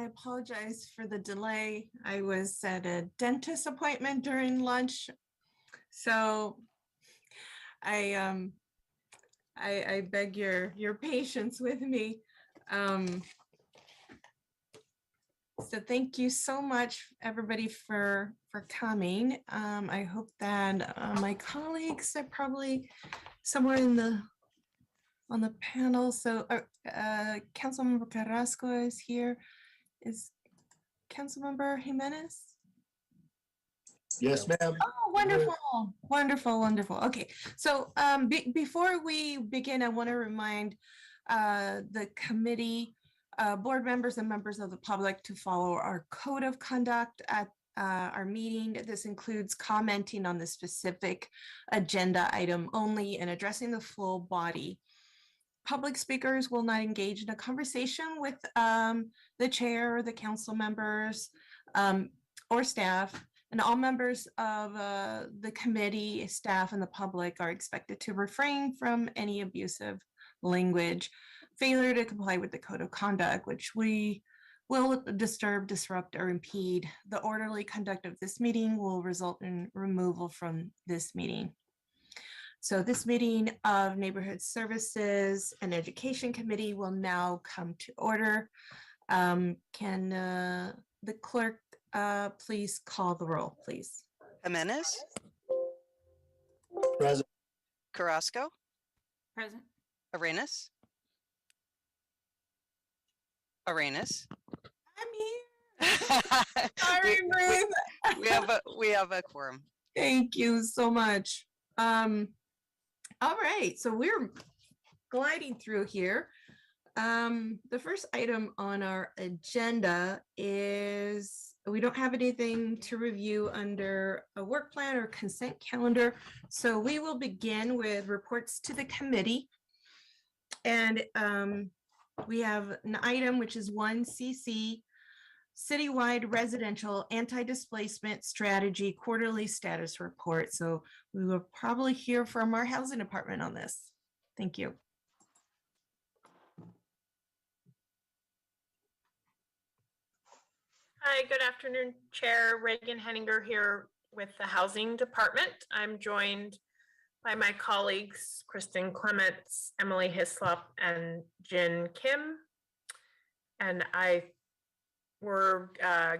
Apologize for the delay. I was at a dentist appointment during lunch, so I beg your patience with me. So thank you so much, everybody, for coming. I hope that my colleagues are probably somewhere on the panel. So Councilmember Carrasco is here. Is Councilmember Jimenez? Yes, ma'am. Oh, wonderful, wonderful, wonderful. Okay, so before we begin, I want to remind the committee, board members and members of the public to follow our code of conduct at our meeting. This includes commenting on the specific agenda item only and addressing the full body. Public speakers will not engage in a conversation with the chair or the council members or staff, and all members of the committee, staff, and the public are expected to refrain from any abusive language, failure to comply with the code of conduct, which we will disturb, disrupt, or impede the orderly conduct of this meeting, will result in removal from this meeting. So this meeting of Neighborhood Services and Education Committee will now come to order. Can the clerk please call the roll, please? Jimenez? Present. Carrasco? Present. Arenas? Arenas? I'm here. Sorry, Ruth. we have a quorum. Thank you so much. All right, so we're gliding through here. The first item on our agenda is we don't have anything to review under a work plan or consent calendar. So we will begin with reports to the committee. And we have an item which is 1CC, Citywide Residential Anti-Displacement Strategy Quarterly Status Report. So we will probably hear from our housing department on this. Thank you. Hi, good afternoon, Chair Reagan Henninger here with the Housing Department. I'm joined by my colleagues, Kristen Clements, Emily Hislop, and Jin Kim. And we're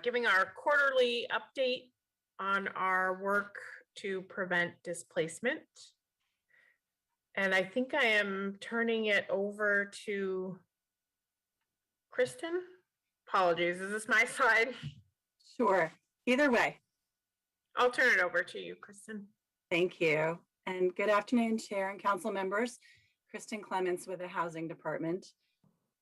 giving our quarterly update on our work to prevent displacement. And I think I am turning it over to Kristen. Apologies, is this my slide? Sure, either way. I'll turn it over to you, Kristen. Thank you. And good afternoon, Chair and Council members. Kristen Clements with the Housing Department.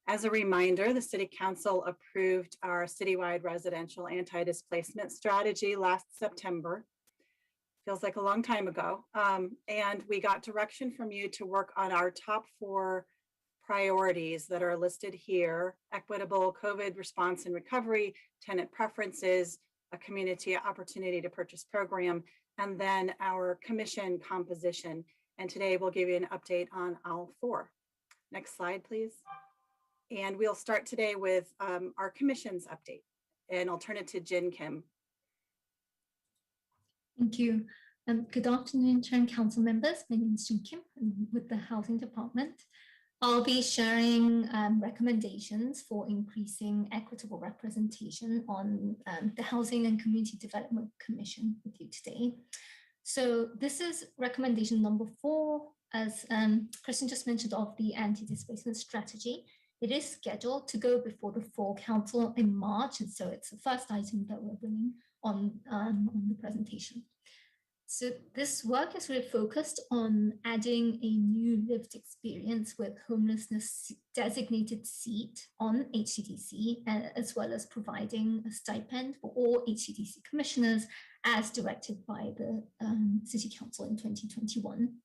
As a reminder, the City Council approved our citywide residential anti-displacement strategy last September. Feels like a long time ago. And we got direction from you to work on our top 4 priorities that are listed here: equitable COVID response and recovery, tenant preferences, a community opportunity to purchase program, and then our commission composition. And today we'll give you an update on all 4. Next slide, please. And we'll start today with our commission's update, and I'll turn it to Jin Kim. Thank you. Good afternoon, Chair and Council members. My name is Jin Kim. I'm with the Housing Department. I'll be sharing recommendations for increasing equitable representation on the Housing and Community Development Commission with you today. So this is recommendation number 4, as Kristen just mentioned, of the anti-displacement strategy. It is scheduled to go before the full council in March, and so it's the first item that we're bringing on the presentation. So this work is really focused on adding a new lived experience with homelessness designated seat on HTTC, as well as providing a stipend for all HTTC commissioners as directed by the City Council in 2021.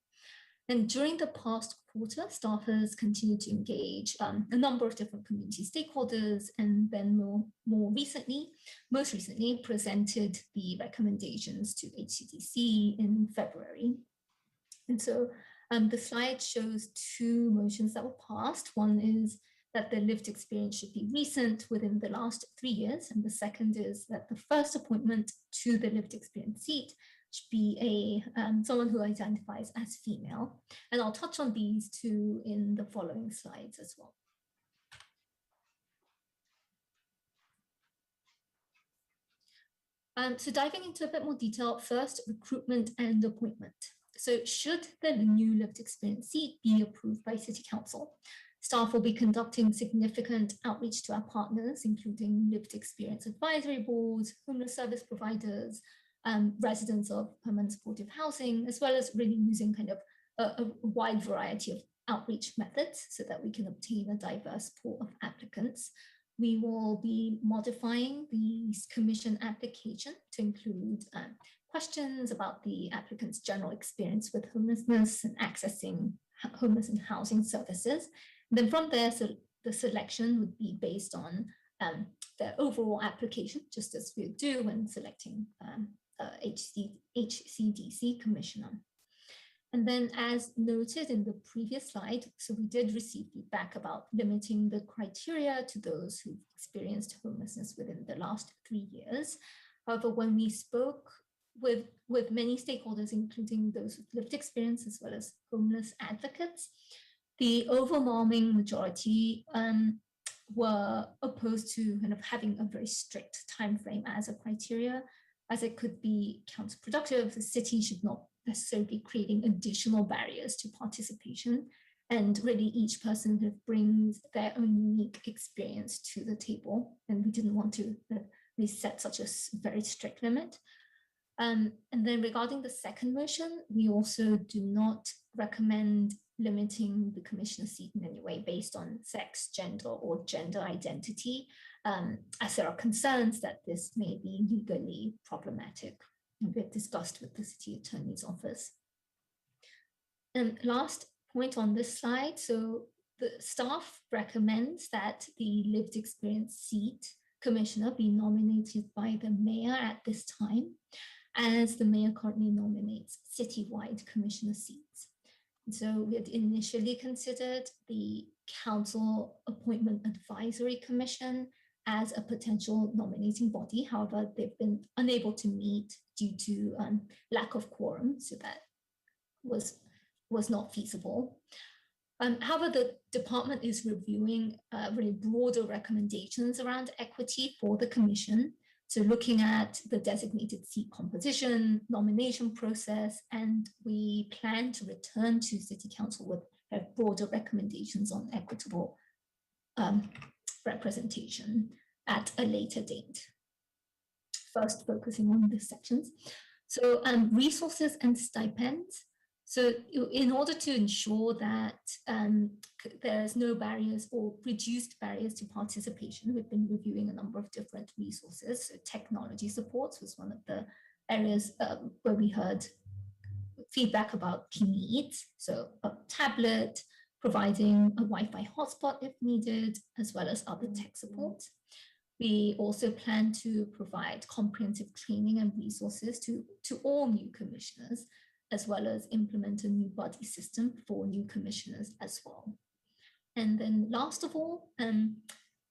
And during the past quarter, staff has continued to engage a number of different community stakeholders, and then most recently presented the recommendations to HCDC in February. And so the slide shows 2 motions that were passed. One is that the lived experience should be recent within the last 3 years, and the second is that the first appointment to the lived experience seat should be someone who identifies as female. And I'll touch on these 2 in the following slides as well. So diving into a bit more detail, first, recruitment and appointment. So should the new lived experience seat be approved by City Council, staff will be conducting significant outreach to our partners, including lived experience advisory boards, homeless service providers, residents of permanent supportive housing, as well as really using kind of a wide variety of outreach methods so that we can obtain a diverse pool of applicants. We will be modifying the commission application to include questions about the applicant's general experience with homelessness and accessing homeless and housing services. And then from there, so the selection would be based on their overall application, just as we do when selecting HCDC commissioner. And then as noted in the previous slide, so we did receive feedback about limiting the criteria to those who've experienced homelessness within the last 3 years. However, when we spoke with many stakeholders, including those with lived experience as well as homeless advocates, the overwhelming majority were opposed to kind of having a very strict time frame as a criteria, as it could be counterproductive. The city should not necessarily be creating additional barriers to participation, and really each person kind of brings their own unique experience to the table, and we didn't want to really set such a very strict limit. And then regarding the second motion, we also do not recommend limiting the commissioner seat in any way based on sex, gender, or gender identity, as there are concerns that this may be legally problematic. And we've discussed with the city attorney's office. And last point on this slide, so the staff recommends that the lived experience seat commissioner be nominated by the mayor at this time, as the mayor currently nominates citywide commissioner seats. And so we had initially considered the Council Appointment Advisory Commission as a potential nominating body. However, they've been unable to meet due to lack of quorum, so that was not feasible. However, the department is reviewing really broader recommendations around equity for the commission. So looking at the designated seat composition, nomination process, and we plan to return to City Council with broader recommendations on equitable representation at a later date. First, focusing on the sections. So resources and stipends. So in order to ensure that there's no barriers or reduced barriers to participation, we've been reviewing a number of different resources. So technology supports was one of the areas where we heard feedback about key needs. So a tablet, providing a Wi-Fi hotspot if needed, as well as other tech support. We also plan to provide comprehensive training and resources to all new commissioners, as well as implement a new buddy system for new commissioners as well. And then last of all,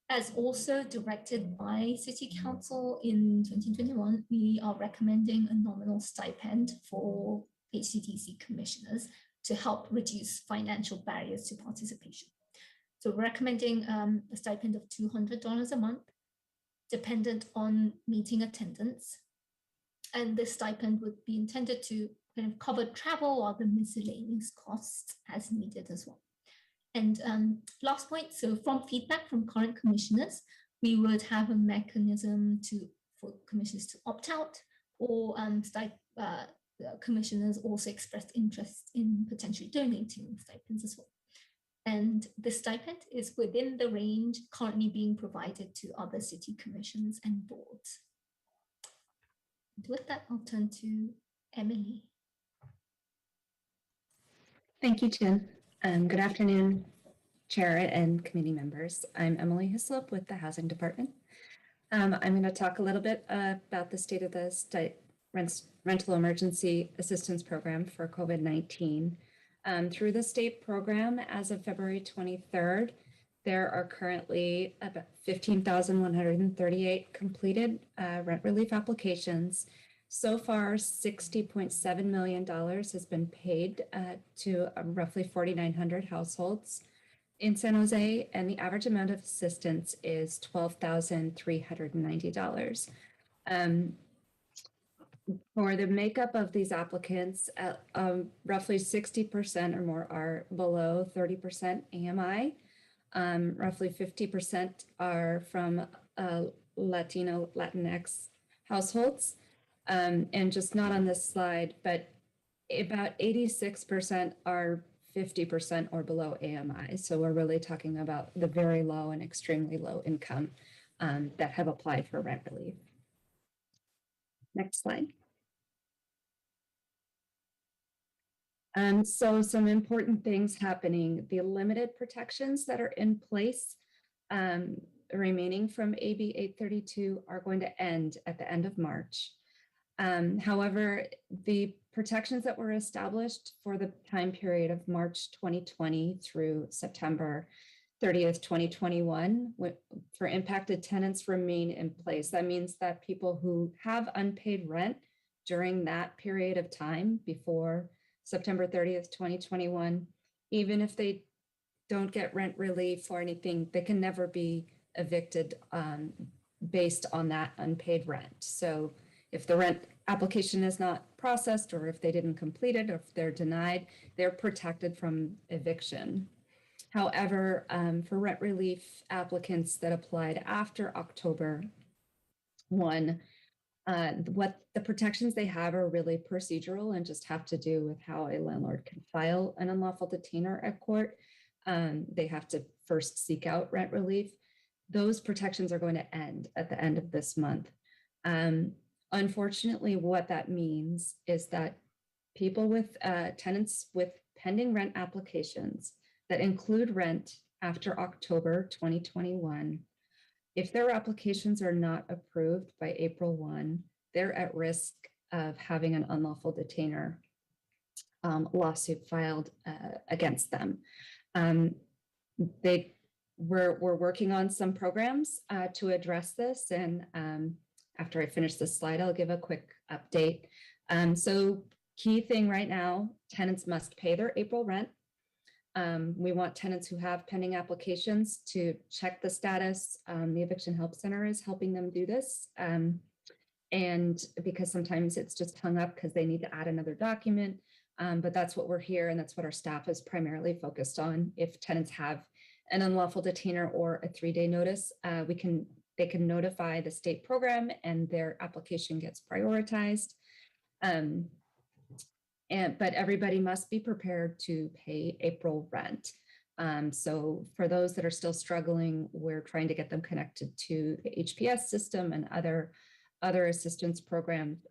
as also directed by City Council in 2021, we are recommending a nominal stipend for HCTC commissioners to help reduce financial barriers to participation. So we're recommending a stipend of $200 a month, dependent on meeting attendance. And this stipend would be intended to kind of cover travel or the miscellaneous costs as needed as well. And last point, so from feedback from current commissioners, we would have a mechanism for commissioners to opt out, or commissioners also expressed interest in potentially donating stipends as well. And the stipend is within the range currently being provided to other city commissions and boards. And with that, I'll turn to Emily. Thank you, Jen. Good afternoon, Chair and committee members. I'm Emily Hislop with the Housing Department. I'm going to talk a little bit about the state of the Rental Emergency Assistance Program for COVID-19. Through the state program, as of February 23rd, there are currently about 15,138 completed rent relief applications. So far, $60.7 million has been paid to roughly 4,900 households in San Jose, and the average amount of assistance is $12,390. For the makeup of these applicants, roughly 60% or more are below 30% AMI. Roughly 50% are from Latinx households. And just not on this slide, but about 86% are 50% or below AMI. So we're really talking about the very low and extremely low income that have applied for rent relief. Next slide. So some important things happening. The limited protections that are in place remaining from AB 832 are going to end at the end of March. However, the protections that were established for the time period of March 2020 through September 30th, 2021 for impacted tenants remain in place. That means that people who have unpaid rent during that period of time before September 30th, 2021, even if they don't get rent relief or anything, they can never be evicted based on that unpaid rent. So if the rent application is not processed, or if they didn't complete it, or if they're denied, they're protected from eviction. However, for rent relief applicants that applied after October 1, what the protections they have are really procedural and just have to do with how a landlord can file an unlawful detainer at court. They have to first seek out rent relief. Those protections are going to end at the end of this month. Unfortunately, what that means is that people with tenants with pending rent applications that include rent after October 2021, if their applications are not approved by April 1, they're at risk of having an unlawful detainer lawsuit filed against them. We're working on some programs to address this, and after I finish this slide, I'll give a quick update. So key thing right now, tenants must pay their April rent. We want tenants who have pending applications to check the status. The Eviction Help Center is helping them do this. And because sometimes it's just hung up because they need to add another document. But that's what we're here, and that's what our staff is primarily focused on. If tenants have an unlawful detainer or a 3-day notice, they can notify the state program and their application gets prioritized. but everybody must be prepared to pay April rent. So for those that are still struggling, we're trying to get them connected to the HPS system and other assistance programs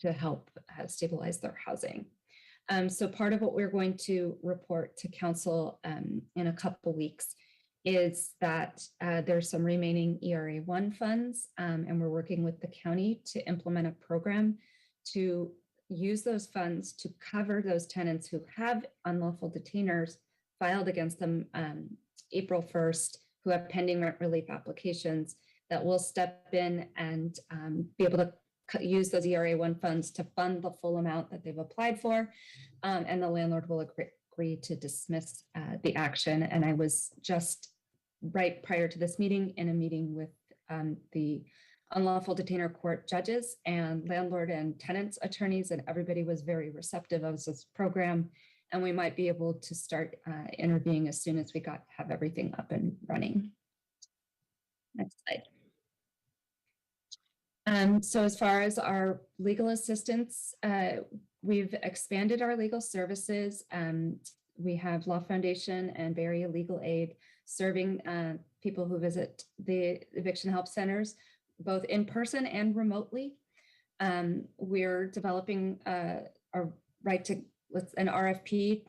to help stabilize their housing. So part of what we're going to report to council in a couple weeks is that there's some remaining ERA1 funds, and we're working with the county to implement a program to use those funds to cover those tenants who have unlawful detainers filed against them April 1st, who have pending rent relief applications, that will step in and be able to use those ERA1 funds to fund the full amount that they've applied for, and the landlord will agree to dismiss the action. And I was just right prior to this meeting in a meeting with the unlawful detainer court judges and landlord and tenants attorneys, and everybody was very receptive of this program. And we might be able to start intervening as soon as we have everything up and running. Next slide. So as far as our legal assistance, we've expanded our legal services. We have Law Foundation and Bay Area Legal Aid serving people who visit the eviction help centers, both in person and remotely. We're developing an RFP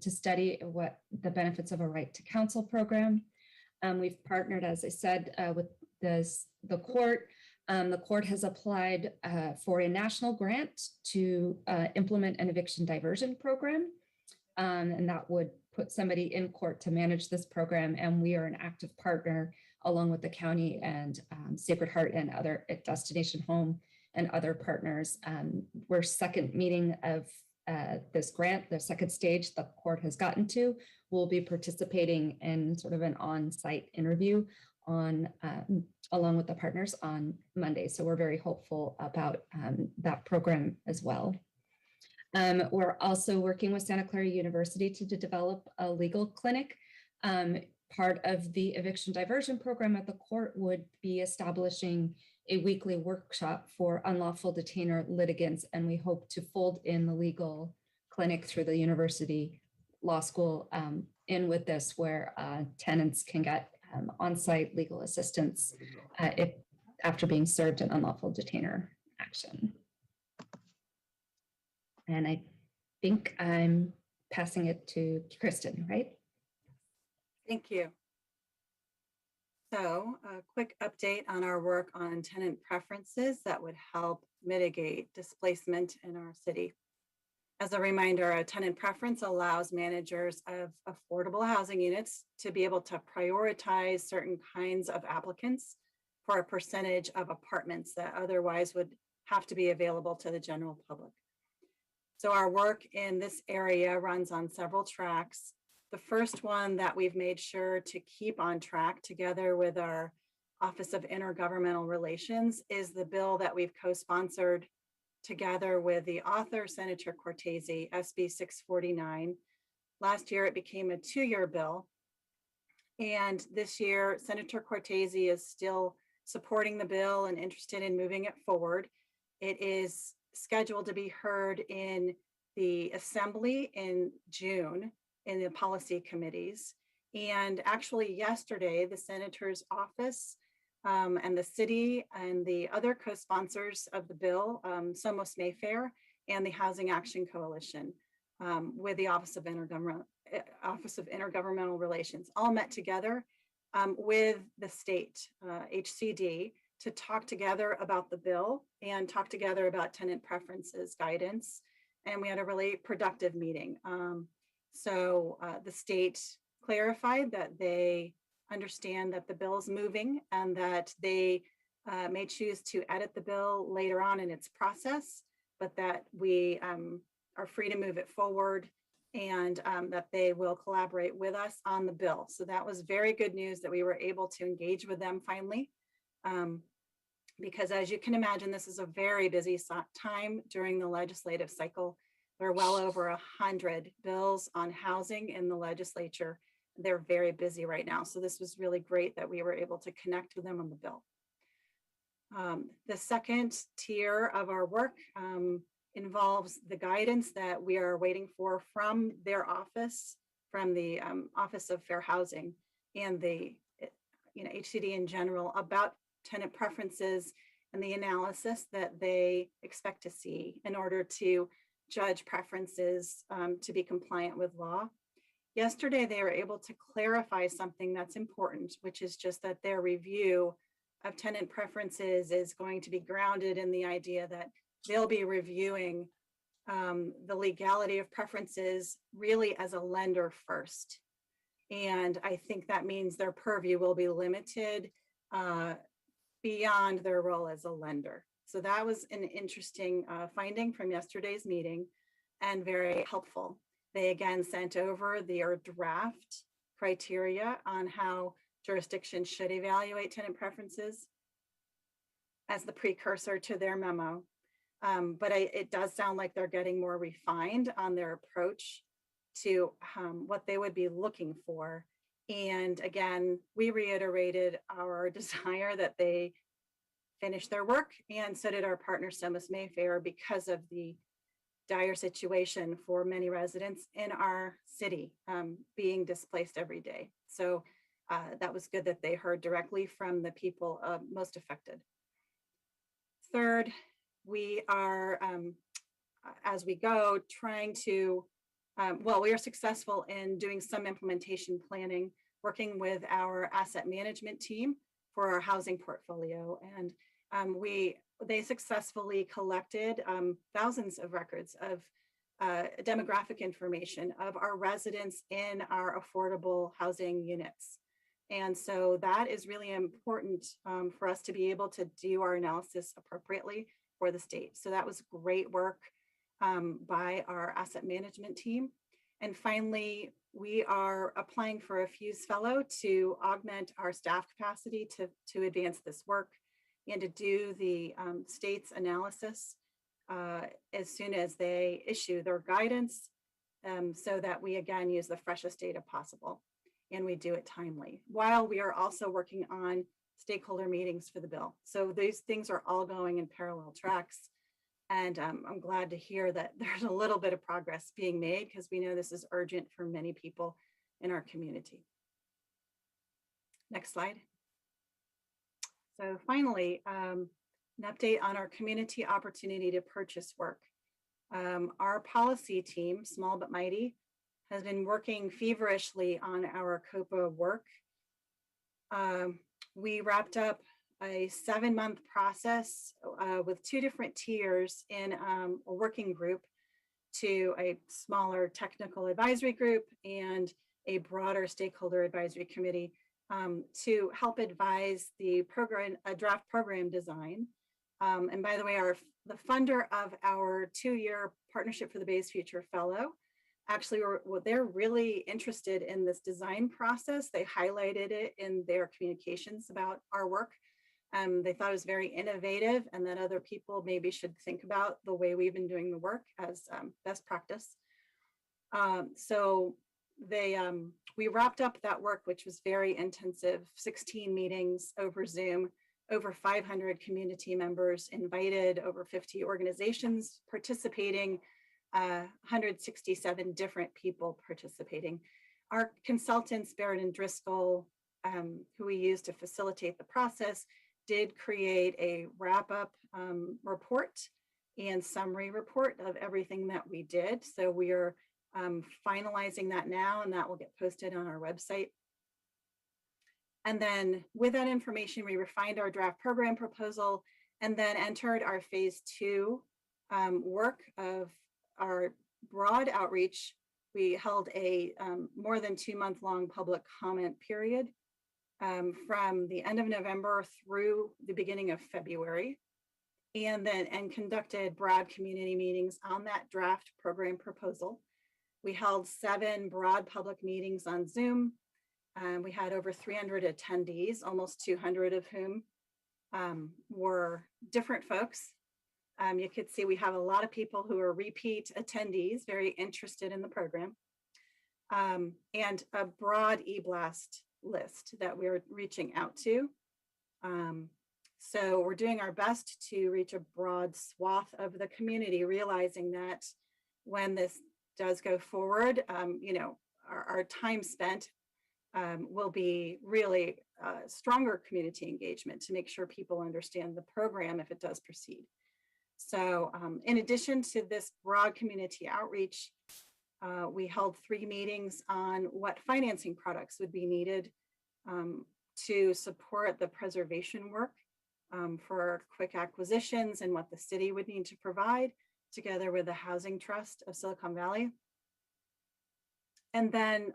to study what the benefits of a right to counsel program. We've partnered, as I said, with the court. The court has applied for a national grant to implement an eviction diversion program, and that would put somebody in court to manage this program. And we are an active partner along with the county and Sacred Heart and other Destination Home and other partners. We're second meeting of this grant, the second stage the court has gotten to. We'll be participating in sort of an on-site interview on along with the partners on Monday. So we're very hopeful about that program as well. We're also working with Santa Clara University to develop a legal clinic. Part of the eviction diversion program at the court would be establishing a weekly workshop for unlawful detainer litigants, and we hope to fold in the legal clinic through the university law school in with this, where tenants can get on-site legal assistance after being served an unlawful detainer action. And I think I'm passing it to Kristen, right? Thank you. So a quick update on our work on tenant preferences that would help mitigate displacement in our city. As a reminder, a tenant preference allows managers of affordable housing units to be able to prioritize certain kinds of applicants for a percentage of apartments that otherwise would have to be available to the general public. So our work in this area runs on several tracks. The first one that we've made sure to keep on track together with our Office of Intergovernmental Relations is the bill that we've co-sponsored together with the author, Senator Cortese, SB 649. Last year, it became a 2-year bill. And this year, Senator Cortese is still supporting the bill and interested in moving it forward. It is scheduled to be heard in the Assembly in June in the policy committees. And actually yesterday, the Senator's office and the city and the other co-sponsors of the bill, Somos Mayfair and the Housing Action Coalition with the Office of Intergovernmental Relations, all met together with the state, HCD, to talk together about the bill and talk together about tenant preferences guidance. And we had a really productive meeting. So the state clarified that they understand that the bill is moving and that they may choose to edit the bill later on in its process, but that we are free to move it forward and that they will collaborate with us on the bill. So that was very good news that we were able to engage with them finally. Because as you can imagine, this is a very busy time during the legislative cycle. There are well over 100 bills on housing in the legislature. They're very busy right now. So this was really great that we were able to connect with them on the bill. The second tier of our work involves the guidance that we are waiting for from their office, from the Office of Fair Housing and the HCD in general about tenant preferences and the analysis that they expect to see in order to judge preferences to be compliant with law. Yesterday, they were able to clarify something that's important, which is just that their review of tenant preferences is going to be grounded in the idea that they'll be reviewing the legality of preferences really as a lender first. And I think that means their purview will be limited beyond their role as a lender. So that was an interesting finding from yesterday's meeting and very helpful. They again sent over their draft criteria on how jurisdictions should evaluate tenant preferences as the precursor to their memo. But it does sound like they're getting more refined on their approach to what they would be looking for. And again, we reiterated our desire that they finish their work, and so did our partner Somas Mayfair, because of the dire situation for many residents in our city being displaced every day. So that was good that they heard directly from the people most affected. Third, we are, as we go, trying to, we are successful in doing some implementation planning, working with our asset management team for our housing portfolio. And they successfully collected thousands of records of demographic information of our residents in our affordable housing units. And so that is really important for us to be able to do our analysis appropriately for the state. So that was great work by our asset management team. And finally, we are applying for a Fuse Fellow to augment our staff capacity to advance this work and to do the state's analysis as soon as they issue their guidance, so that we again use the freshest data possible and we do it timely, while we are also working on stakeholder meetings for the bill. So these things are all going in parallel tracks. And I'm glad to hear that there's a little bit of progress being made, because we know this is urgent for many people in our community. Next slide. So finally, an update on our community opportunity to purchase work. Our policy team, small but mighty, has been working feverishly on our COPA work. We wrapped up a 7-month process with 2 different tiers in a working group to a smaller technical advisory group and a broader stakeholder advisory committee to help advise the program, a draft program design. And by the way, the funder of our 2-year Partnership for the Bay's Future Fellow, actually, they're really interested in this design process. They highlighted it in their communications about our work. They thought it was very innovative, and that other people maybe should think about the way we've been doing the work as best practice. So we wrapped up that work, which was very intensive, 16 meetings over Zoom, over 500 community members invited, over 50 organizations participating, 167 different people participating. Our consultants, Barrett and Driscoll, who we used to facilitate the process, did create a wrap-up report and summary report of everything that we did. So we are finalizing that now, and that will get posted on our website. And then with that information, we refined our draft program proposal and then entered our phase 2 work of our broad outreach. We held a more than 2-month-long public comment period from the end of November through the beginning of February, and conducted broad community meetings on that draft program proposal. We held 7 broad public meetings on Zoom. We had over 300 attendees, almost 200 of whom were different folks. You could see we have a lot of people who are repeat attendees, very interested in the program, and a broad e-blast list that we're reaching out to. So we're doing our best to reach a broad swath of the community, realizing that when this does go forward, you know, our time spent will be really stronger community engagement to make sure people understand the program if it does proceed. So in addition to this broad community outreach, we held 3 meetings on what financing products would be needed to support the preservation work for quick acquisitions and what the city would need to provide together with the Housing Trust of Silicon Valley. And then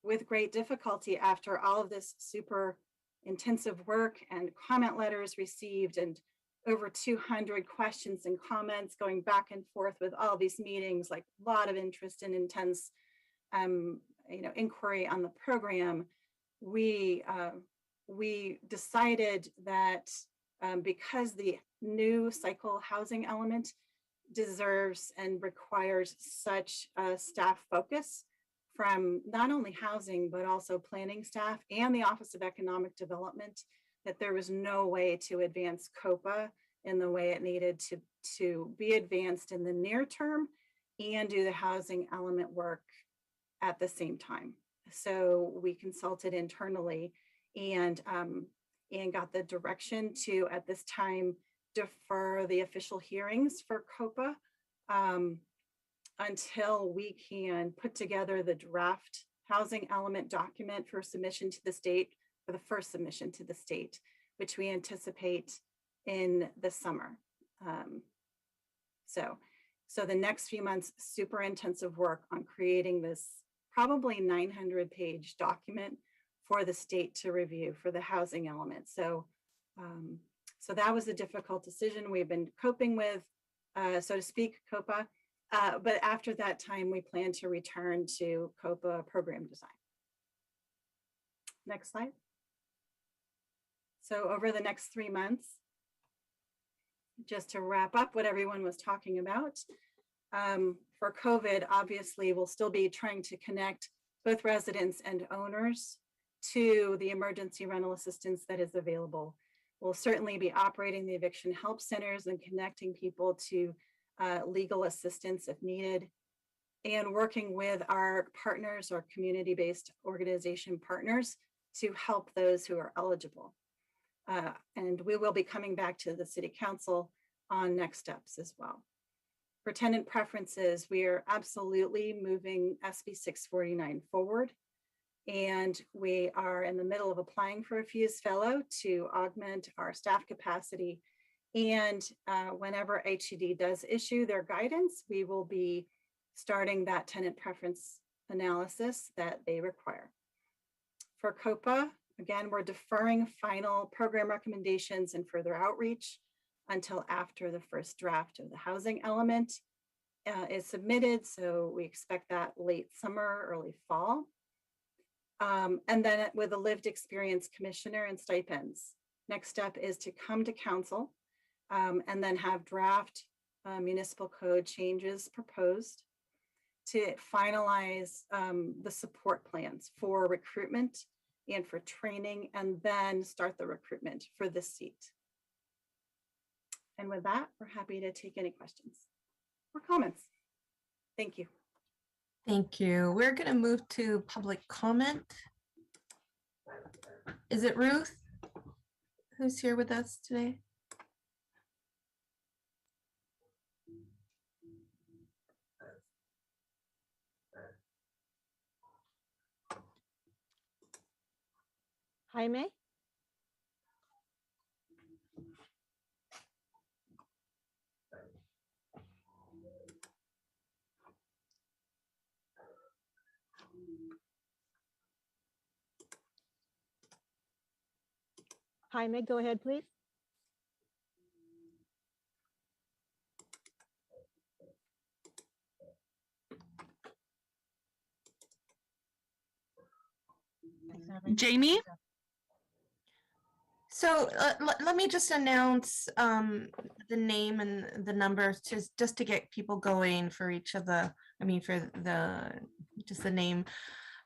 with great difficulty, after all of this super intensive work and comment letters received and over 200 questions and comments going back and forth with all these meetings, like a lot of interest and intense you know, inquiry on the program, we decided that because the new cycle housing element deserves and requires such a staff focus from not only housing, but also planning staff and the Office of Economic Development, that there was no way to advance COPA in the way it needed to be advanced in the near term and do the housing element work at the same time. So we consulted internally and got the direction to, at this time, defer the official hearings for COPA until we can put together the draft housing element document for submission to the state, for the first submission to the state, which we anticipate in the summer. So the next few months, super intensive work on creating this probably 900-page document for the state to review for the housing element. So, so that was a difficult decision we've been coping with, so to speak, COPA. But after that time, we plan to return to COPA program design. Next slide. So over the next 3 months, just to wrap up what everyone was talking about, for COVID, obviously, we'll still be trying to connect both residents and owners to the emergency rental assistance that is available. We'll certainly be operating the eviction help centers and connecting people to legal assistance if needed, and working with our partners, our community-based organization partners, to help those who are eligible. And we will be coming back to the City Council on next steps as well. For tenant preferences, we are absolutely moving SB 649 forward, and we are in the middle of applying for a FUSE fellow to augment our staff capacity. And whenever HUD does issue their guidance, we will be starting that tenant preference analysis that they require. For COPA, again, we're deferring final program recommendations and further outreach until after the first draft of the housing element is submitted. So we expect that late summer, early fall. And then with a lived experience commissioner and stipends, next step is to come to council and then have draft municipal code changes proposed to finalize the support plans for recruitment and for training, and then start the recruitment for this seat. And with that, we're happy to take any questions or comments. Thank you. Thank you. We're going to move to public comment. Is it Ruth who's here with us today? Jaime? Jaime, go ahead, please. Jamie? So let me just announce the name and the numbers just to get people going for each of the, for just the name.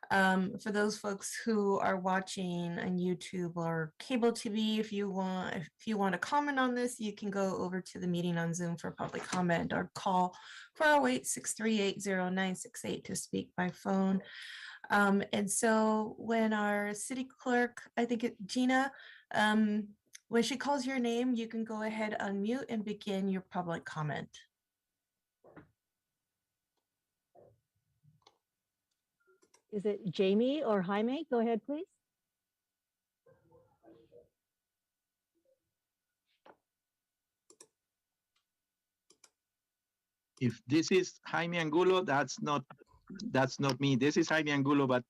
For those folks who are watching on YouTube or cable TV, if you want to comment on this, you can go over to the meeting on Zoom for public comment or call 408-638-0968 to speak by phone. And so when our city clerk, I think Gina, when she calls your name, you can go ahead, unmute, and begin your public comment. Is it Jamie or Jaime? Go ahead, please. If this is Jaime Angulo, that's not me. This is Jaime Angulo, but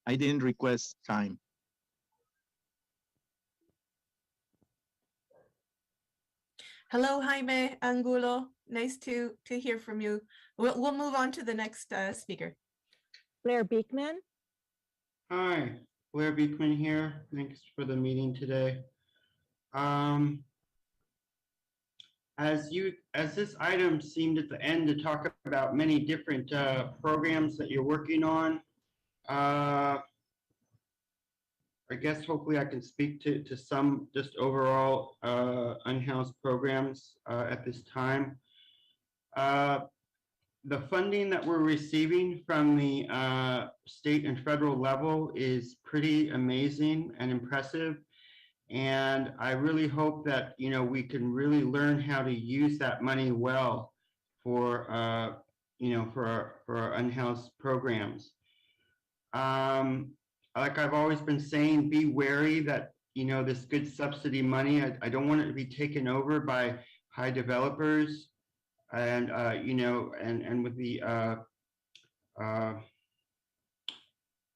I didn't request time. Hello, Jaime Angulo. Nice to hear from you. We'll move on to the next speaker. Blair Beekman. Hi, Blair Beekman here. Thanks for the meeting today. As this item seemed at the end to talk about many different programs that you're working on, I guess hopefully I can speak to some just overall unhoused programs at this time. The funding that we're receiving from the state and federal level is pretty amazing and impressive. And I really hope that, you know, we can really learn how to use that money well for, you know, for our unhoused programs. Like I've always been saying, be wary that, you know, this good subsidy money, I don't want it to be taken over by high developers. And you know, and with the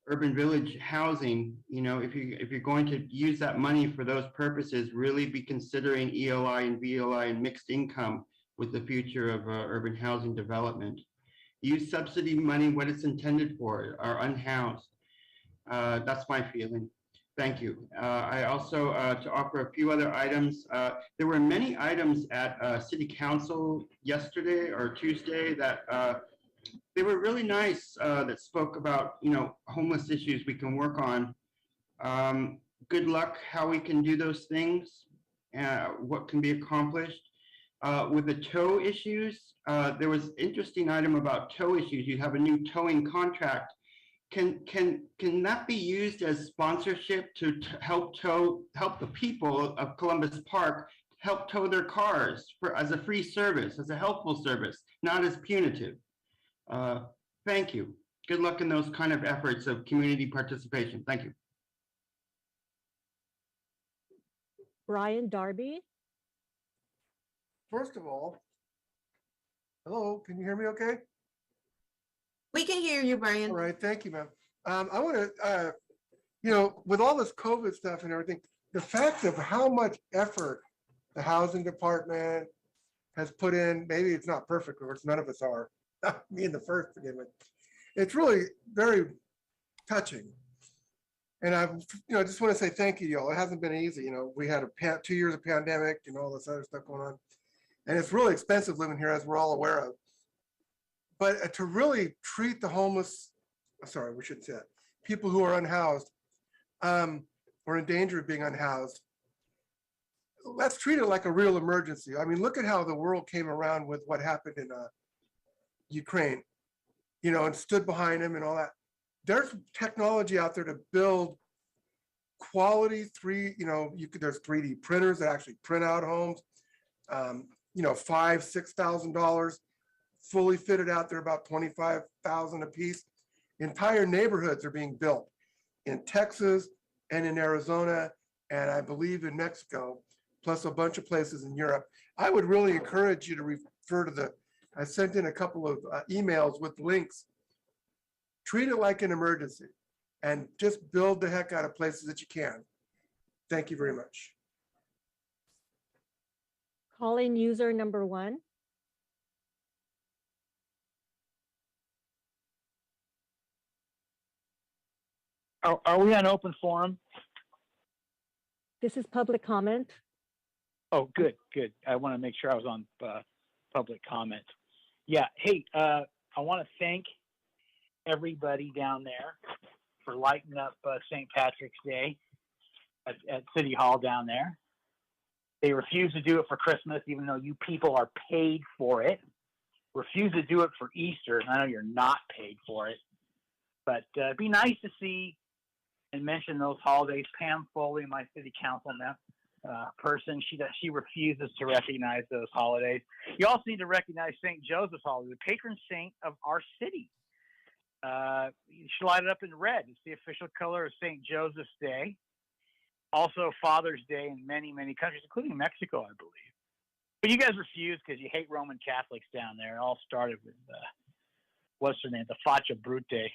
urban village housing, you know, if you're going to use that money for those purposes, really be considering ELI and VLI and mixed income with the future of urban housing development. Use subsidy money what it's intended for, are unhoused. That's my feeling. Thank you. I also, to offer a few other items, there were many items at City Council yesterday or Tuesday that they were really nice that spoke about, you know, homeless issues we can work on. Good luck how we can do those things, what can be accomplished. With the tow issues, there was an interesting item about tow issues. You have a new towing contract. Can that be used as sponsorship to help the people of Columbus Park help tow their cars as a free service, as a helpful service, not as punitive? Thank you. Good luck in those kind of efforts of community participation. Thank you. Brian Darby. First of all, hello, can you hear me okay? We can hear you, Brian. All right, thank you, ma'am. I want to, you know, with all this COVID stuff and everything, the fact of how much effort the housing department has put in, maybe it's not perfect, or none of us are, me in the first, forgive me. It's really very touching. And I, you know, just want to say thank you, y'all. It hasn't been easy. You know, we had 2 years of pandemic and all this other stuff going on. And it's really expensive living here, as we're all aware of. But to really treat the homeless, sorry, we shouldn't say that, people who are unhoused or in danger of being unhoused, let's treat it like a real emergency. I mean, look at how the world came around with what happened in Ukraine, you know, and stood behind him and all that. There's technology out there to build quality there's 3D printers that actually print out homes, you know, $5,000–6,000, fully fitted out there, about $25,000 a piece. Entire neighborhoods are being built in Texas and in Arizona, and I believe in Mexico, plus a bunch of places in Europe. I would really encourage you to refer to I sent in a couple of emails with links. Treat it like an emergency and just build the heck out of places that you can. Thank you very much. Calling user number 1. Are we on open forum? This is public comment. Oh, good. I want to make sure I was on public comment. Yeah. Hey, I want to thank everybody down there for lighting up St. Patrick's Day at City Hall down there. They refuse to do it for Christmas, even though you people are paid for it. Refuse to do it for Easter. I know you're not paid for it, but it'd be nice to see and mention those holidays. Pam Foley, my city council person, she refuses to recognize those holidays. You also need to recognize St. Joseph's holiday, the patron saint of our city. You should light it up in red. It's the official color of St. Joseph's Day. Also Father's Day in many, many countries, including Mexico, I believe. But you guys refuse because you hate Roman Catholics down there. It all started with, what's her name? The Faccia Brute,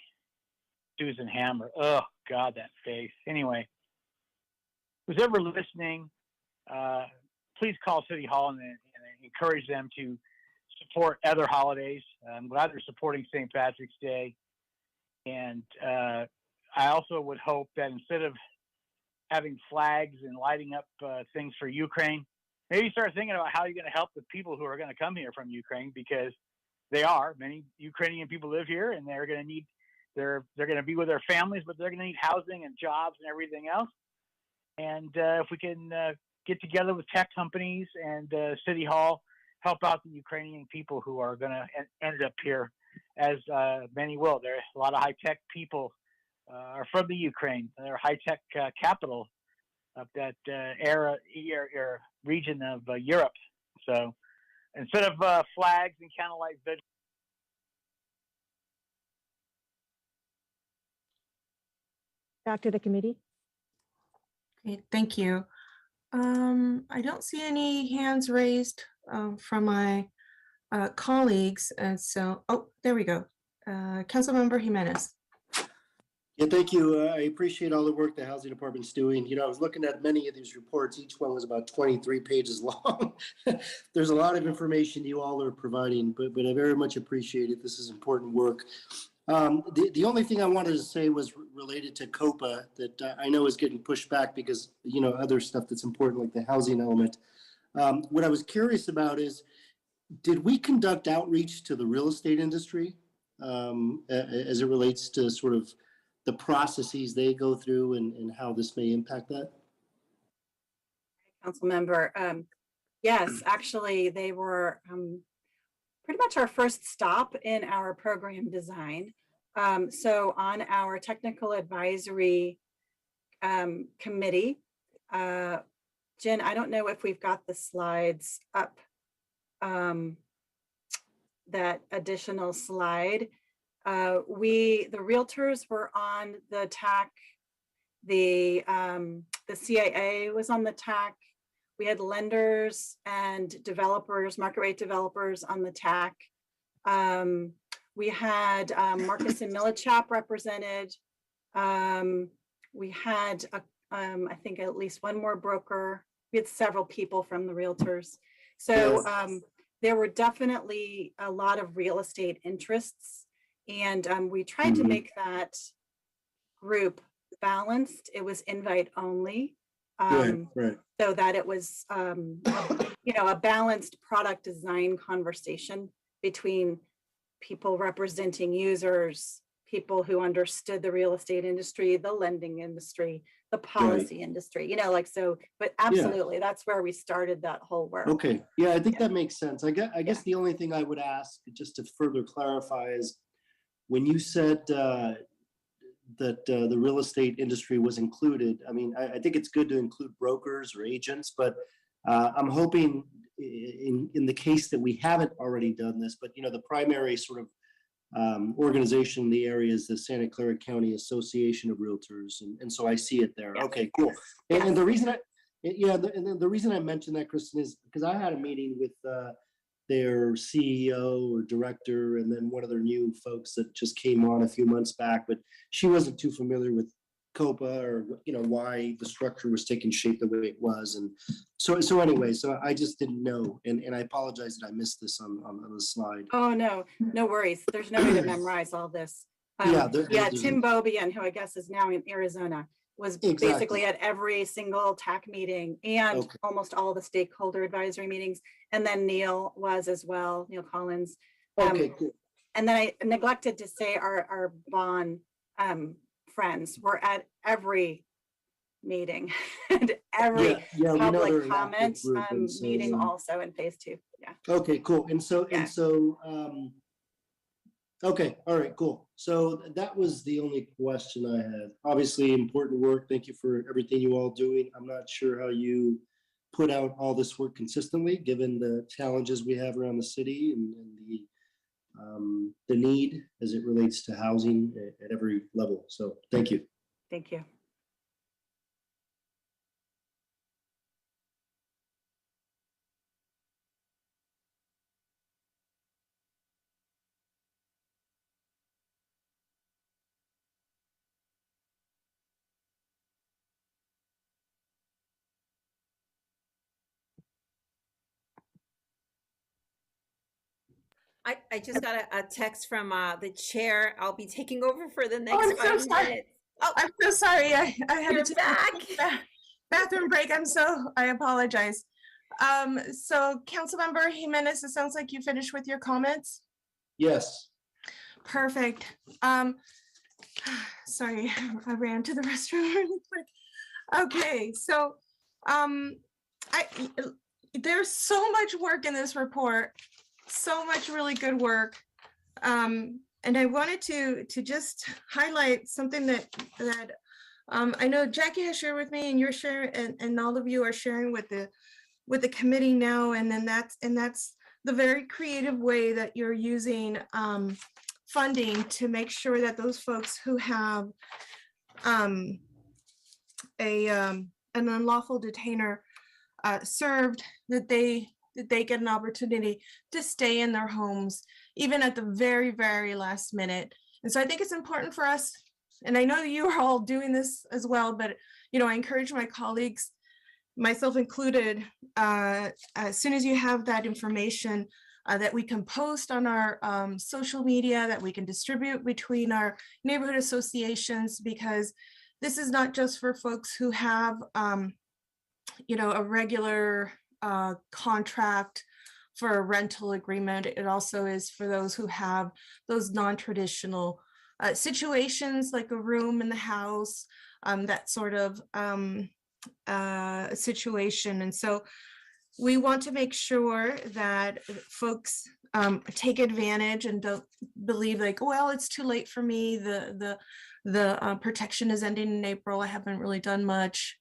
Susan Hammer. Oh, God, that face. Anyway, who's ever listening, please call City Hall and encourage them to support other holidays. I'm glad they're supporting St. Patrick's Day. And I also would hope that instead of having flags and lighting up things for Ukraine, maybe start thinking about how you're going to help the people who are going to come here from Ukraine, because many Ukrainian people live here, and they're going to need, they're going to be with their families, but they're going to need housing and jobs and everything else. And if we can get together with tech companies and City Hall, help out the Ukrainian people who are going to end up here, as many will. There are a lot of high-tech people are from the Ukraine. They're high-tech capital of that region of Europe. So instead of flags and candlelight vigils. Back to the committee. Great, thank you. I don't see any hands raised from my colleagues. And so, oh, there we go. Councilmember Jimenez. Yeah, thank you. I appreciate all the work the Housing Department's doing. You know, I was looking at many of these reports. Each one was about 23 pages long. There's a lot of information you all are providing, but I very much appreciate it. This is important work. The only thing I wanted to say was related to COPA that I know is getting pushed back because, you know, other stuff that's important like the housing element. What I was curious about is, did we conduct outreach to the real estate industry as it relates to sort of the processes they go through and how this may impact that? Council member, yes, actually they were pretty much our first stop in our program design. So on our technical advisory committee, Jen, I don't know if we've got the slides up, that additional slide. The Realtors were on the TAC, the CAA was on the TAC. We had lenders and developers, market rate developers on the TAC. We had Marcus and Millichap represented. We had, I think, at least one more broker. We had several people from the Realtors. So there were definitely a lot of real estate interests. And we tried to make that group balanced. It was invite only. So that it was, you know, a balanced product design conversation between people representing users, people who understood the real estate industry, the lending industry, the policy industry, you know, like, so, but absolutely, that's where we started that whole work. Okay, yeah, I think that makes sense. I guess the only thing I would ask, just to further clarify, is when you said that the real estate industry was included, I mean, I think it's good to include brokers or agents, but I'm hoping in the case that we haven't already done this, but, you know, the primary sort of organization in the area is the Santa Clara County Association of Realtors. And so I see it there. Okay, cool. And the reason the reason I mentioned that, Kristen, is because I had a meeting with their CEO or director, and then one of their new folks that just came on a few months back, but she wasn't too familiar with COPA or, you know, why the structure was taking shape the way it was. And so anyway, so I just didn't know. And I apologize that I missed this on the slide. Oh, no worries. There's no way to memorize all this. Tim Bobian, who I guess is now in Arizona, was basically at every single TAC meeting and almost all the stakeholder advisory meetings. And then Neil was as well, Neil Collins. Okay, cool. And then I neglected to say our bond friends. We're at every meeting and every Yeah, we know they're public an active comment group, and so, meeting also in phase 2. Yeah. Okay, cool. And so, Yeah. Okay, all right, cool. So that was the only question I had. Obviously, important work. Thank you for everything you all doing. I'm not sure how you put out all this work consistently, given the challenges we have around the city and the need as it relates to housing at every level. So thank you. Thank you. I just got a text from the chair. I'll be taking over for the next I'm so 5 sorry. minutes. Oh, I'm so sorry. I had You're to take back. a bathroom break. I apologize. So Councilmember Jimenez, it sounds like you finished with your comments. Yes. Perfect. Sorry, I ran to the restroom really quick. Okay, so there's so much work in this report, so much really good work. And I wanted to just highlight something that I know Jackie has shared with me, and you're sharing, and all of you are sharing with the committee now. And then that's the very creative way that you're using funding to make sure that those folks who have an unlawful detainer served, that they get an opportunity to stay in their homes, even at the very, very last minute. And so I think it's important for us, and I know you are all doing this as well, but I encourage my colleagues, myself included, as soon as you have that information that we can post on our social media, that we can distribute between our neighborhood associations, because this is not just for folks who have a regular contract for a rental agreement. It also is for those who have those non-traditional situations, like a room in the house, that sort of situation. And so we want to make sure that folks take advantage and don't believe like, well, it's too late for me. The protection is ending in April. I haven't really done much.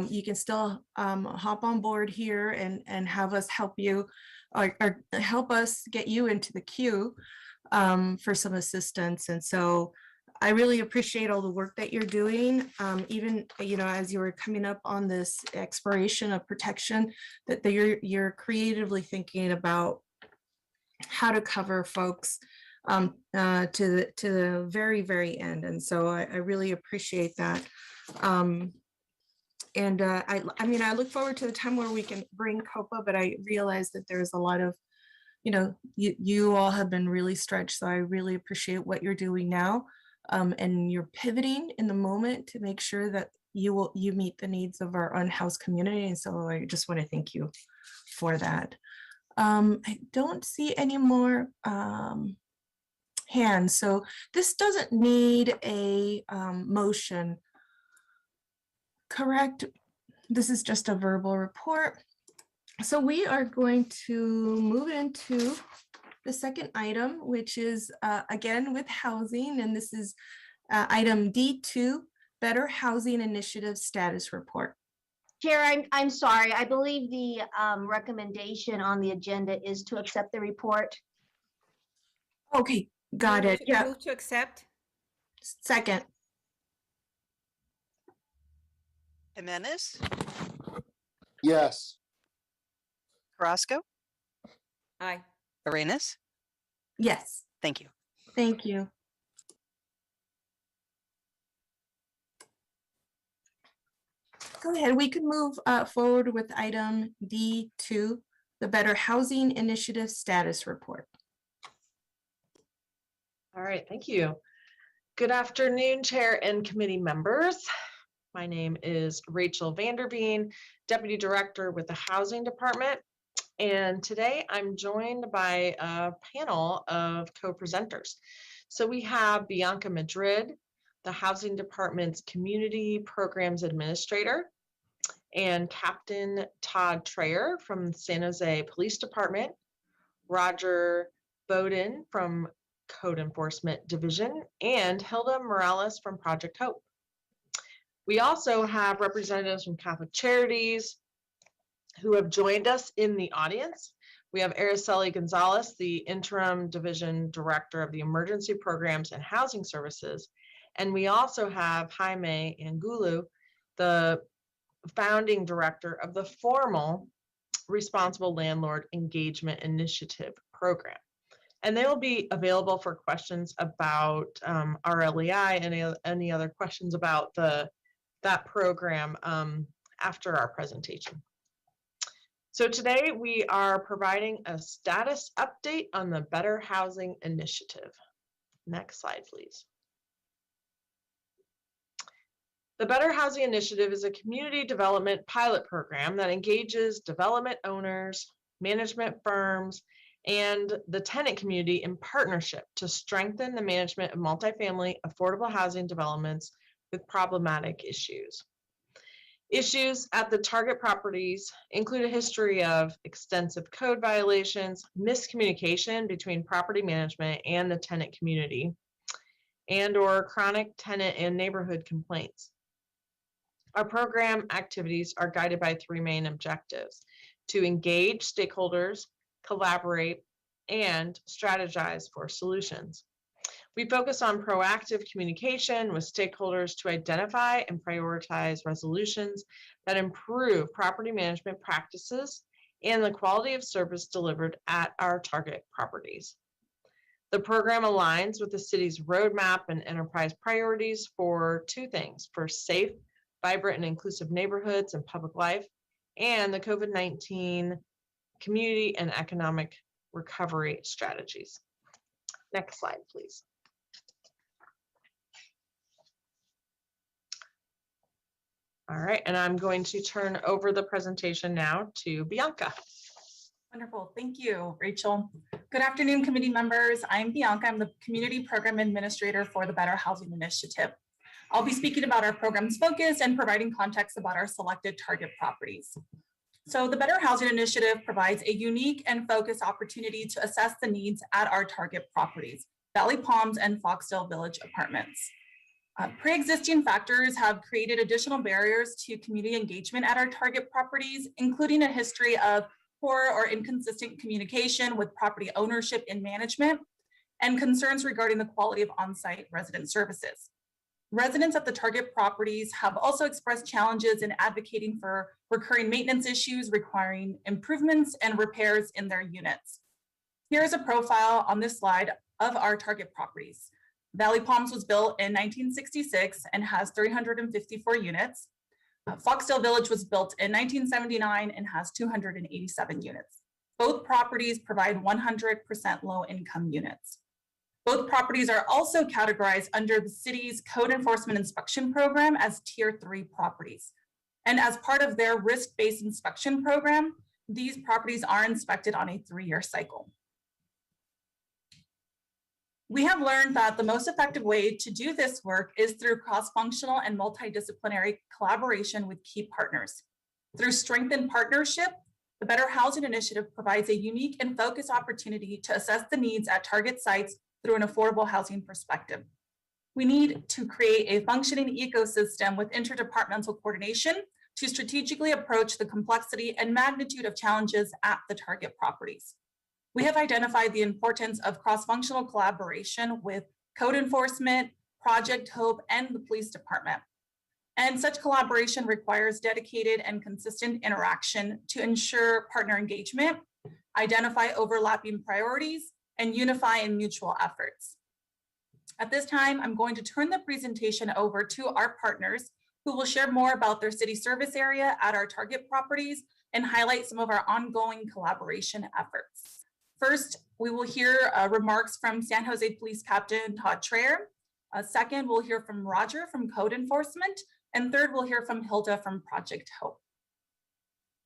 You can still hop on board here and have us help you or help us get you into the queue for some assistance. And so I really appreciate all the work that you're doing, even as you were coming up on this expiration of protection, that you're creatively thinking about how to cover folks to the very, very end. And so I really appreciate that. And I look forward to the time where we can bring COPA, but I realize that there's a lot of, you all have been really stretched. So I really appreciate what you're doing now. And you're pivoting in the moment to make sure that you meet the needs of our unhoused community. And so I just want to thank you for that. I don't see any more hands. So this doesn't need a motion. Correct. This is just a verbal report. So we are going to move into the second item, which is again with housing, and this is item D2, Better Housing Initiative Status Report. Chair, I'm sorry. I believe the recommendation on the agenda is to accept the report. Okay, got it. Yeah. Move to accept. Second. Jimenez, Yes. Carrasco, Aye. Arenas. Yes. Thank you. Thank you. Go ahead. We can move forward with item D2, the Better Housing Initiative Status Report. All right, thank you. Good afternoon, Chair and committee members. My name is Rachel Vanderveen, Deputy Director with the Housing Department. And today I'm joined by a panel of co-presenters. So we have Bianca Madrid, the Housing Department's Community Programs Administrator, and Captain Todd Trayer from San Jose Police Department, Roger Bowden from Code Enforcement Division, and Hilda Morales from Project Hope. We also have representatives from Catholic Charities who have joined us in the audience. We have Araceli Gonzalez, the Interim Division Director of the Emergency Programs and Housing Services. And we also have Jaime Angulu, the Founding Director of the formal Responsible Landlord Engagement Initiative Program. And they will be available for questions about Rlei and any other questions about that program after our presentation. So today we are providing a status update on the Better Housing Initiative. Next slide, please. The Better Housing Initiative is a community development pilot program that engages development owners, management firms, and the tenant community in partnership to strengthen the management of multifamily affordable housing developments with problematic issues. Issues at the target properties include a history of extensive code violations, miscommunication between property management and the tenant community, and/or chronic tenant and neighborhood complaints. Our program activities are guided by three main objectives: to engage stakeholders, collaborate, and strategize for solutions. We focus on proactive communication with stakeholders to identify and prioritize resolutions that improve property management practices and the quality of service delivered at our target properties. The program aligns with the city's roadmap and enterprise priorities for two things: for safe, vibrant, and inclusive neighborhoods and public life, and the COVID-19 community and economic recovery strategies. Next slide, please. All right, and I'm going to turn over the presentation now to Bianca. Wonderful. Thank you, Rachel. Good afternoon, committee members. I'm Bianca. I'm the Community Program Administrator for the Better Housing Initiative. I'll be speaking about our program's focus and providing context about our selected target properties. So the Better Housing Initiative provides a unique and focused opportunity to assess the needs at our target properties, Valley Palms and Foxdale Village apartments. Pre-existing factors have created additional barriers to community engagement at our target properties, including a history of poor or inconsistent communication with property ownership and management, and concerns regarding the quality of on-site resident services. Residents at the target properties have also expressed challenges in advocating for recurring maintenance issues requiring improvements and repairs in their units. Here's a profile on this slide of our target properties. Valley Palms was built in 1966 and has 354 units. Foxdale Village was built in 1979 and has 287 units. Both properties provide 100% low-income units. Both properties are also categorized under the city's Code Enforcement Inspection Program as Tier 3 properties. And as part of their risk-based inspection program, these properties are inspected on a 3-year cycle. We have learned that the most effective way to do this work is through cross-functional and multidisciplinary collaboration with key partners. Through strengthened partnership, the Better Housing Initiative provides a unique and focused opportunity to assess the needs at target sites through an affordable housing perspective. We need to create a functioning ecosystem with interdepartmental coordination to strategically approach the complexity and magnitude of challenges at the target properties. We have identified the importance of cross-functional collaboration with code enforcement, Project Hope, and the police department. And such collaboration requires dedicated and consistent interaction to ensure partner engagement, identify overlapping priorities, and unify in mutual efforts. At this time, I'm going to turn the presentation over to our partners who will share more about their city service area at our target properties and highlight some of our ongoing collaboration efforts. First, we will hear remarks from San Jose Police Captain Todd Trayer. Second, we'll hear from Roger from Code Enforcement. And third, we'll hear from Hilda from Project Hope.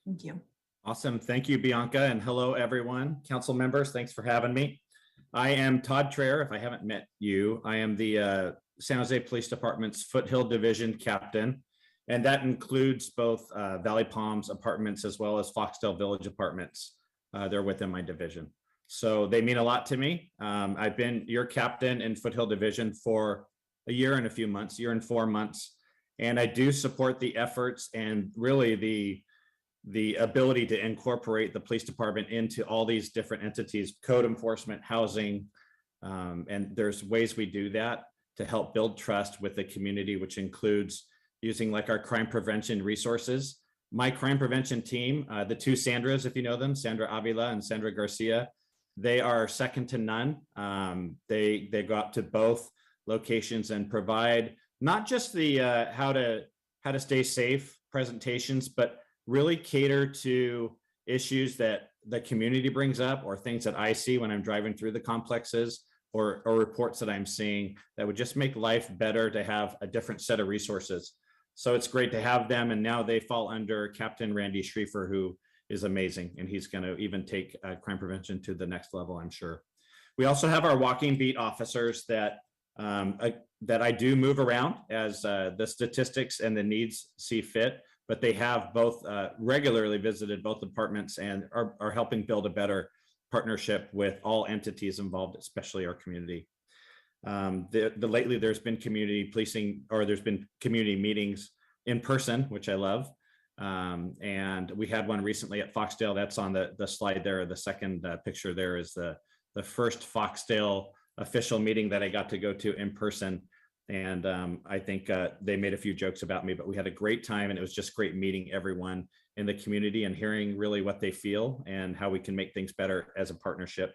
Thank you. Awesome. Thank you, Bianca. And hello, everyone. Council members, thanks for having me. I am Todd Traer. If I haven't met you, I am the San Jose Police Department's Foothill Division Captain. And that includes both Valley Palms apartments as well as Foxdale Village apartments. They're within my division. So they mean a lot to me. I've been your captain in Foothill Division for a year and a few months, year and 4 months. And I do support the efforts and really the ability to incorporate the police department into all these different entities, code enforcement, housing. And there's ways we do that to help build trust with the community, which includes using like our crime prevention resources. My crime prevention team, the two Sandras, if you know them, Sandra Avila and Sandra Garcia, they are second to none. They go out to both locations and provide not just the how to stay safe presentations, but really cater to issues that the community brings up or things that I see when I'm driving through the complexes or reports that I'm seeing that would just make life better to have a different set of resources. So it's great to have them. And now they fall under Captain Randy Schriefer, who is amazing. And he's going to even take crime prevention to the next level, I'm sure. We also have our walking beat officers that I do move around as the statistics and the needs see fit, but they have both regularly visited both departments and are helping build a better partnership with all entities involved, especially our community. Lately there's been community policing, or there's been community meetings in person, which I love. And we had one recently at Foxdale. That's on the slide there. The second picture there is the first Foxdale official meeting that I got to go to in person. And I think they made a few jokes about me, but we had a great time, and it was just great meeting everyone in the community and hearing really what they feel and how we can make things better as a partnership.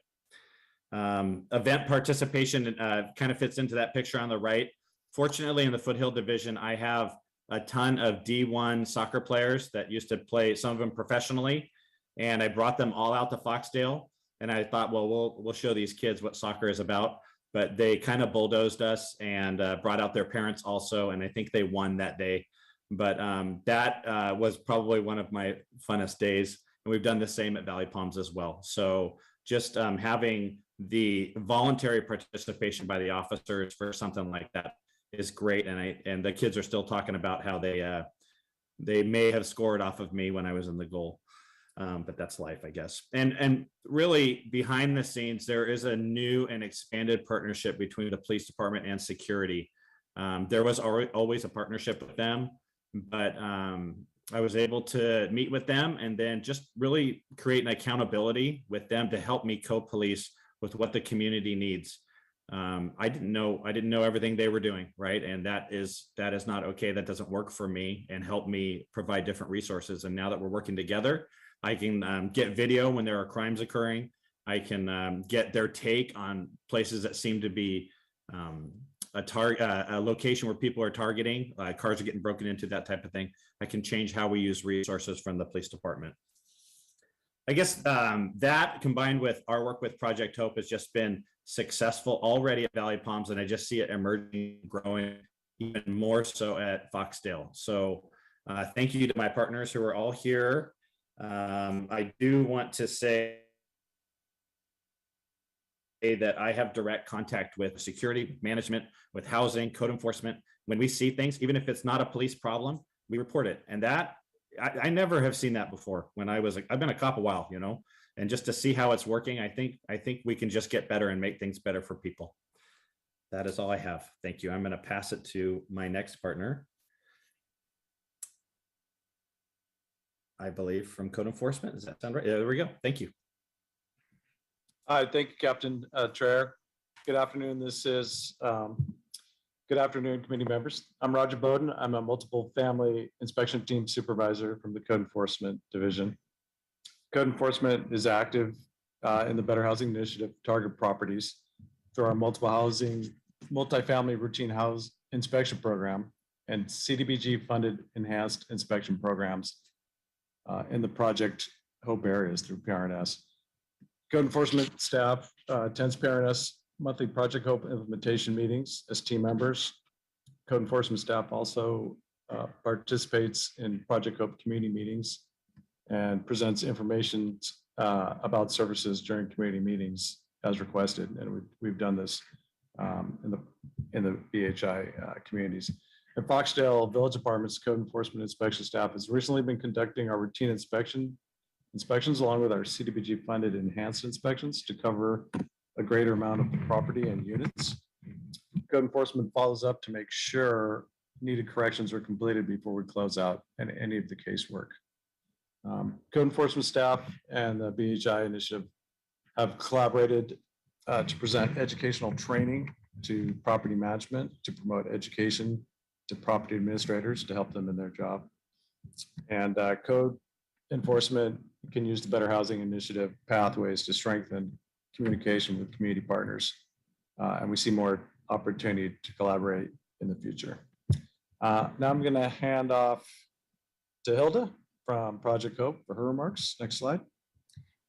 Event participation kind of fits into that picture on the right. Fortunately, in the Foothill Division, I have a ton of D1 soccer players that used to play, some of them professionally, and I brought them all out to Foxdale. And I thought, well, we'll show these kids what soccer is about. But they kind of bulldozed us and brought out their parents also. And I think they won that day. But that was probably one of my funnest days. And we've done the same at Valley Palms as well. So just having the voluntary participation by the officers for something like that is great. And the kids are still talking about how they may have scored off of me when I was in the goal. But that's life, I guess. And really behind the scenes, there is a new and expanded partnership between the police department and security. There was always a partnership with them, but I was able to meet with them and then just really create an accountability with them to help me co-police with what the community needs. I didn't know everything they were doing, right? And that is not okay. That doesn't work for me, and help me provide different resources. And now that we're working together, I can get video when there are crimes occurring. I can get their take on places that seem to be a location where people are targeting, cars are getting broken into, that type of thing. I can change how we use resources from the police department. I guess that combined with our work with Project Hope has just been successful already at Valley Palms, and I just see it emerging, growing even more so at Foxdale. So thank you to my partners who are all here. I do want to say that I have direct contact with security management, with housing, code enforcement. When we see things, even if it's not a police problem, we report it. And that I never have seen that before. I've been a cop a while, and just to see how it's working, I think we can just get better and make things better for people. That is all I have. Thank you. I'm going to pass it to my next partner, I believe, from code enforcement. Does that sound right? Yeah, there we go. Thank you. Hi, thank you, Captain Traer. Good afternoon. Good afternoon, committee members. I'm Roger Bowden. I'm a multiple family inspection team supervisor from the Code Enforcement Division. Code enforcement is active in the Better Housing Initiative target properties through our multifamily routine house inspection program and CDBG funded enhanced inspection programs in the Project Hope areas through PRNS. Code enforcement staff attends PRNS monthly Project Hope implementation meetings as team members. Code enforcement staff also participates in Project Hope community meetings and presents information about services during community meetings as requested, and we've done this in the BHI communities. At Foxdale Village Apartments, code enforcement inspection staff has recently been conducting our routine inspections along with our CDBG funded enhanced inspections to cover a greater amount of the property and units. Code enforcement follows up to make sure needed corrections are completed before we close out any of the casework. Code enforcement staff and the BHI initiative have collaborated to present educational training to property management, to promote education to property administrators to help them in their job. And code enforcement can use the Better Housing Initiative pathways to strengthen communication with community partners. And we see more opportunity to collaborate in the future. Now I'm going to hand off to Hilda from Project Hope for her remarks. Next slide.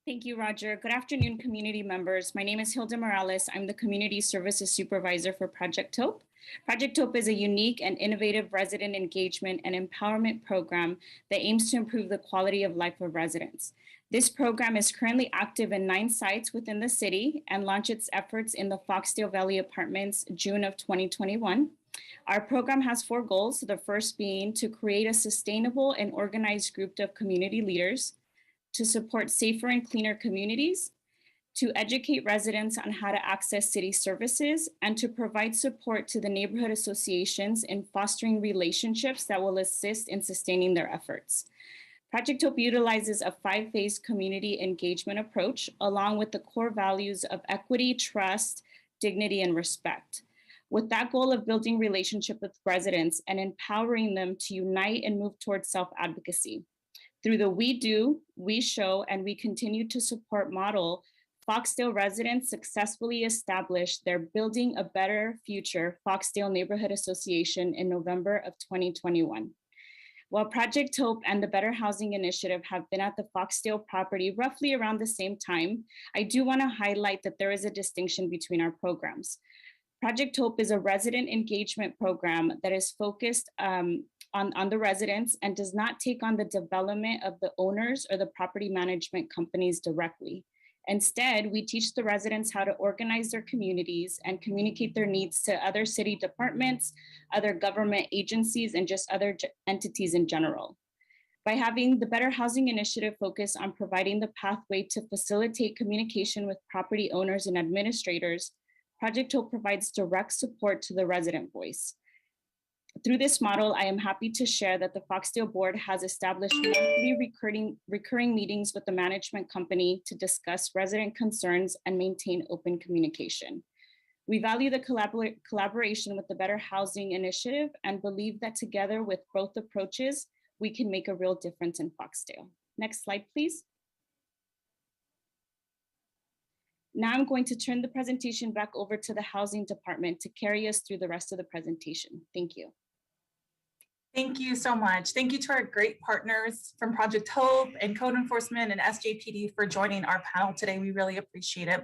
Thank you, Roger. Good afternoon, community members. My name is Hilda Morales. I'm the Community Services Supervisor for Project Hope. Project Tope is a unique and innovative resident engagement and empowerment program that aims to improve the quality of life of residents. This program is currently active in 9 sites within the city and launched its efforts in the Foxdale Valley Apartments, June of 2021. Our program has 4 goals, the first being to create a sustainable and organized group of community leaders, to support safer and cleaner communities, to educate residents on how to access city services, and to provide support to the neighborhood associations in fostering relationships that will assist in sustaining their efforts. Project Hope utilizes a 5-phase community engagement approach, along with the core values of equity, trust, dignity, and respect, with that goal of building relationship with residents and empowering them to unite and move towards self-advocacy. Through the We Do, We Show, and We Continue to Support model, Foxdale residents successfully established their Building a Better Future Foxdale Neighborhood Association in November of 2021. While Project Hope and the Better Housing Initiative have been at the Foxdale property roughly around the same time, I do want to highlight that there is a distinction between our programs. Project Hope is a resident engagement program that is focused on the residents and does not take on the development of the owners or the property management companies directly. Instead, we teach the residents how to organize their communities and communicate their needs to other city departments, other government agencies, and just other entities in general. By having the Better Housing Initiative focus on providing the pathway to facilitate communication with property owners and administrators, Project Hope provides direct support to the resident voice. Through this model, I am happy to share that the Foxdale Board has established monthly recurring meetings with the management company to discuss resident concerns and maintain open communication. We value the collaboration with the Better Housing Initiative and believe that together with both approaches, we can make a real difference in Foxdale. Next slide, please. Now I'm going to turn the presentation back over to the Housing Department to carry us through the rest of the presentation. Thank you. Thank you so much. Thank you to our great partners from Project Hope and Code Enforcement and SJPD for joining our panel today. We really appreciate it.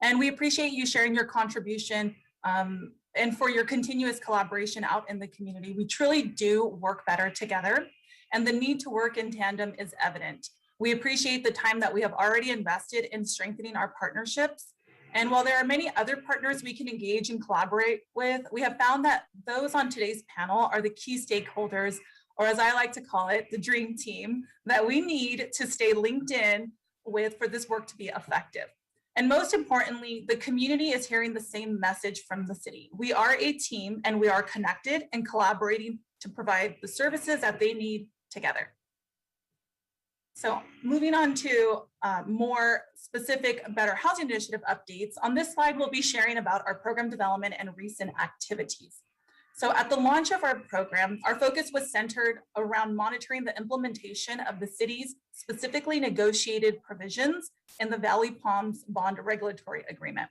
And we appreciate you sharing your contribution and for your continuous collaboration out in the community. We truly do work better together, and the need to work in tandem is evident. We appreciate the time that we have already invested in strengthening our partnerships. And while there are many other partners we can engage and collaborate with, we have found that those on today's panel are the key stakeholders, or as I like to call it, the dream team that we need to stay linked in with for this work to be effective. And most importantly, the community is hearing the same message from the city. We are a team and we are connected and collaborating to provide the services that they need together. So moving on to more specific Better Housing Initiative updates. On this slide, we'll be sharing about our program development and recent activities. So at the launch of our program, our focus was centered around monitoring the implementation of the city's specifically negotiated provisions in the Valley Palms Bond Regulatory Agreement.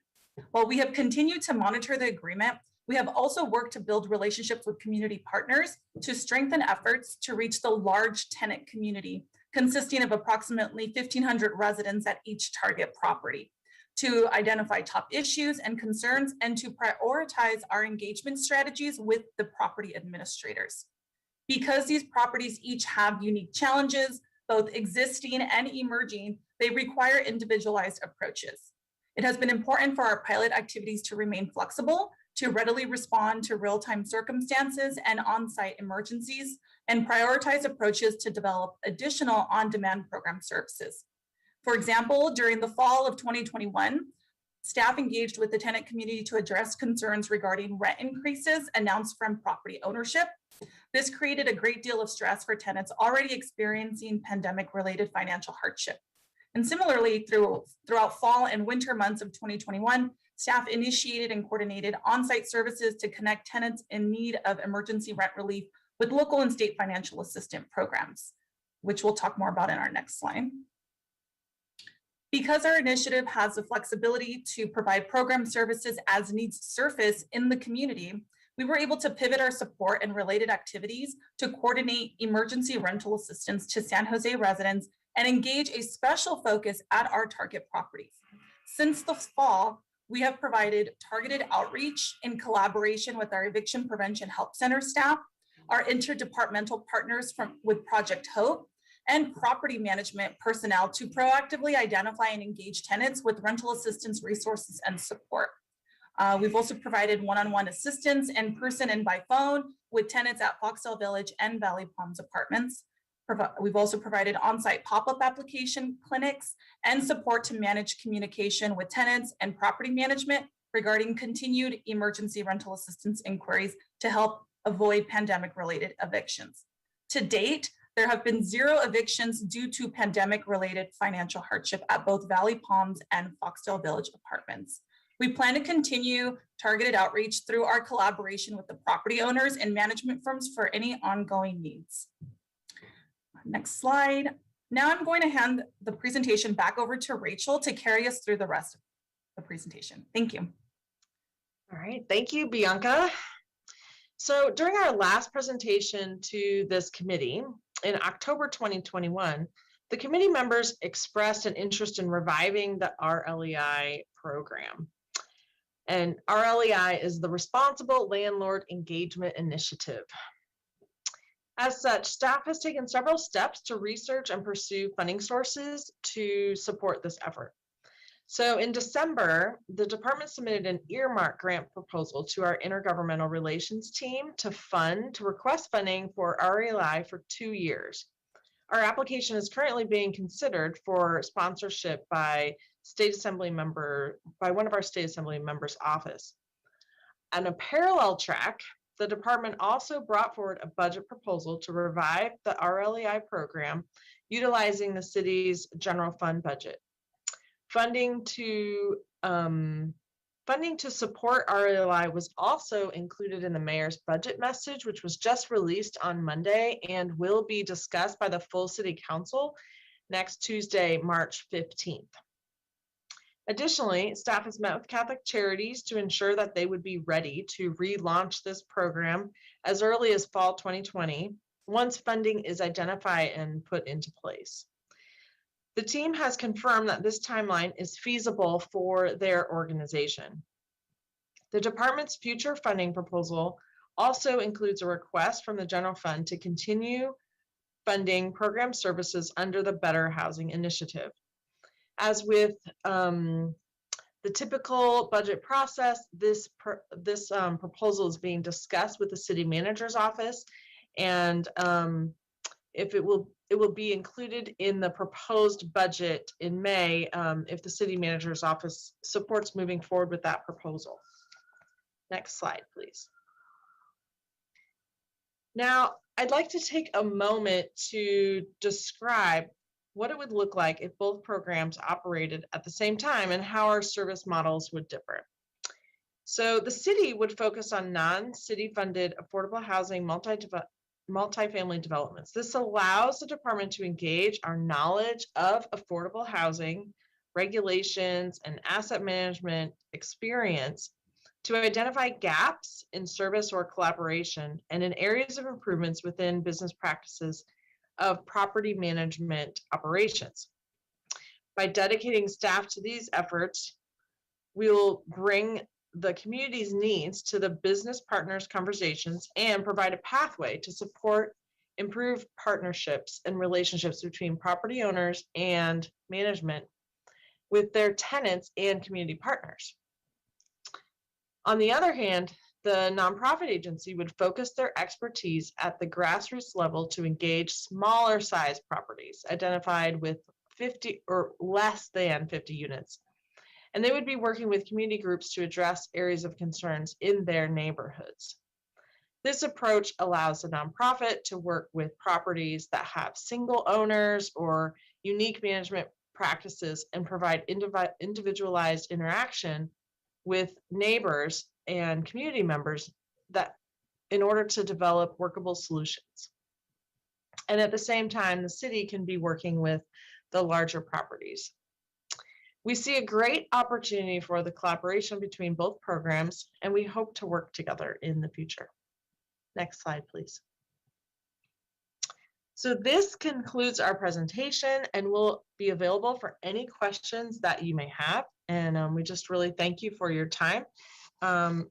While we have continued to monitor the agreement, we have also worked to build relationships with community partners to strengthen efforts to reach the large tenant community consisting of approximately 1,500 residents at each target property, to identify top issues and concerns and to prioritize our engagement strategies with the property administrators. Because these properties each have unique challenges, both existing and emerging, they require individualized approaches. It has been important for our pilot activities to remain flexible, to readily respond to real-time circumstances and on-site emergencies, and prioritize approaches to develop additional on-demand program services. For example, during the fall of 2021, staff engaged with the tenant community to address concerns regarding rent increases announced from property ownership. This created a great deal of stress for tenants already experiencing pandemic-related financial hardship. And similarly, throughout fall and winter months of 2021, staff initiated and coordinated on-site services to connect tenants in need of emergency rent relief with local and state financial assistance programs, which we'll talk more about in our next slide. Because our initiative has the flexibility to provide program services as needs surface in the community, we were able to pivot our support and related activities to coordinate emergency rental assistance to San Jose residents and engage a special focus at our target properties. Since the fall, we have provided targeted outreach in collaboration with our Eviction Prevention Help Center staff, our interdepartmental partners with Project Hope, and property management personnel to proactively identify and engage tenants with rental assistance resources and support. We've also provided one-on-one assistance in person and by phone with tenants at Foxdale Village and Valley Palms Apartments. We've also provided on-site pop-up application clinics and support to manage communication with tenants and property management regarding continued emergency rental assistance inquiries to help avoid pandemic-related evictions. To date, there have been 0 evictions due to pandemic-related financial hardship at both Valley Palms and Foxdale Village Apartments. We plan to continue targeted outreach through our collaboration with the property owners and management firms for any ongoing needs. Next slide. Now I'm going to hand the presentation back over to Rachel to carry us through the rest of the presentation. Thank you. All right, thank you, Bianca. So during our last presentation to this committee in October 2021, the committee members expressed an interest in reviving the Rlei program. And Rlei is the Responsible Landlord Engagement Initiative. As such, staff has taken several steps to research and pursue funding sources to support this effort. So in December, the department submitted an earmark grant proposal to our intergovernmental relations team to request funding for Rlei for 2 years. Our application is currently being considered for sponsorship by one of our state assembly members' office. On a parallel track, the department also brought forward a budget proposal to revive the Rlei program utilizing the city's general fund budget. Funding to support Rlei was also included in the mayor's budget message, which was just released on Monday and will be discussed by the full city council next Tuesday, March 15th. Additionally, staff has met with Catholic Charities to ensure that they would be ready to relaunch this program as early as fall 2020, once funding is identified and put into place. The team has confirmed that this timeline is feasible for their organization. The department's future funding proposal also includes a request from the general fund to continue funding program services under the Better Housing Initiative. As with the typical budget process, this proposal is being discussed with the city manager's office, and if it will be included in the proposed budget in May if the city manager's office supports moving forward with that proposal. Next slide, please. Now, I'd like to take a moment to describe what it would look like if both programs operated at the same time and how our service models would differ. So the city would focus on non-city funded affordable housing multifamily developments. This allows the department to engage our knowledge of affordable housing, regulations, and asset management experience to identify gaps in service or collaboration and in areas of improvements within business practices of property management operations. By dedicating staff to these efforts, we'll bring the community's needs to the business partners' conversations and provide a pathway to support improved partnerships and relationships between property owners and management with their tenants and community partners. On the other hand, the nonprofit agency would focus their expertise at the grassroots level to engage smaller size properties identified with 50 or less than 50 units. And they would be working with community groups to address areas of concerns in their neighborhoods. This approach allows the nonprofit to work with properties that have single owners or unique management practices and provide individualized interaction with neighbors and community members that in order to develop workable solutions. And at the same time, the city can be working with the larger properties. We see a great opportunity for the collaboration between both programs, and we hope to work together in the future. Next slide, please. So this concludes our presentation and will be available for any questions that you may have. And we just really thank you for your time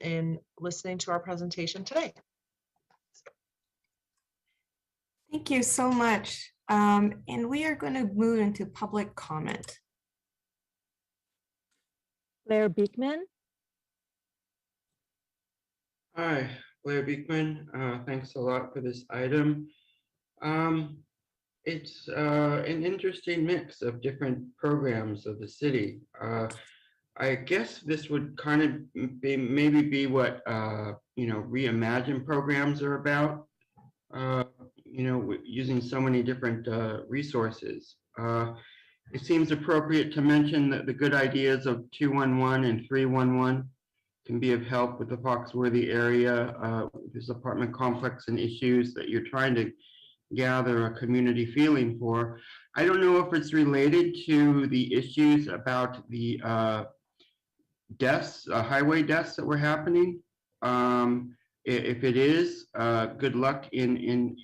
in listening to our presentation today. Thank you so much. And we are going to move into public comment. Blair Beekman. Hi, Blair Beekman. Thanks a lot for this item. It's an interesting mix of different programs of the city. I guess this would kind of maybe be what Reimagine programs are about. Using so many different resources. It seems appropriate to mention that the good ideas of 211 and 311 can be of help with the Foxworthy area, this apartment complex and issues that you're trying to gather a community feeling for. I don't know if it's related to the issues about the deaths, highway deaths that were happening. If it is, good luck in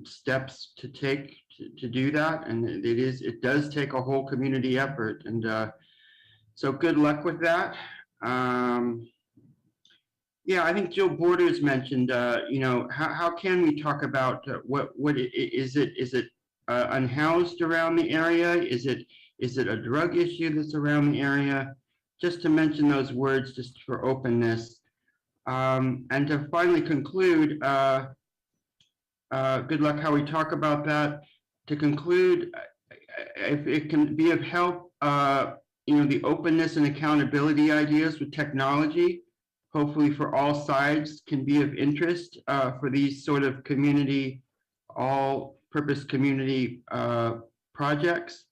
steps to take to do that. And it does take a whole community effort. And so good luck with that. Yeah, I think Jill Borders mentioned, how can we talk about what is it unhoused around the area? Is it a drug issue that's around the area? Just to mention those words just for openness. And to finally conclude, good luck how we talk about that. To conclude, if it can be of help, the openness and accountability ideas with technology, hopefully for all sides, can be of interest for these sort of community, all-purpose community projects.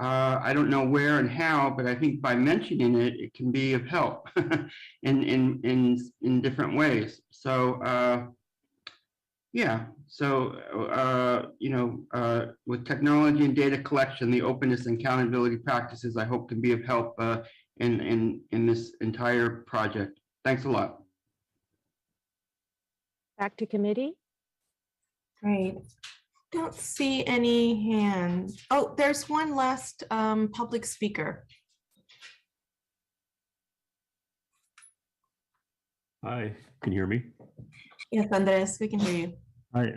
I don't know where and how, but I think by mentioning it, it can be of help in different ways. So yeah, so with technology and data collection, the openness and accountability practices I hope can be of help in this entire project. Thanks a lot. Back to committee. Great. Don't see any hands. Oh, there's one last public speaker. Hi, can you hear me? Yes, Andres, we can hear you. Hi.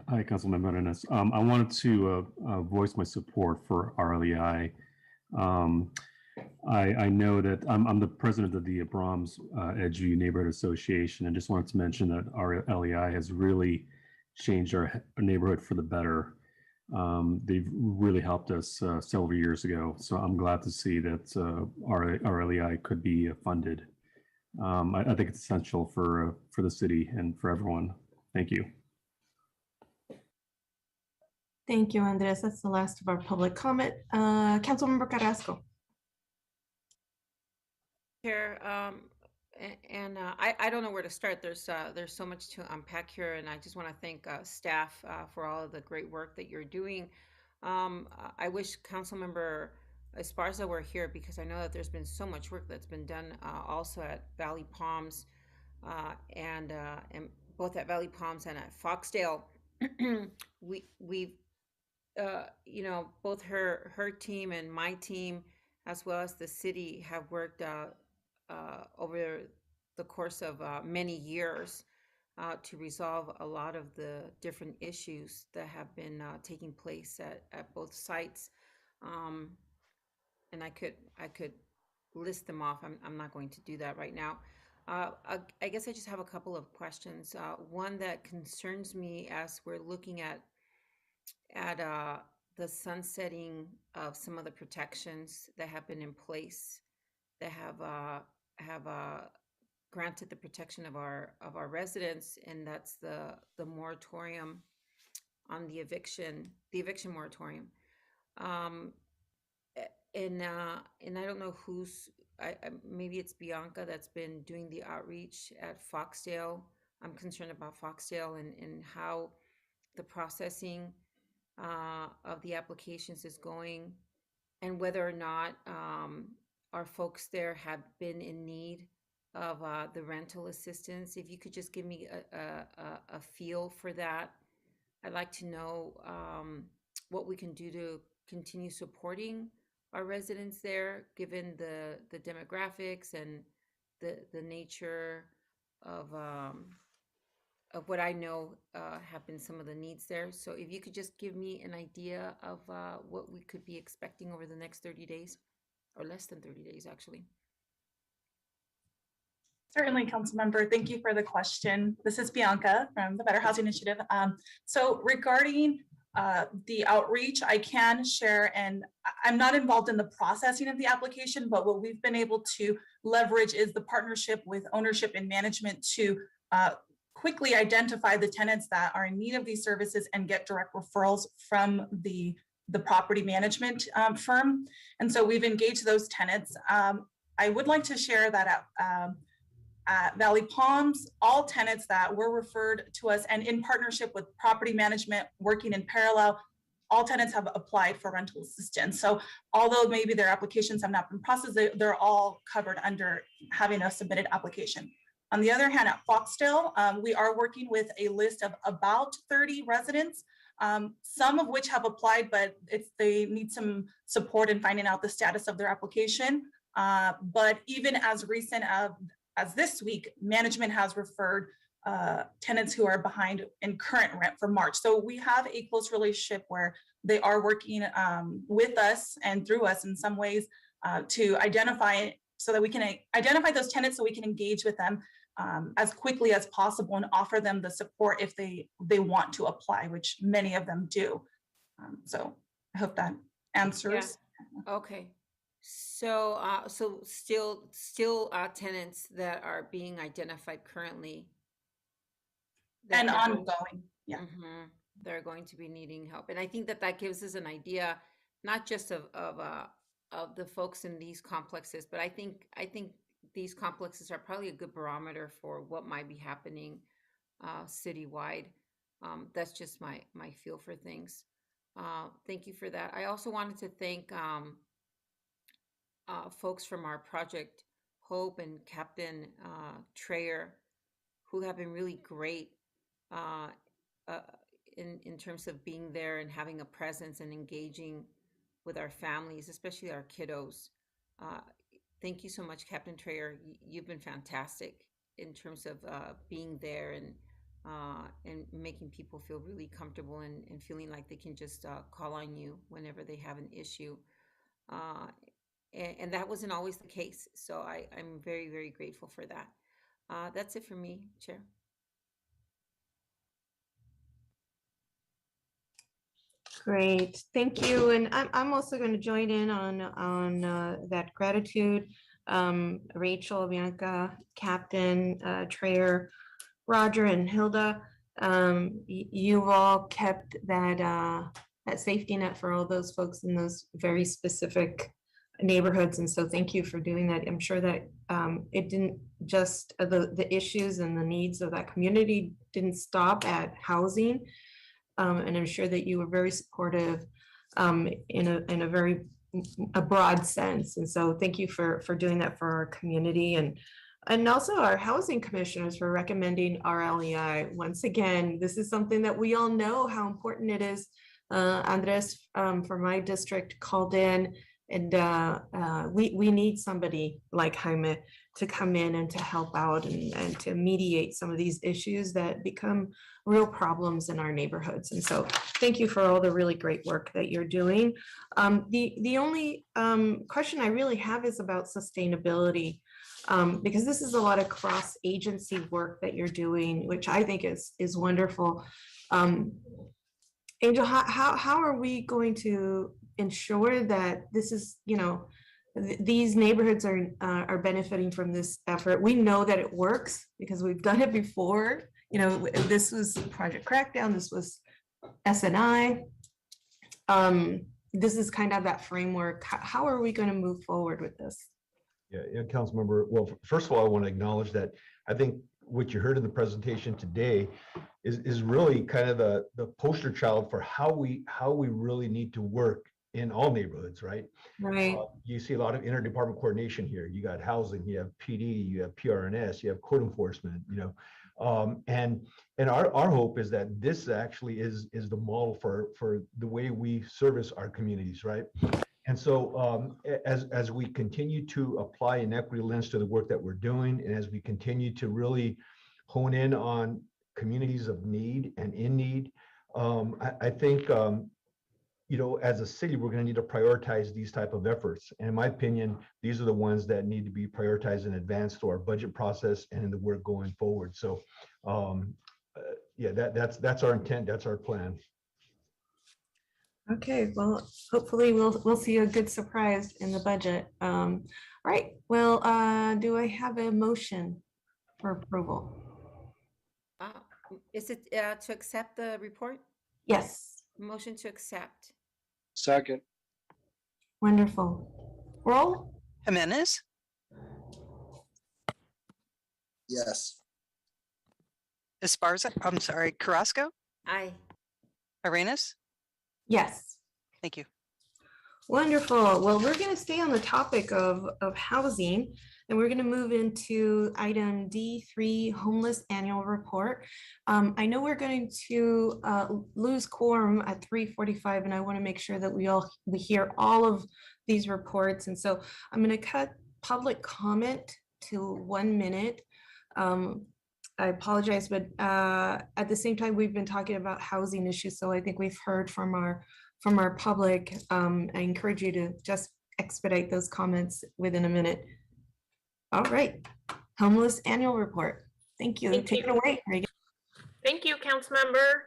Hi, Councilmember Arenas. I wanted to voice my support for Rlei. I know that I'm the president of the Brahms Edgeview Neighborhood Association, and just wanted to mention that Rlei has really changed our neighborhood for the better. They've really helped us several years ago, so I'm glad to see that Rlei could be funded. I think it's essential for the city and for everyone. Thank you. Thank you, Andres. That's the last of our public comment. Councilmember Carrasco. Chair, I don't know where to start. There's so much to unpack here, and I just want to thank staff for all of the great work that you're doing. I wish Councilmember Esparza were here because I know that there's been so much work that's been done also at Valley Palms and both at Valley Palms and at Foxdale. We've both her team and my team, as well as the city, have worked over the course of many years to resolve a lot of the different issues that have been taking place at both sites. and I could list them off. I'm not going to do that right now. I guess I just have a couple of questions. One that concerns me as we're looking at the sunsetting of some of the protections that have been in place that have granted the protection of our residents, and that's the moratorium on the eviction moratorium. And I don't know who's, maybe it's Bianca that's been doing the outreach at Foxdale. I'm concerned about Foxdale and how the processing of the applications is going, and whether or not our folks there have been in need of the rental assistance. If you could just give me a feel for that. I'd like to know what we can do to continue supporting our residents there, given the demographics and the nature of what I know have been some of the needs there. So if you could just give me an idea of what we could be expecting over the next 30 days, or less than 30 days, actually. Certainly, Councilmember. Thank you for the question. This is Bianca from the Better Housing Initiative. So regarding the outreach, I can share, and I'm not involved in the processing of the application, but what we've been able to leverage is the partnership with ownership and management to quickly identify the tenants that are in need of these services and get direct referrals from the property management firm. And so we've engaged those tenants. I would like to share that at Valley Palms, all tenants that were referred to us and in partnership with property management working in parallel, all tenants have applied for rental assistance. So although maybe their applications have not been processed, they're all covered under having a submitted application. On the other hand, at Foxdale, we are working with a list of about 30 residents, some of which have applied, but they need some support in finding out the status of their application. But even as recent as this week, management has referred tenants who are behind in current rent for March. So we have a close relationship where they are working with us and through us in some ways to identify, so that we can identify those tenants so we can engage with them as quickly as possible and offer them the support if they want to apply, which many of them do. So I hope that answers. Yeah. Okay. So so still tenants that are being identified currently and ongoing. Yeah. They're going to be needing help. And I think that gives us an idea, not just of the folks in these complexes, but I think these complexes are probably a good barometer for what might be happening citywide. That's just my feel for things. Thank you for that. I also wanted to thank folks from our Project Hope and Captain Treyer, who have been really great in terms of being there and having a presence and engaging with our families, especially our kiddos. Thank you so much, Captain Treyer. You've been fantastic in terms of being there and making people feel really comfortable and feeling like they can just call on you whenever they have an issue. And that wasn't always the case. So I'm very, very grateful for that. That's it for me, Chair. Great, thank you. And I'm also going to join in on that gratitude. Rachel, Bianca, Captain, Treyer, Roger, and Hilda, you've all kept that safety net for all those folks in those very specific neighborhoods. And so thank you for doing that. I'm sure that it didn't just, the issues and the needs of that community didn't stop at housing. And I'm sure that you were very supportive in a very broad sense. And so thank you for doing that for our community, and also our housing commissioners for recommending Rlei. Once again, this is something that we all know how important it is. Andres from my district called in, and we need somebody like Jaime to come in and to help out and to mediate some of these issues that become real problems in our neighborhoods. And so thank you for all the really great work that you're doing. The only question I really have is about sustainability, because this is a lot of cross-agency work that you're doing, which I think is wonderful. Angel, how are we going to ensure that this is, these neighborhoods are benefiting from this effort? We know that it works because we've done it before. This was Project Crackdown, this was SNI. This is kind of that framework. How are we going to move forward with this? Yeah, council member. Well, first of all, I want to acknowledge that I think what you heard in the presentation today is really kind of the poster child for how we really need to work in all neighborhoods, right? Right. You see a lot of interdepartmental coordination here. You got housing, you have PD, you have PRNS, you have code enforcement, and our hope is that this actually is the model for the way we service our communities, right? And so as we continue to apply an equity lens to the work that we're doing, and as we continue to really hone in on communities of need and in need, I think, as a city, we're going to need to prioritize these type of efforts. And in my opinion, these are the ones that need to be prioritized in advance to our budget process and in the work going forward. So yeah, that's our intent. That's our plan. Okay, well, hopefully we'll see a good surprise in the budget. All right, well, do I have a motion for approval? Is it to accept the report? Yes. Motion to accept. Second. Wonderful. Roll. Jimenez, Yes. Esparza, I'm sorry, Carrasco, Aye. Arenas. Yes. Thank you. Wonderful. Well, we're going to stay on the topic of housing, and we're going to move into item D3, homeless annual report. I know we're going to lose quorum at 3:45, and I want to make sure that we hear all of these reports. And so I'm going to cut public comment to 1 minute. I apologize, but at the same time, we've been talking about housing issues, so I think we've heard from our public. I encourage you to just expedite those comments within a minute. All right, homeless annual report. Thank you. Take it away, Reagan. Thank you, Councilmember.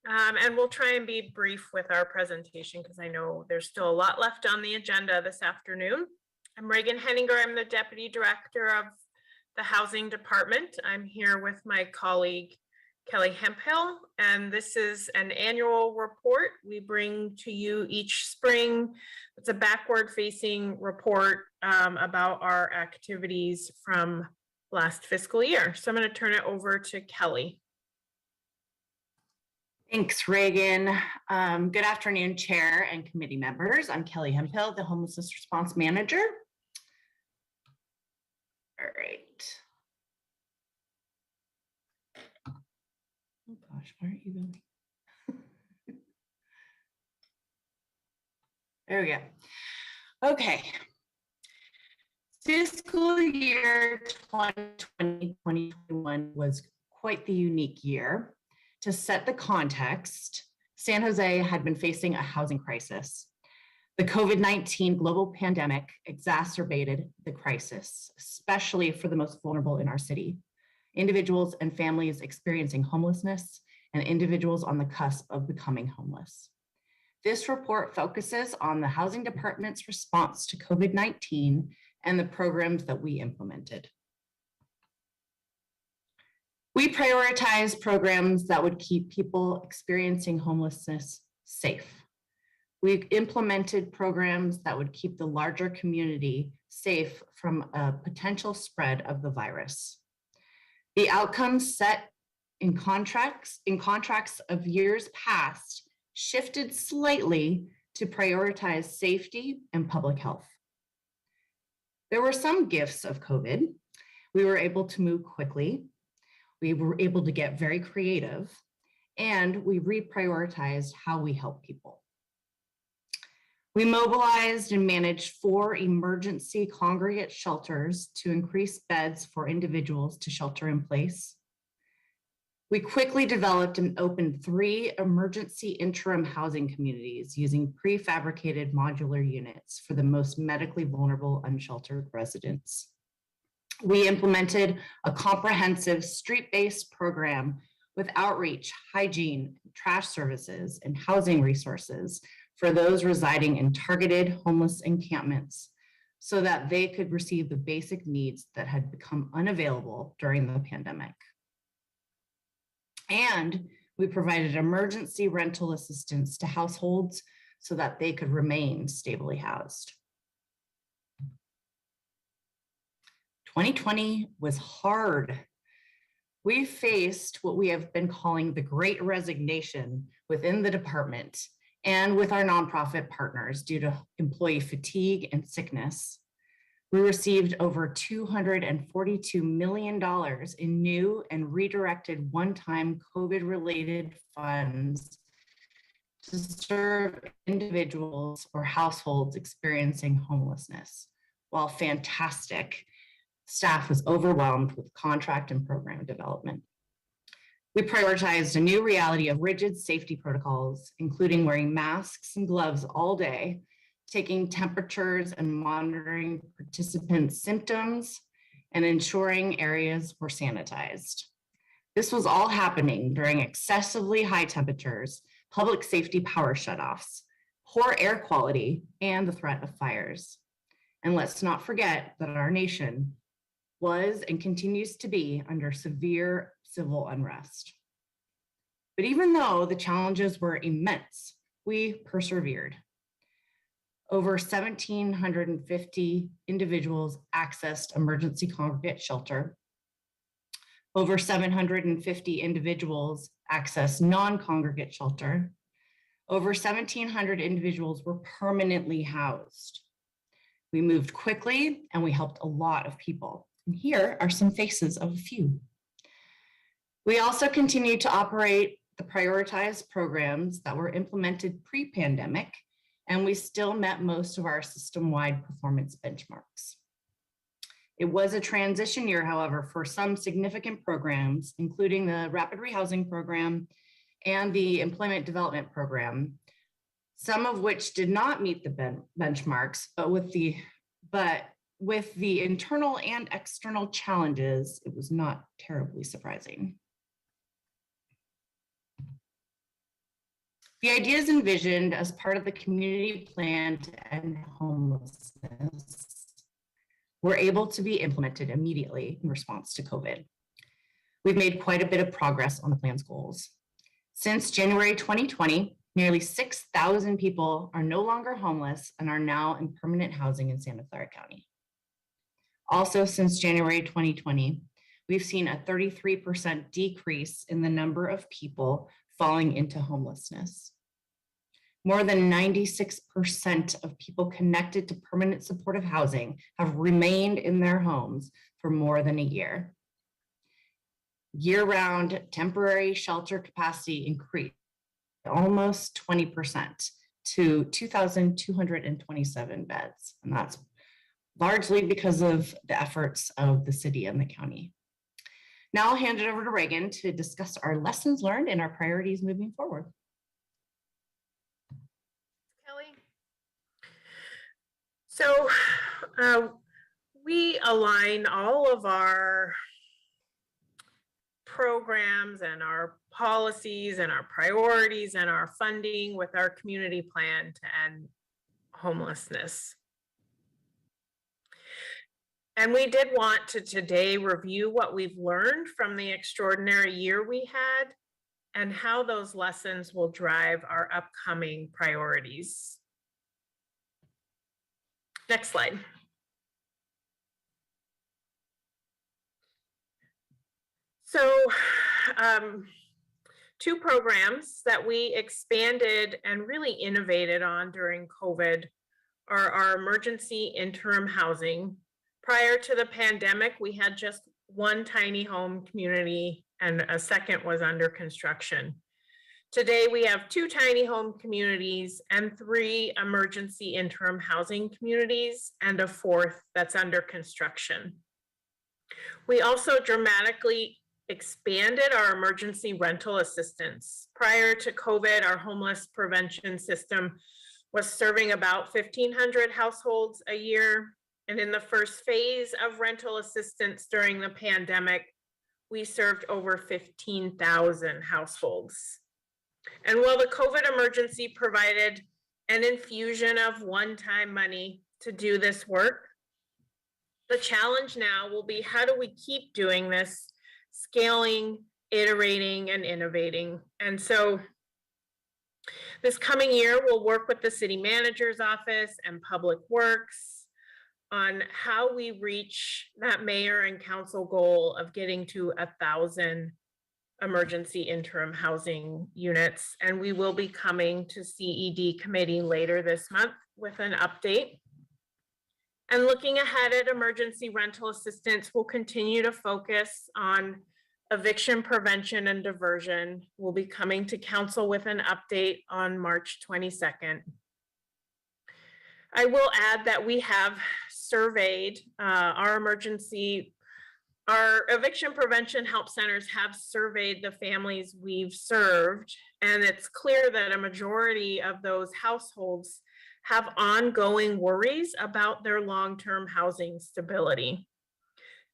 And we'll try and be brief with our presentation because I know there's still a lot left on the agenda this afternoon. I'm Reagan Henninger. I'm the Deputy Director of the Housing Department. I'm here with my colleague, Kelly Hemphill, and this is an annual report we bring to you each spring. It's a backward-facing report about our activities from last fiscal year. So I'm going to turn it over to Kelly. Thanks, Reagan. Good afternoon, Chair and committee members. I'm Kelly Hemphill, the Homelessness Response Manager. All right. Oh gosh, where are you going? There we go. Okay. Fiscal year 2020-2021 was quite the unique year. To set the context, San Jose had been facing a housing crisis. The COVID-19 global pandemic exacerbated the crisis, especially for the most vulnerable in our city, individuals and families experiencing homelessness and individuals on the cusp of becoming homeless. This report focuses on the Housing Department's response to COVID-19 and the programs that we implemented. We prioritized programs that would keep people experiencing homelessness safe. We implemented programs that would keep the larger community safe from a potential spread of the virus. The outcomes set in contracts of years past shifted slightly to prioritize safety and public health. There were some gifts of COVID. We were able to move quickly. We were able to get very creative, and we reprioritized how we help people. We mobilized and managed 4 emergency congregate shelters to increase beds for individuals to shelter in place. We quickly developed and opened 3 emergency interim housing communities using prefabricated modular units for the most medically vulnerable unsheltered residents. We implemented a comprehensive street-based program with outreach, hygiene, trash services, and housing resources for those residing in targeted homeless encampments so that they could receive the basic needs that had become unavailable during the pandemic. And we provided emergency rental assistance to households so that they could remain stably housed. 2020 was hard. We faced what we have been calling the Great Resignation within the department and with our nonprofit partners due to employee fatigue and sickness. We received over $242 million in new and redirected one-time COVID-related funds to serve individuals or households experiencing homelessness. While fantastic, staff was overwhelmed with contract and program development. We prioritized a new reality of rigid safety protocols, including wearing masks and gloves all day, taking temperatures and monitoring participants' symptoms, and ensuring areas were sanitized. This was all happening during excessively high temperatures, public safety power shutoffs, poor air quality, and the threat of fires. And let's not forget that our nation was and continues to be under severe civil unrest. But even though the challenges were immense, we persevered. Over 1,750 individuals accessed emergency congregate shelter. Over 750 individuals accessed non-congregate shelter. Over 1,700 individuals were permanently housed. We moved quickly and we helped a lot of people. And here are some faces of a few. We also continued to operate the prioritized programs that were implemented pre-pandemic, and we still met most of our system-wide performance benchmarks. It was a transition year, however, for some significant programs, including the Rapid Rehousing Program and the Employment Development Program, some of which did not meet the benchmarks, but with the internal and external challenges, it was not terribly surprising. The ideas envisioned as part of the community plan to end homelessness were able to be implemented immediately in response to COVID. We've made quite a bit of progress on the plan's goals. Since January 2020, nearly 6,000 people are no longer homeless and are now in permanent housing in Santa Clara County. Also, since January 2020, we've seen a 33% decrease in the number of people falling into homelessness. More than 96% of people connected to permanent supportive housing have remained in their homes for more than a year. Year-round temporary shelter capacity increased almost 20% to 2,227 beds. And that's largely because of the efforts of the city and the county. Now I'll hand it over to Reagan to discuss our lessons learned and our priorities moving forward. Kelly. So we align all of our programs and our policies and our priorities and our funding with our community plan to end homelessness. And we did want to today review what we've learned from the extraordinary year we had and how those lessons will drive our upcoming priorities. Next slide. So, two programs that we expanded and really innovated on during COVID are our emergency interim housing. Prior to the pandemic, we had just one tiny home community and a second was under construction. Today, we have 2 tiny home communities and 3 emergency interim housing communities and a 4th that's under construction. We also dramatically expanded our emergency rental assistance. Prior to COVID, our homeless prevention system was serving about 1,500 households a year. And in the first phase of rental assistance during the pandemic, we served over 15,000 households. And while the COVID emergency provided an infusion of one-time money to do this work, the challenge now will be, how do we keep doing this, scaling, iterating, and innovating? And so this coming year, we'll work with the city manager's office and Public Works on how we reach that mayor and council goal of getting to 1,000 emergency interim housing units. And we will be coming to CED committee later this month with an update. And looking ahead at emergency rental assistance, we'll continue to focus on eviction prevention and diversion. We'll be coming to council with an update on March 22nd. I will add that we have surveyed our eviction prevention help centers have surveyed the families we've served, and it's clear that a majority of those households have ongoing worries about their long-term housing stability.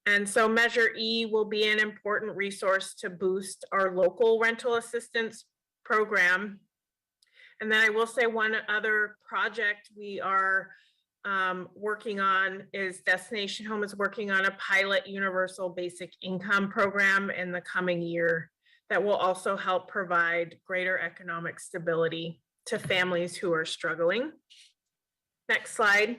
And so Measure E will be an important resource to boost our local rental assistance program. And then I will say one other project we are working on is Destination Home is working on a pilot universal basic income program in the coming year that will also help provide greater economic stability to families who are struggling. Next slide.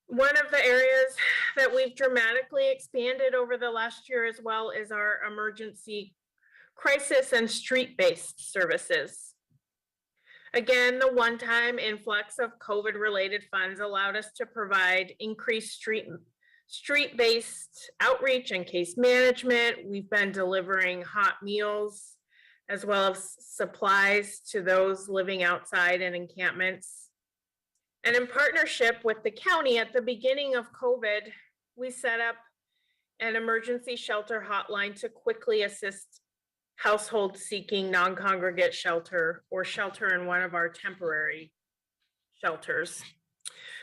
One of the areas that we've dramatically expanded over the last year as well is our emergency crisis and street-based services. Again, the one-time influx of COVID-related funds allowed us to provide increased street-based outreach and case management. We've been delivering hot meals as well as supplies to those living outside in encampments. And in partnership with the county, at the beginning of COVID, we set up an emergency shelter hotline to quickly assist households seeking non-congregate shelter or shelter in one of our temporary shelters.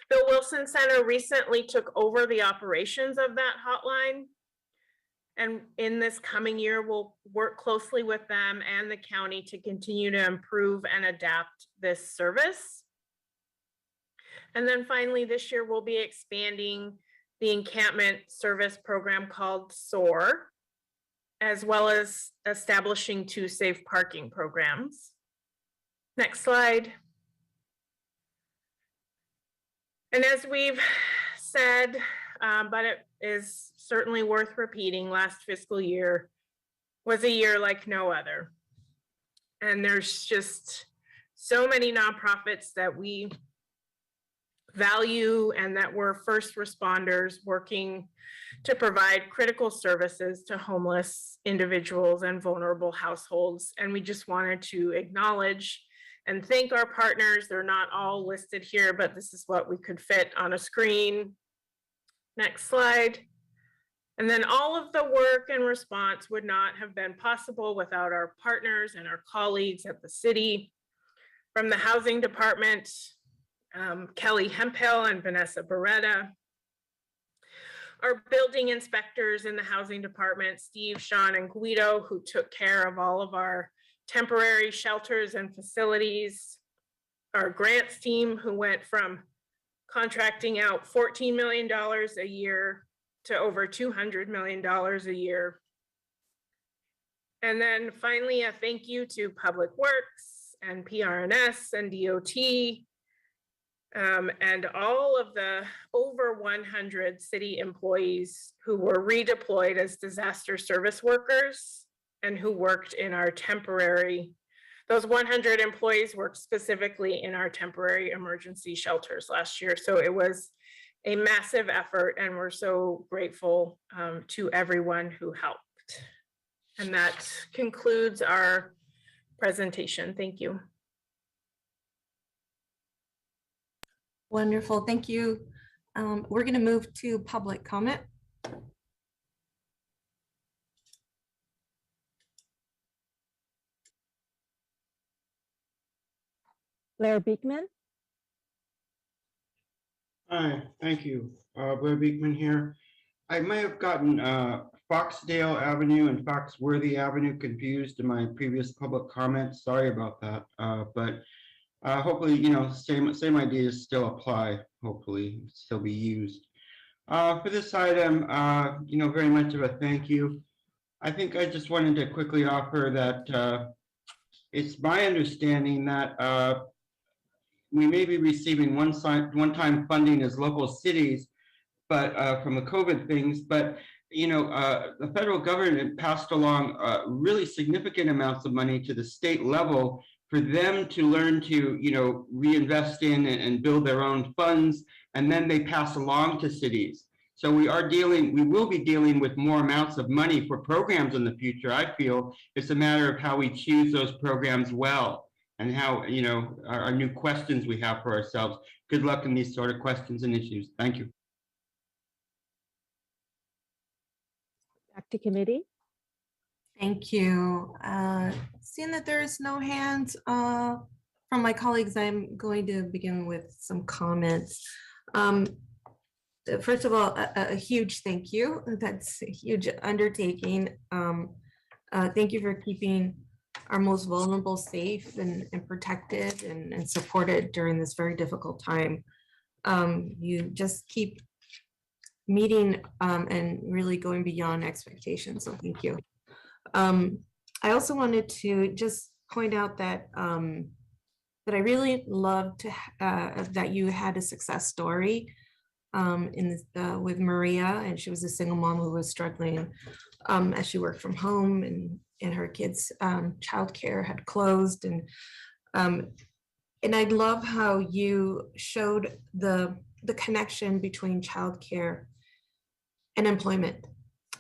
The Wilson Center recently took over the operations of that hotline. And in this coming year, we'll work closely with them and the county to continue to improve and adapt this service. And then finally, this year, we'll be expanding the encampment service program called SOAR, as well as establishing 2 safe parking programs. Next slide. And as we've said, but it is certainly worth repeating, last fiscal year was a year like no other. And there's just so many nonprofits that we value and that were first responders working to provide critical services to homeless individuals and vulnerable households. And we just wanted to acknowledge and thank our partners. They're not all listed here, but this is what we could fit on a screen. Next slide. And then all of the work and response would not have been possible without our partners and our colleagues at the city. From the housing department, Kelly Hemphill and Vanessa Beretta. Our building inspectors in the housing department, Steve, Sean, and Guido, who took care of all of our temporary shelters and facilities. Our grants team, who went from contracting out $14 million a year to over $200 million a year. And then finally, a thank you to Public Works and PRNS and DOT, and all of the over 100 city employees who were redeployed as disaster service workers and who worked in our temporary, those 100 employees worked specifically in our temporary emergency shelters last year. So it was a massive effort, and we're so grateful to everyone who helped. And that concludes our presentation. Thank you. Wonderful, thank you. We're going to move to public comment. Blair Beekman. Hi, thank you. Blair Beekman here. I may have gotten Foxdale Avenue and Foxworthy Avenue confused in my previous public comments. Sorry about that. But hopefully, same ideas still apply. Hopefully, still be used. For this item, very much of a thank you. I think I just wanted to quickly offer that it's my understanding that we may be receiving one-time funding as local cities, but from the COVID things, but the federal government passed along really significant amounts of money to the state level for them to learn to reinvest in and build their own funds, and then they pass along to cities. So we will be dealing with more amounts of money for programs in the future. I feel it's a matter of how we choose those programs well, and how our new questions we have for ourselves. Good luck in these sort of questions and issues. Thank you. Back to committee. Thank you. Seeing that there is no hands from my colleagues, I'm going to begin with some comments. First of all, a huge thank you. That's a huge undertaking. Thank you for keeping our most vulnerable safe and protected and supported during this very difficult time. You just keep meeting and really going beyond expectations, so thank you. I also wanted to just point out that that I really loved that you had a success story with Maria, and she was a single mom who was struggling as she worked from home, and her kids' childcare had closed, and I love how you showed the connection between childcare and employment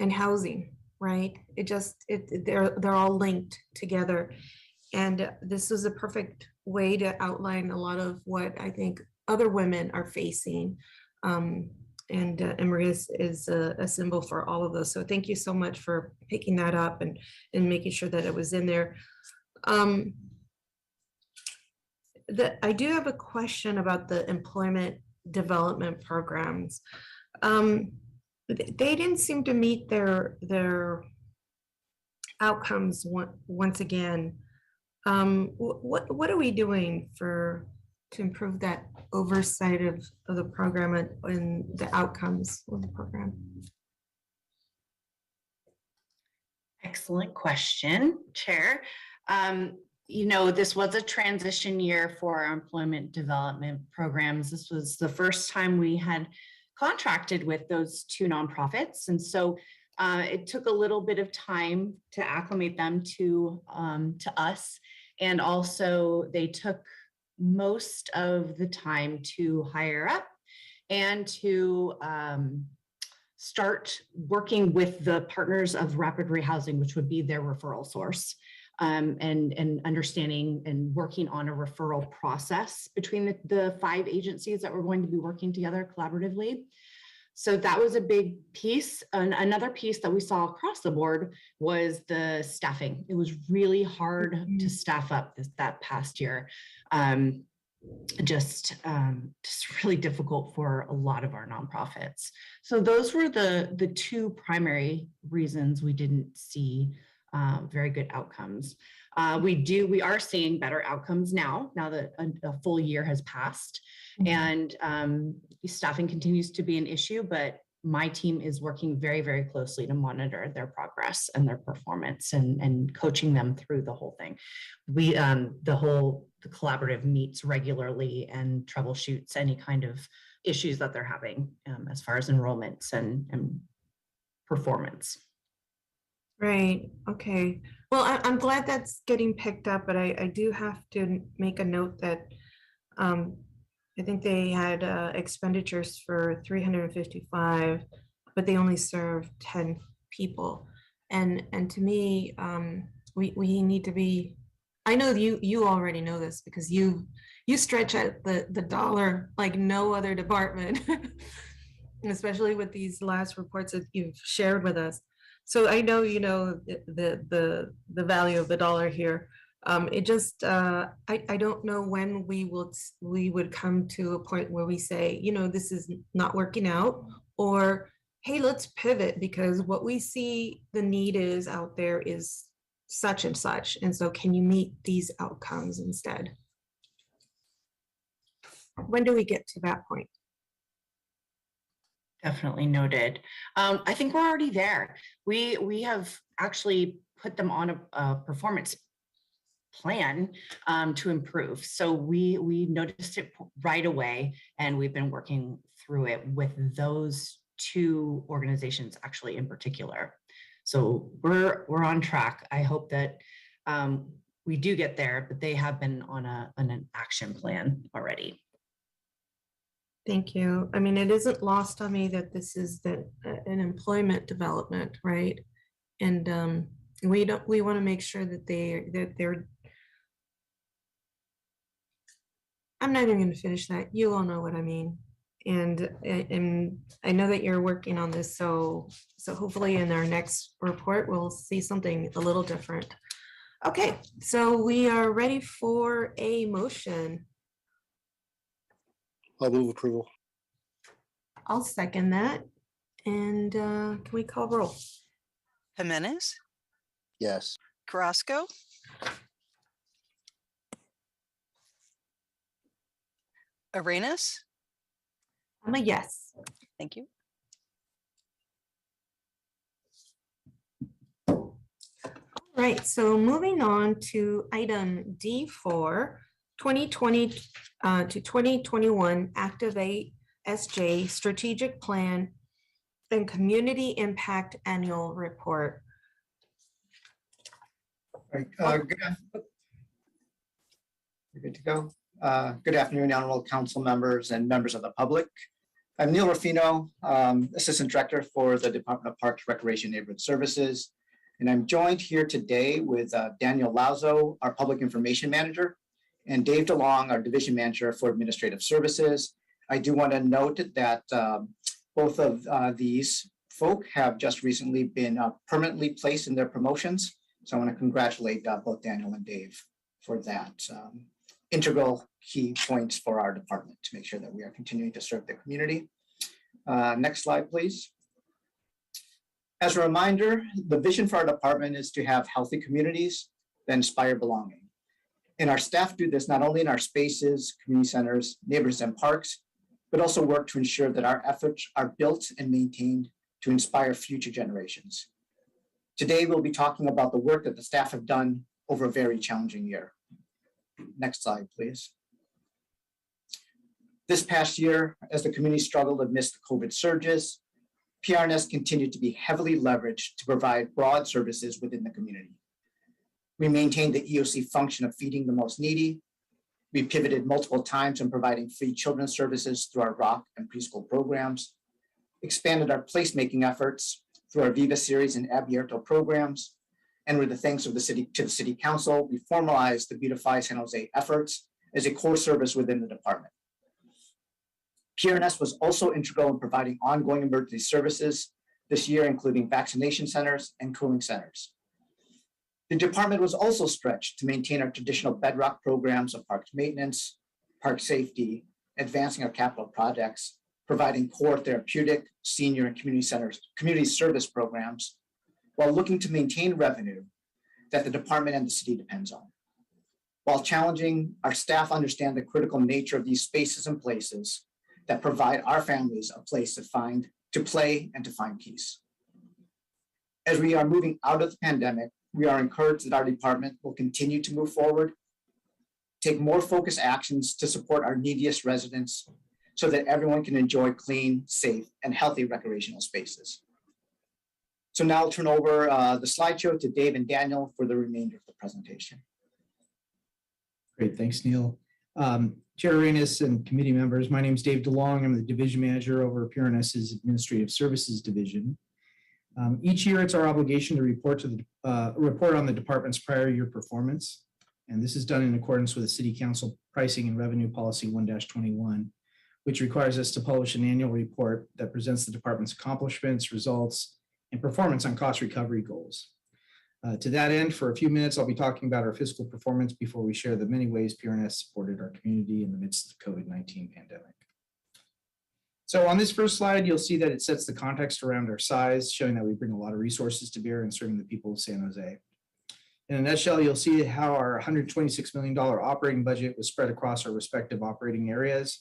and housing, right? They're all linked together, and this was a perfect way to outline a lot of what I think other women are facing. And Maria is a symbol for all of those. So thank you so much for picking that up and making sure that it was in there. I do have a question about the employment development programs. They didn't seem to meet their outcomes once again. What are we doing to improve that oversight of the program and the outcomes of the program? Excellent question, Chair. This was a transition year for our employment development programs. This was the first time we had contracted with those two nonprofits. And so it took a little bit of time to acclimate them to us. And also they took most of the time to hire up and to start working with the partners of Rapid Rehousing, which would be their referral source, and understanding and working on a referral process between the 5 agencies that were going to be working together collaboratively. So that was a big piece. And another piece that we saw across the board was the staffing. It was really hard to staff up that past year. Just really difficult for a lot of our nonprofits. So those were the 2 primary reasons we didn't see very good outcomes. We are seeing better outcomes now that a full year has passed. And staffing continues to be an issue, but my team is working very, very closely to monitor their progress and their performance and coaching them through the whole thing. The collaborative meets regularly and troubleshoots any kind of issues that they're having as far as enrollments and performance. Right. Okay. Well, I'm glad that's getting picked up, but I do have to make a note that I think they had expenditures for 355, but they only served 10 people. And to me, we need to be, I know you already know this because you stretch out the dollar like no other department, especially with these last reports that you've shared with us. So I know you know the value of the dollar here. It just I don't know when we would come to a point where we say, you know, this is not working out, or hey, let's pivot because what we see the need is out there is such and such. And so can you meet these outcomes instead? When do we get to that point? Definitely noted. I think we're already there. We have actually put them on a performance plan to improve. So we noticed it right away, and we've been working through it with those two organizations actually in particular. So we're on track. I hope that we do get there, but they have been on an action plan already. Thank you. I mean, it isn't lost on me that this is an employment development, right? And we want to make sure that they're. I'm not even going to finish that. You all know what I mean. And I know that you're working on this, so hopefully in our next report we'll see something a little different. Okay, so we are ready for a motion. I'll move approval. I'll second that. And can we call roll? Jimenez, Yes. Carrasco, Arenas. I'm a yes. Thank you. All right, so moving on to item D4, 2020 to 2021 Activate SJ Strategic Plan and Community Impact Annual Report. Right, we're good to go. Good afternoon, honorable council members and members of the public. I'm Neil Ruffino, Assistant Director for the Department of Parks, Recreation, Neighborhood Services. And I'm joined here today with Daniel Lauzo, our Public Information Manager, and Dave DeLong, our Division Manager for Administrative Services. I do want to note that both of these folk have just recently been permanently placed in their promotions. So I want to congratulate both Daniel and Dave for that. Integral key points for our department to make sure that we are continuing to serve the community. Next slide, please. As a reminder, the vision for our department is to have healthy communities that inspire belonging. And our staff do this not only in our spaces, community centers, neighborhoods, and parks, but also work to ensure that our efforts are built and maintained to inspire future generations. Today, we'll be talking about the work that the staff have done over a very challenging year. Next slide, please. This past year, as the community struggled amidst the COVID surges, PRNS continued to be heavily leveraged to provide broad services within the community. We maintained the EOC function of feeding the most needy. We pivoted multiple times in providing free children's services through our rock and preschool programs, expanded our placemaking efforts through our Viva series and Abierto programs, and with the thanks of the city council, we formalized the Beautify San Jose efforts as a core service within the department. PRNS was also integral in providing ongoing emergency services this year, including vaccination centers and cooling centers. The department was also stretched to maintain our traditional bedrock programs of parks maintenance, park safety, advancing our capital projects, providing core therapeutic, senior, and community service programs, while looking to maintain revenue that the department and the city depends on. While challenging, our staff understand the critical nature of these spaces and places that provide our families a place to play and to find peace. As we are moving out of the pandemic, we are encouraged that our department will continue to move forward, take more focused actions to support our neediest residents so that everyone can enjoy clean, safe, and healthy recreational spaces. So now I'll turn over the slideshow to Dave and Daniel for the remainder of the presentation. Great, thanks, Neil. Chair Arenas and committee members, my name is Dave DeLong. I'm the division manager over PRNS's Administrative Services Division. Each year, it's our obligation to report on the department's prior year performance. And this is done in accordance with the City Council Pricing and Revenue Policy 1-21, which requires us to publish an annual report that presents the department's accomplishments, results, and performance on cost recovery goals. To that end, for a few minutes, I'll be talking about our fiscal performance before we share the many ways PRNS supported our community in the midst of the COVID-19 pandemic. So on this first slide, you'll see that it sets the context around our size, showing that we bring a lot of resources to bear in serving the people of San Jose. In a nutshell, you'll see how our $126 million operating budget was spread across our respective operating areas,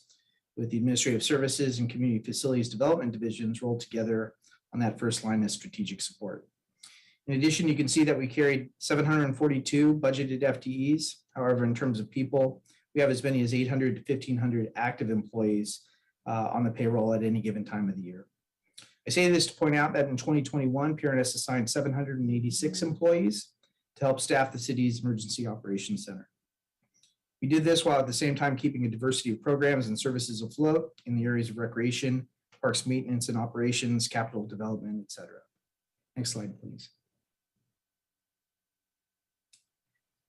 with the administrative services and community facilities development divisions rolled together on that first line as strategic support. In addition, you can see that we carried 742 budgeted FTEs. However, in terms of people, we have as many as 800 to 1,500 active employees on the payroll at any given time of the year. I say this to point out that in 2021, PRNS assigned 786 employees to help staff the city's Emergency Operations Center. We did this while at the same time keeping a diversity of programs and services afloat in the areas of recreation, parks maintenance and operations, capital development, et cetera. Next slide, please.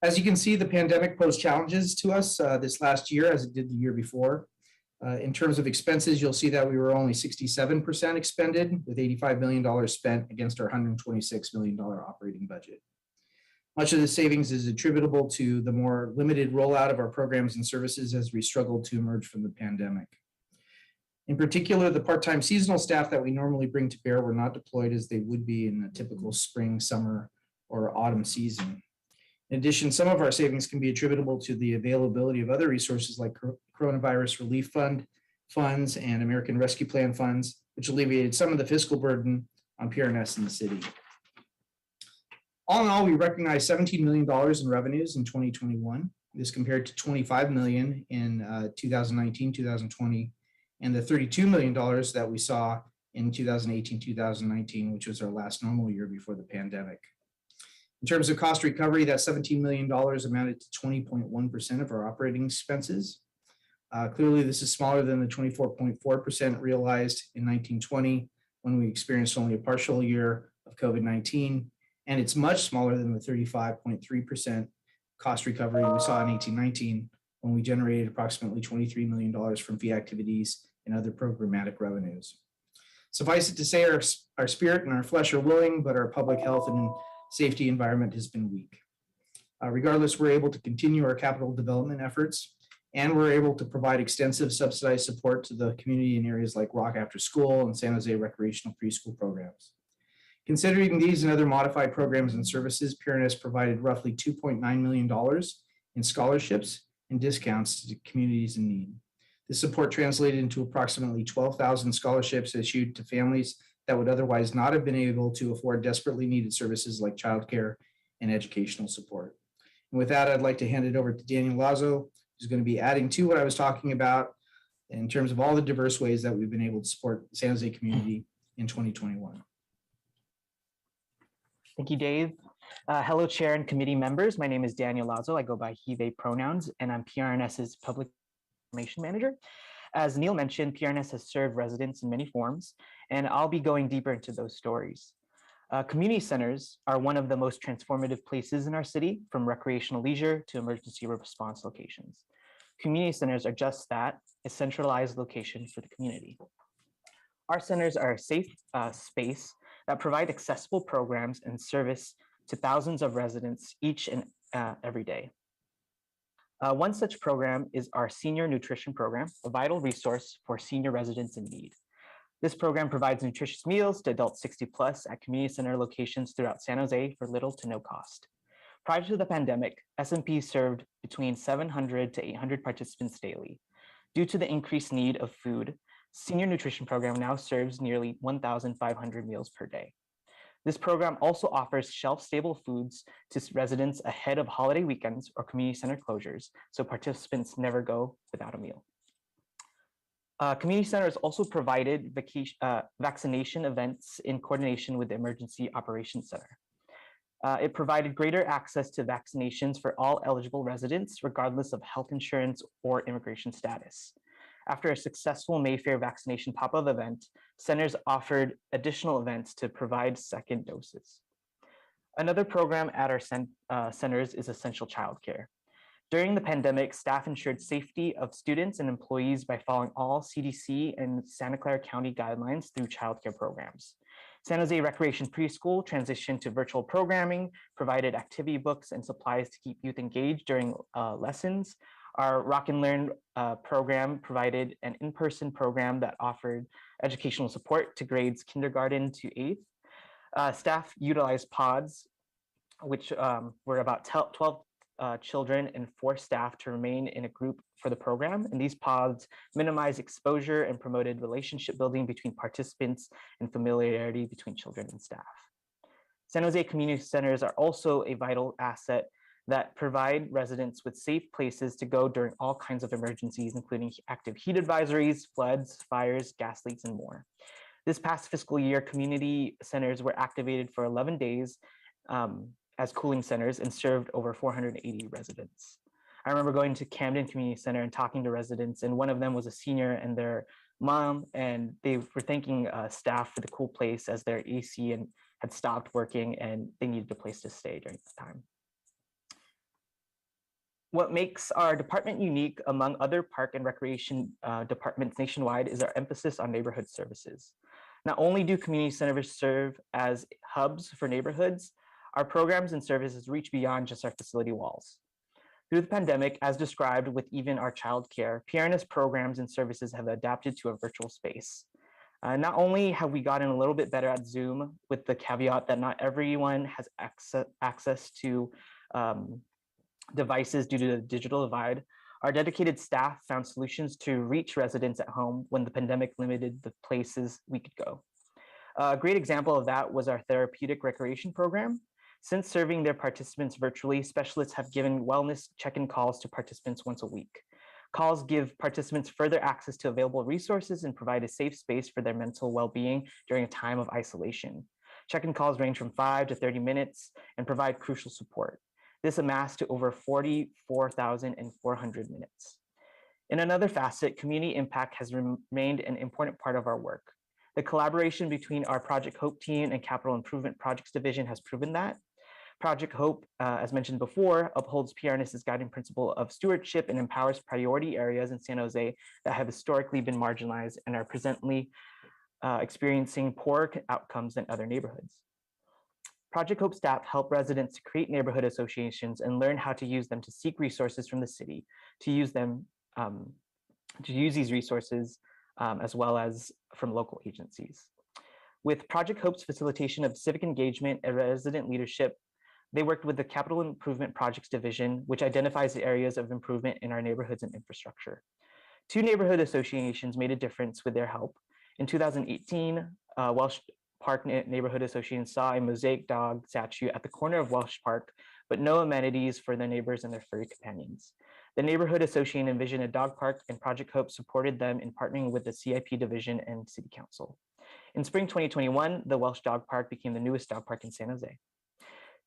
As you can see, the pandemic posed challenges to us this last year as it did the year before. In terms of expenses, you'll see that we were only 67% expended, with $85 million spent against our $126 million operating budget. Much of the savings is attributable to the more limited rollout of our programs and services as we struggled to emerge from the pandemic. In particular, the part-time seasonal staff that we normally bring to bear were not deployed as they would be in a typical spring, summer, or autumn season. In addition, some of our savings can be attributable to the availability of other resources like Coronavirus Relief Fund funds and American Rescue Plan funds, which alleviated some of the fiscal burden on PRNS in the city. All in all, we recognized $17 million in revenues in 2021. This compared to $25 million in 2019, 2020, and the $32 million that we saw in 2018, 2019, which was our last normal year before the pandemic. In terms of cost recovery, that $17 million amounted to 20.1% of our operating expenses. Clearly, this is smaller than the 24.4% realized in 1920 when we experienced only a partial year of COVID-19, and it's much smaller than the 35.3% cost recovery we saw in 1819 when we generated approximately $23 million from fee activities and other programmatic revenues. Suffice it to say, our spirit and our flesh are willing, but our public health and safety environment has been weak. Regardless, we're able to continue our capital development efforts, and we're able to provide extensive subsidized support to the community in areas like Rock After School and San Jose recreational preschool programs. Considering these and other modified programs and services, PRNS provided roughly $2.9 million in scholarships and discounts to communities in need. This support translated into approximately 12,000 scholarships issued to families that would otherwise not have been able to afford desperately needed services like childcare and educational support. And with that, I'd like to hand it over to Daniel Lazo, who's going to be adding to what I was talking about in terms of all the diverse ways that we've been able to support the San Jose community in 2021. Thank you, Dave. Hello, Chair and committee members. My name is Daniel Lazo. I go by he, they pronouns, and I'm PRNS's Public Information Manager. As Neil mentioned, PRNS has served residents in many forms, and I'll be going deeper into those stories. Community centers are one of the most transformative places in our city, from recreational leisure to emergency response locations. Community centers are just that, a centralized location for the community. Our centers are a safe space that provide accessible programs and service to thousands of residents each and every day. One such program is our Senior Nutrition Program, a vital resource for senior residents in need. This program provides nutritious meals to adults 60+ at community center locations throughout San Jose for little to no cost. Prior to the pandemic, SMP served between 700 to 800 participants daily. Due to the increased need of food, Senior Nutrition Program now serves nearly 1,500 meals per day. This program also offers shelf-stable foods to residents ahead of holiday weekends or community center closures, so participants never go without a meal. Community centers also provided vaccination events in coordination with the Emergency Operations Center. It provided greater access to vaccinations for all eligible residents, regardless of health insurance or immigration status. After a successful Mayfair vaccination pop-up event, centers offered additional events to provide second doses. Another program at our centers is essential childcare. During the pandemic, staff ensured safety of students and employees by following all CDC and Santa Clara County guidelines through childcare programs. San Jose Recreation Preschool transitioned to virtual programming, provided activity books and supplies to keep youth engaged during lessons. Our Rock and Learn program provided an in-person program that offered educational support to grades kindergarten to 8th. Staff utilized pods, which were about 12 children and 4 staff to remain in a group for the program. And these pods minimized exposure and promoted relationship building between participants and familiarity between children and staff. San Jose community centers are also a vital asset that provide residents with safe places to go during all kinds of emergencies, including active heat advisories, floods, fires, gas leaks, and more. This past fiscal year, community centers were activated for 11 days as cooling centers and served over 480 residents. I remember going to Camden Community Center and talking to residents, and one of them was a senior and their mom, and they were thanking staff for the cool place as their AC had stopped working and they needed a place to stay during this time. What makes our department unique among other park and recreation departments nationwide is our emphasis on neighborhood services. Not only do community centers serve as hubs for neighborhoods, our programs and services reach beyond just our facility walls. Through the pandemic, as described with even our childcare, PRNS programs and services have adapted to a virtual space. Not only have we gotten a little bit better at Zoom, with the caveat that not everyone has access to devices due to the digital divide, our dedicated staff found solutions to reach residents at home when the pandemic limited the places we could go. A great example of that was our therapeutic recreation program. Since serving their participants virtually, specialists have given wellness check-in calls to participants once a week. Calls give participants further access to available resources and provide a safe space for their mental well-being during a time of isolation. Check-in calls range from 5 to 30 minutes and provide crucial support. This amassed to over 44,400 minutes. In another facet, community impact has remained an important part of our work. The collaboration between our Project Hope team and Capital Improvement Projects Division has proven that. Project Hope, as mentioned before, upholds PRNS's guiding principle of stewardship and empowers priority areas in San Jose that have historically been marginalized and are presently experiencing poorer outcomes than other neighborhoods. Project Hope staff help residents to create neighborhood associations and learn how to use them to seek resources from the city, to use these resources as well as from local agencies. With Project Hope's facilitation of civic engagement and resident leadership, they worked with the Capital Improvement Projects Division, which identifies the areas of improvement in our neighborhoods and infrastructure. 2 neighborhood associations made a difference with their help. In 2018, Welsh Park Neighborhood Association saw a mosaic dog statue at the corner of Welsh Park, but no amenities for their neighbors and their furry companions. The neighborhood association envisioned a dog park, and Project Hope supported them in partnering with the CIP division and City Council. In spring 2021, the Welsh Dog Park became the newest dog park in San Jose.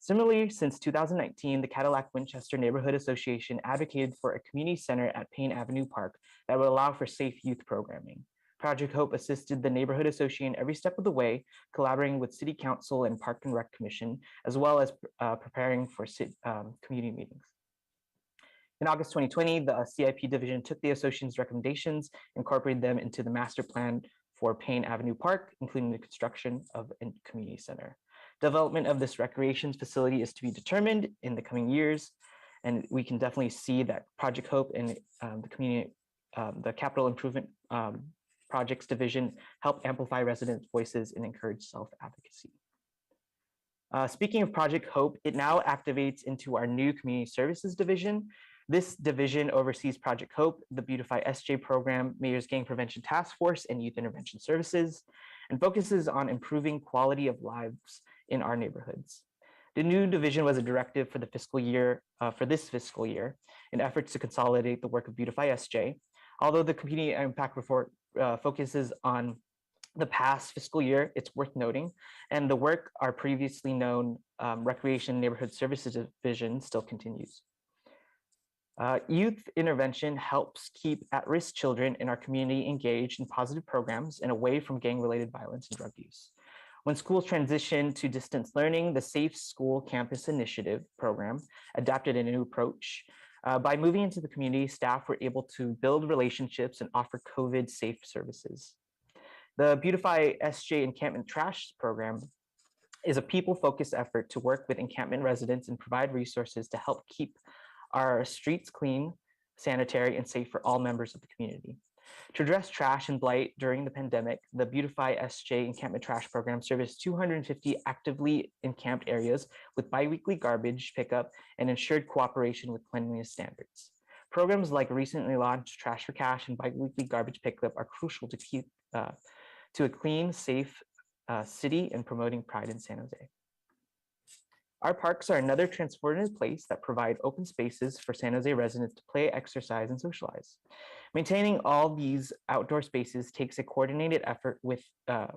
Similarly, since 2019, the Cadillac Winchester Neighborhood Association advocated for a community center at Payne Avenue Park that would allow for safe youth programming. Project Hope assisted the neighborhood association every step of the way, collaborating with City Council and Park and Rec Commission, as well as preparing for community meetings. In August 2020, the CIP division took the association's recommendations, incorporated them into the master plan for Payne Avenue Park, including the construction of a community center. Development of this recreation facility is to be determined in the coming years, and we can definitely see that Project Hope and the Capital Improvement Projects Division help amplify resident voices and encourage self-advocacy. Speaking of Project Hope, it now activates into our new Community Services Division. This division oversees Project Hope, the Beautify SJ program, Mayor's Gang Prevention Task Force, and Youth Intervention Services, and focuses on improving quality of lives in our neighborhoods. The new division was a directive for the fiscal year, for this fiscal year, in efforts to consolidate the work of Beautify SJ. Although the community impact report focuses on the past fiscal year, it's worth noting, and the work our previously known Recreation Neighborhood Services Division still continues. Youth intervention helps keep at-risk children in our community engaged in positive programs and away from gang-related violence and drug use. When schools transitioned to distance learning, the Safe School Campus Initiative program adapted a new approach. By moving into the community, staff were able to build relationships and offer COVID-safe services. The Beautify SJ Encampment Trash program is a people-focused effort to work with encampment residents and provide resources to help keep our streets clean, sanitary, and safe for all members of the community. To address trash and blight during the pandemic, the Beautify SJ Encampment Trash program serviced 250 actively encamped areas with biweekly garbage pickup and ensured cooperation with cleanliness standards. Programs like recently launched Trash for Cash and biweekly garbage pickup are crucial to keep to a clean, safe city and promoting pride in San Jose. Our parks are another transformative place that provide open spaces for San Jose residents to play, exercise, and socialize. Maintaining all these outdoor spaces takes a coordinated effort with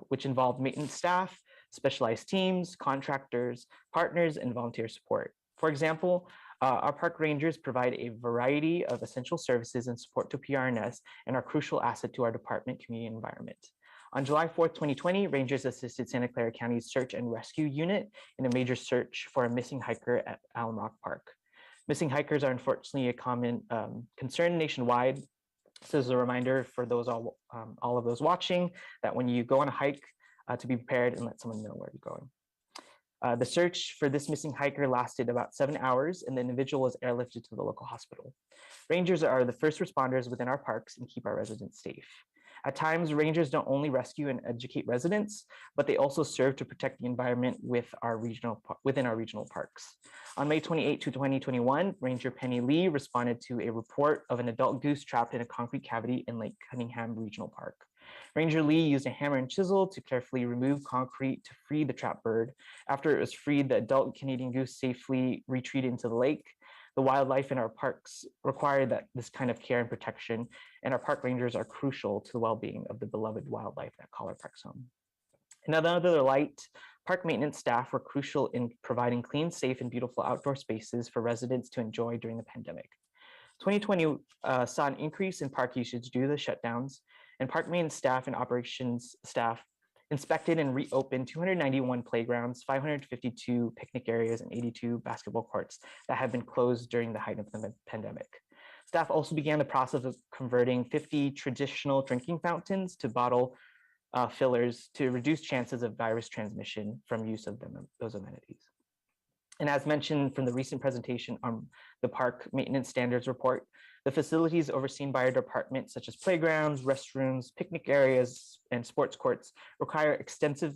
which involves maintenance staff, specialized teams, contractors, partners, and volunteer support. For example, our park rangers provide a variety of essential services and support to PRNS and are a crucial asset to our department community environment. On July 4th, 2020, Rangers assisted Santa Clara County's Search and Rescue Unit in a major search for a missing hiker at Alum Rock Park. Missing hikers are unfortunately a common concern nationwide. So as a reminder for those all of those watching that when you go on a hike, to be prepared and let someone know where you're going. The search for this missing hiker lasted about 7 hours and the individual was airlifted to the local hospital. Rangers are the first responders within our parks and keep our residents safe. At times, rangers don't only rescue and educate residents, but they also serve to protect the environment within our regional parks. On May 28, 2021, Ranger Penny Lee responded to a report of an adult goose trapped in a concrete cavity in Lake Cunningham Regional Park. Ranger Lee used a hammer and chisel to carefully remove concrete to free the trapped bird. After it was freed, the adult Canadian goose safely retreated into the lake. The wildlife in our parks require this kind of care and protection, and our park rangers are crucial to the well-being of the beloved wildlife that call our parks home. In another light, park maintenance staff were crucial in providing clean, safe, and beautiful outdoor spaces for residents to enjoy during the pandemic. 2020 saw an increase in park usage due to the shutdowns, and park maintenance staff and operations staff inspected and reopened 291 playgrounds, 552 picnic areas, and 82 basketball courts that have been closed during the height of the pandemic. Staff also began the process of converting 50 traditional drinking fountains to bottle fillers to reduce chances of virus transmission from use of those amenities. And as mentioned from the recent presentation on the Park Maintenance Standards Report, the facilities overseen by our department, such as playgrounds, restrooms, picnic areas, and sports courts, require extensive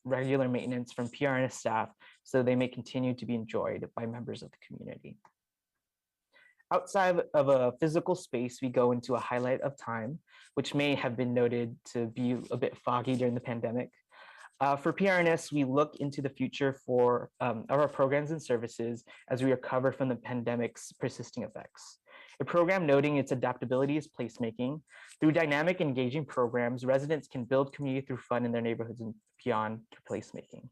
regular maintenance from PRNS staff so they may continue to be enjoyed by members of the community. Outside of a physical space, we go into a highlight of time, which may have been noted to be a bit foggy during the pandemic. For PRNS, we look into the future for our programs and services as we recover from the pandemic's persisting effects. A program noting its adaptability is placemaking. Through dynamic, engaging programs, residents can build community through fun in their neighborhoods and beyond through placemaking.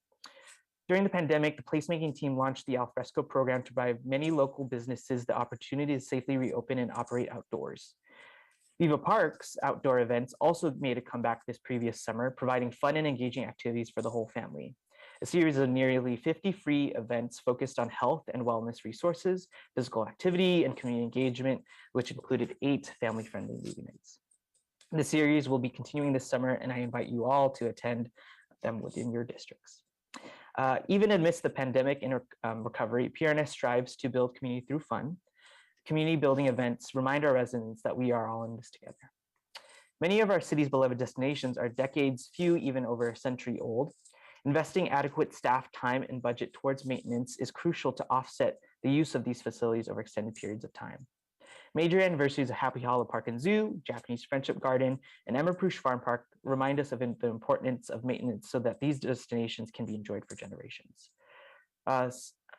During the pandemic, the placemaking team launched the Alfresco program to provide many local businesses the opportunity to safely reopen and operate outdoors. Viva Parks outdoor events also made a comeback this previous summer, providing fun and engaging activities for the whole family. A series of nearly 50 free events focused on health and wellness resources, physical activity, and community engagement, which included 8 family-friendly movie nights. The series will be continuing this summer, and I invite you all to attend them within your districts. Even amidst the pandemic and recovery, PRNS strives to build community through fun. Community building events remind our residents that we are all in this together. Many of our city's beloved destinations are decades, few even over a century old. Investing adequate staff time and budget towards maintenance is crucial to offset the use of these facilities over extended periods of time. Major anniversaries of Happy Hollow Park and Zoo, Japanese Friendship Garden, and Emmerprush Farm Park remind us of the importance of maintenance so that these destinations can be enjoyed for generations.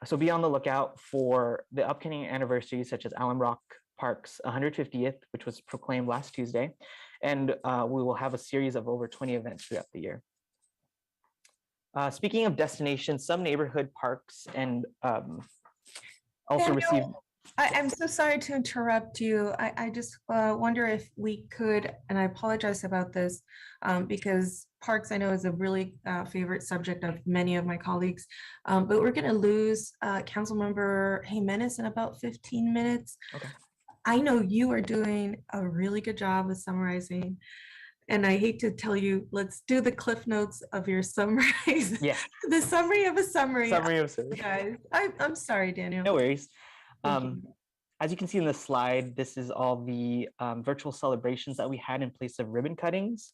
So be on the lookout for the upcoming anniversaries such as Alum Rock Park's 150th, which was proclaimed last Tuesday, and we will have a series of over 20 events throughout the year. Speaking of destinations, some neighborhood parks and also receive. I'm so sorry to interrupt you. I just wonder if we could, and I apologize about this, because parks I know is a really favorite subject of many of my colleagues, but we're going to lose Councilmember Jimenez in about 15 minutes. Okay. I know you are doing a really good job of summarizing, and I hate to tell you, let's do the cliff notes of your summary. Yeah. The summary of a summary. Summary of summary. Guys, I'm sorry, Daniel. No worries. Thank you. As you can see in the slide, this is all the virtual celebrations that we had in place of ribbon cuttings.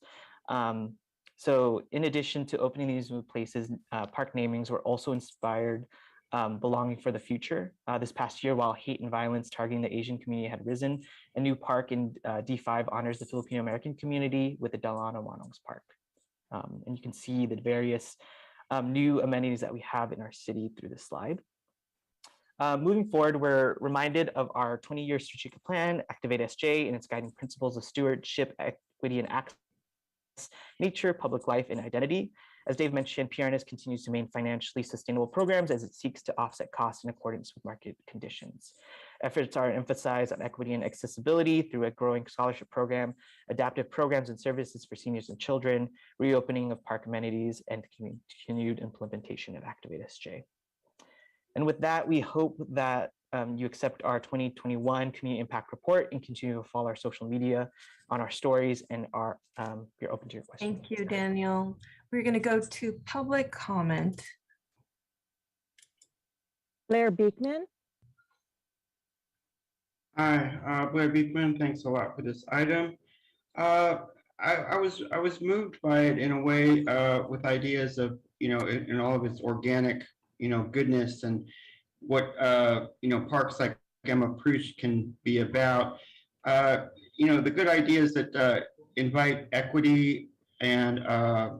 So in addition to opening these new places, park namings were also inspired belonging for the future. This past year, while hate and violence targeting the Asian community had risen, a new park in D5 honors the Filipino American community with the Delano Wanongs Park. And you can see the various new amenities that we have in our city through this slide. Moving forward, we're reminded of our 20-year strategic plan, Activate SJ, and its guiding principles of stewardship, equity, and access, nature, public life, and identity. As Dave mentioned, PRNS continues to maintain financially sustainable programs as it seeks to offset costs in accordance with market conditions. Efforts are emphasized on equity and accessibility through a growing scholarship program, adaptive programs and services for seniors and children, reopening of park amenities, and continued implementation of Activate SJ. And with that, we hope that you accept our 2021 Community Impact Report and continue to follow our social media on our stories and you're open to your questions. Thank you, Daniel. We're going to go to public comment. Blair Beekman. Hi, Blair Beekman. Thanks a lot for this item. I was moved by it in a way with ideas of, in all of its organic, goodness and what, parks like Emma Prush can be about. The good ideas that invite equity and, I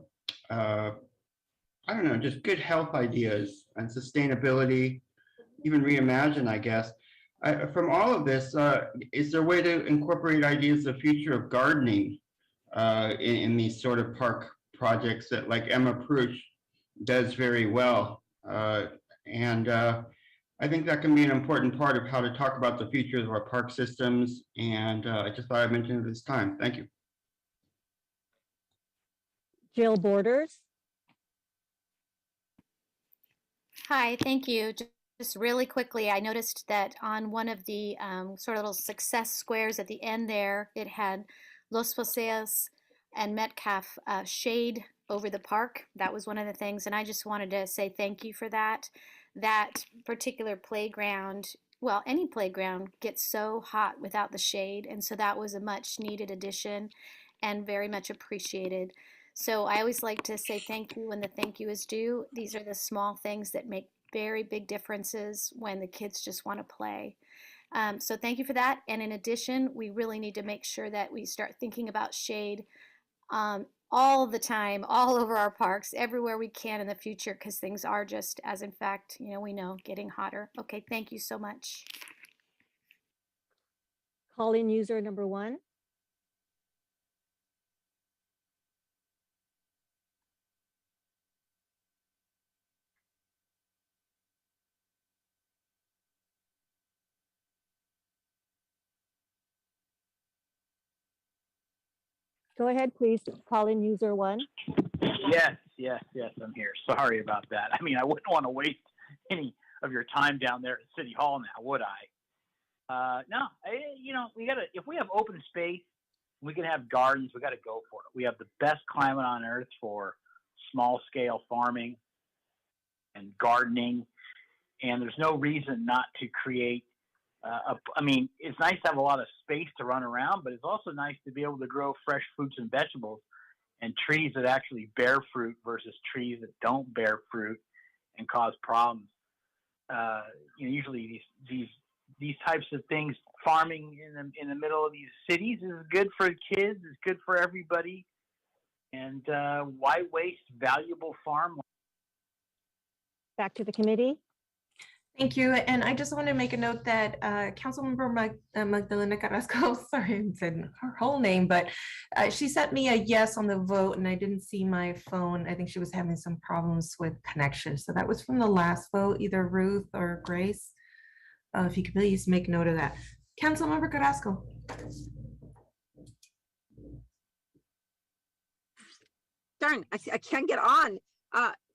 don't know, just good health ideas and sustainability, even reimagine, I guess. From all of this, is there a way to incorporate ideas of the future of gardening in these sort of park projects that like Emma Prush does very well? I think that can be an important part of how to talk about the future of our park systems. And I just thought I'd mention it this time. Thank you. Jill Borders. Hi, thank you. Just really quickly, I noticed that on one of the sort of little success squares at the end there, it had Los Poseos and Metcalf shade over the park. That was one of the things, and I just wanted to say thank you for that. That particular playground, well, any playground gets so hot without the shade, and so that was a much needed addition and very much appreciated. So I always like to say thank you when the thank you is due. These are the small things that make very big differences when the kids just want to play. So thank you for that. And in addition, we really need to make sure that we start thinking about shade all the time, all over our parks, everywhere we can in the future, because things are just, as in fact, we know, getting hotter. Okay, thank you so much. Call-in user number 1. Go ahead, please. Call in user 1. Yes, I'm here. Sorry about that. I mean, I wouldn't want to waste any of your time down there at City Hall now, would I? No, we gotta, if we have open space, we can have gardens, we gotta go for it. We have the best climate on earth for small scale farming and gardening, and there's no reason not to create I mean, it's nice to have a lot of space to run around, but it's also nice to be able to grow fresh fruits and vegetables and trees that actually bear fruit versus trees that don't bear fruit and cause problems. Usually these types of things, farming in the middle of these cities is good for kids, is good for everybody. And why waste valuable farmland? Back to the committee. Thank you. And I just want to make a note that Councilmember Magdalena Carrasco, sorry, I said her whole name, but she sent me a yes on the vote and I didn't see my phone. I think she was having some problems with connection. So that was from the last vote, either Ruth or Grace. If you could please make note of that. Councilmember Carrasco. Darn, I can't get on.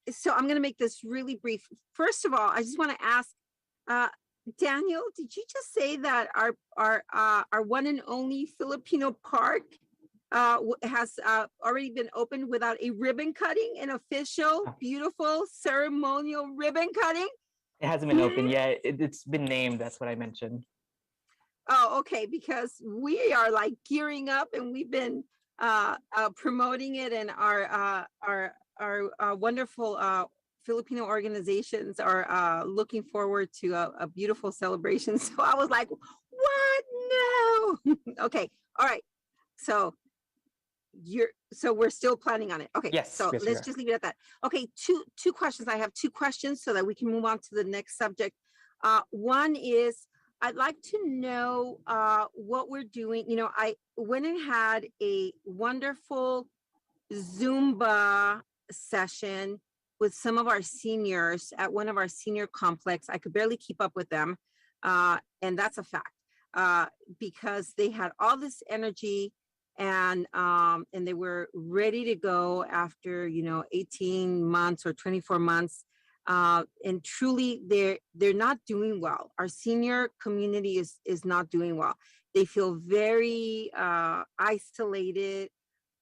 So I'm going to make this really brief. First of all, I just want to ask, Daniel, did you just say that our one and only Filipino park has already been opened without a ribbon cutting, an official, beautiful ceremonial ribbon cutting? It hasn't been open yet. It's been named. That's what I mentioned. Oh, okay, because we are like gearing up and we've been promoting it, and our wonderful Filipino organizations are looking forward to a beautiful celebration. So I was like, what? No. Okay. All right. So we're still planning on it. Okay. Yes. So yes, let's just leave it at that. Okay. Two questions. I have two questions so that we can move on to the next subject. One is, I'd like to know what we're doing. You know, I went and had a wonderful Zumba session with some of our seniors at one of our senior complex. I could barely keep up with them. And that's a fact because they had all this energy and they were ready to go after, 18 months or 24 months. And truly they're not doing well. Our senior community is not doing well. They feel very isolated,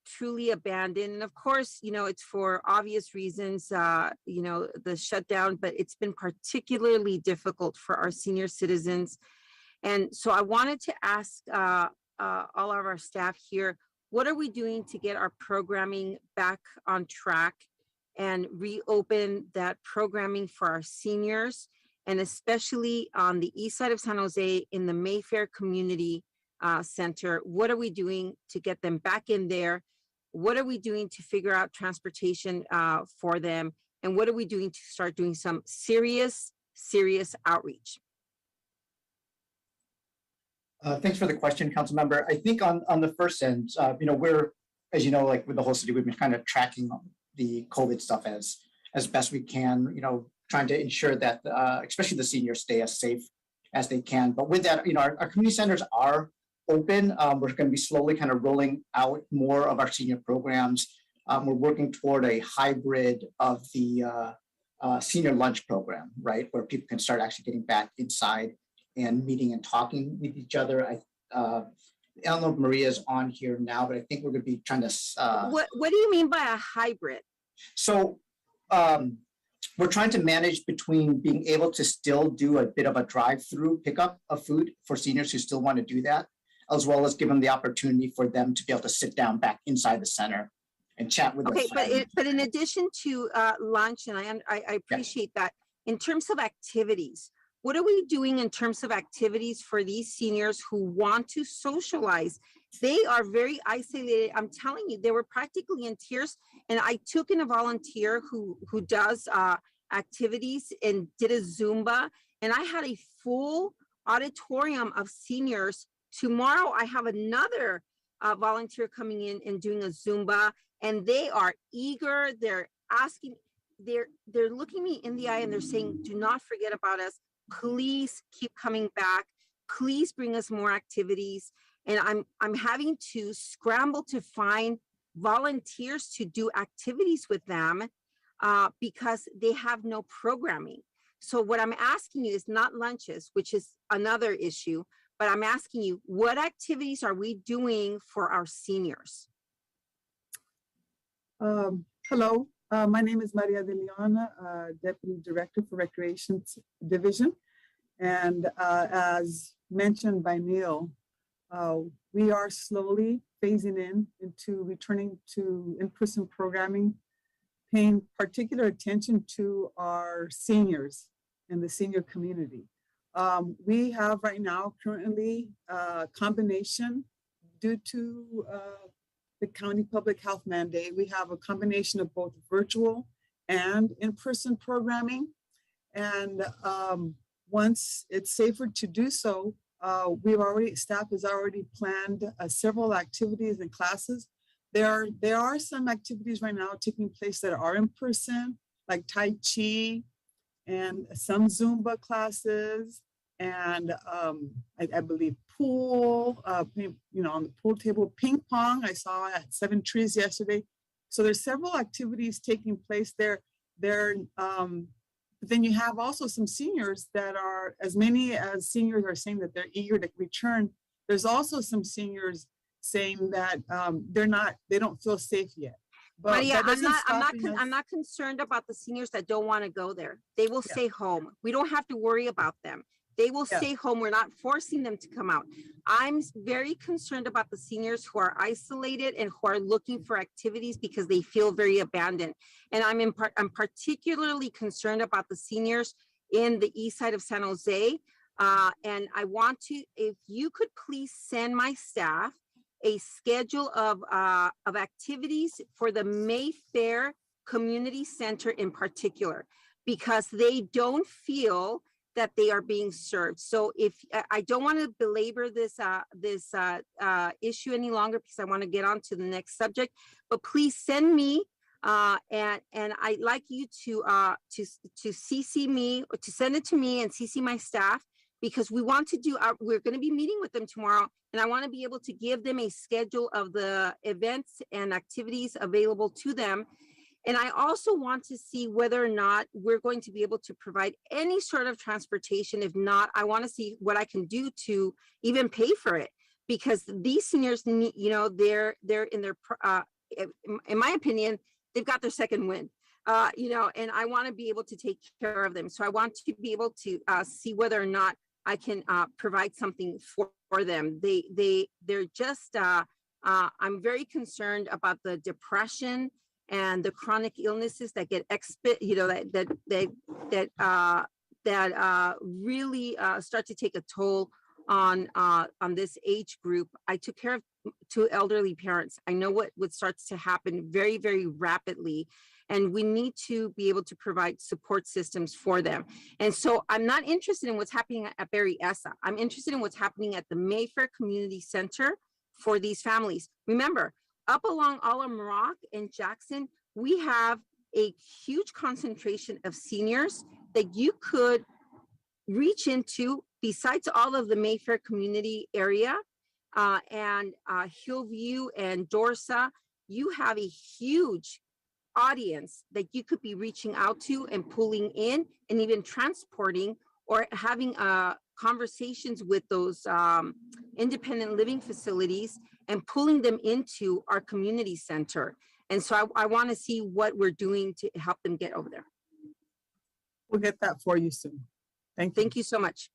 truly abandoned. And of course, it's for obvious reasons, the shutdown, but it's been particularly difficult for our senior citizens. And so I wanted to ask all of our staff here, what are we doing to get our programming back on track and reopen that programming for our seniors, and especially on the east side of San Jose in the Mayfair Community Center? What are we doing to get them back in there? What are we doing to figure out transportation for them? And what are we doing to start doing some serious outreach? Thanks for the question, council member. I think on the first end, we're, as you know, like with the whole city, we've been kind of tracking the COVID stuff as best we can, trying to ensure that especially the seniors stay as safe as they can. But with that, our community centers are open. We're going to be slowly kind of rolling out more of our senior programs. We're working toward a hybrid of the senior lunch program, right, where people can start actually getting back inside and meeting and talking with each other. I don't know if Maria's on here now, but I think we're going to be trying to. What do you mean by a hybrid? So we're trying to manage between being able to still do a bit of a drive-through pickup of food for seniors who still want to do that, as well as give them the opportunity for them to be able to sit down back inside the center and chat with. Okay, but in addition to lunch, and I appreciate that, in terms of activities, what are we doing in terms of activities for these seniors who want to socialize? They are very isolated. I'm telling you, they were practically in tears. And I took in a volunteer who does activities and did a Zumba. And I had a full auditorium of seniors. Tomorrow, I have another volunteer coming in and doing a Zumba. And they are eager. They're asking, they're looking me in the eye and they're saying, do not forget about us. Please keep coming back. Please bring us more activities. And I'm having to scramble to find volunteers to do activities with them because they have no programming. So what I'm asking you is not lunches, which is another issue, but I'm asking you, what activities are we doing for our seniors? Hello. My name is Maria de Leon, Deputy Director for Recreation Division. And as mentioned by Neil, we are slowly phasing into returning to in-person programming, paying particular attention to our seniors and the senior community. We have right now currently a combination due to the county public health mandate. We have a combination of both virtual and in-person programming. And once it's safer to do so, staff has already planned several activities and classes. There are some activities right now taking place that are in person, like Tai Chi and some Zumba classes. and I believe pool, on the pool table, ping pong. I saw at 7 Trees yesterday. So there's several activities taking place there. But then you have also some seniors that are, as many as seniors are saying that they're eager to return. There's also some seniors saying that they don't feel safe yet. But Maria, that doesn't stop I'm not concerned about the seniors that don't want to go there. They will stay home. We don't have to worry about them. They will stay home. We're not forcing them to come out. I'm very concerned about the seniors who are isolated and who are looking for activities because they feel very abandoned. And I'm particularly concerned about the seniors in the east side of San Jose. And I want to, if you could please send my staff a schedule of activities for the Mayfair Community Center in particular, because they don't feel that they are being served. So if I don't want to belabor this issue any longer, because I want to get on to the next subject, but please send me and I'd like you to CC me, or to send it to me and CC my staff, because we want to do we're going to be meeting with them tomorrow, and I want to be able to give them a schedule of the events and activities available to them. And I also want to see whether or not we're going to be able to provide any sort of transportation. If not, I want to see what I can do to even pay for it, because these seniors need, they're in their, in my opinion, they've got their second wind, and I want to be able to take care of them. So I want to be able to see whether or not I can provide something for them. They're just, I'm very concerned about the depression and the chronic illnesses that get that really start to take a toll on this age group. I took care of 2 elderly parents. I know what starts to happen very, very rapidly, and we need to be able to provide support systems for them. And so I'm not interested in what's happening at Berryessa. I'm interested in what's happening at the Mayfair Community Center for these families. Remember, up along Alum Rock and Jackson, we have a huge concentration of seniors that you could reach into, besides all of the Mayfair community area and Hillview and Dorsa. You have a huge audience that you could be reaching out to and pulling in, and even transporting or having conversations with those independent living facilities and pulling them into our community center. And so I want to see what we're doing to help them get over there. We'll get that for you soon. Thank you so much.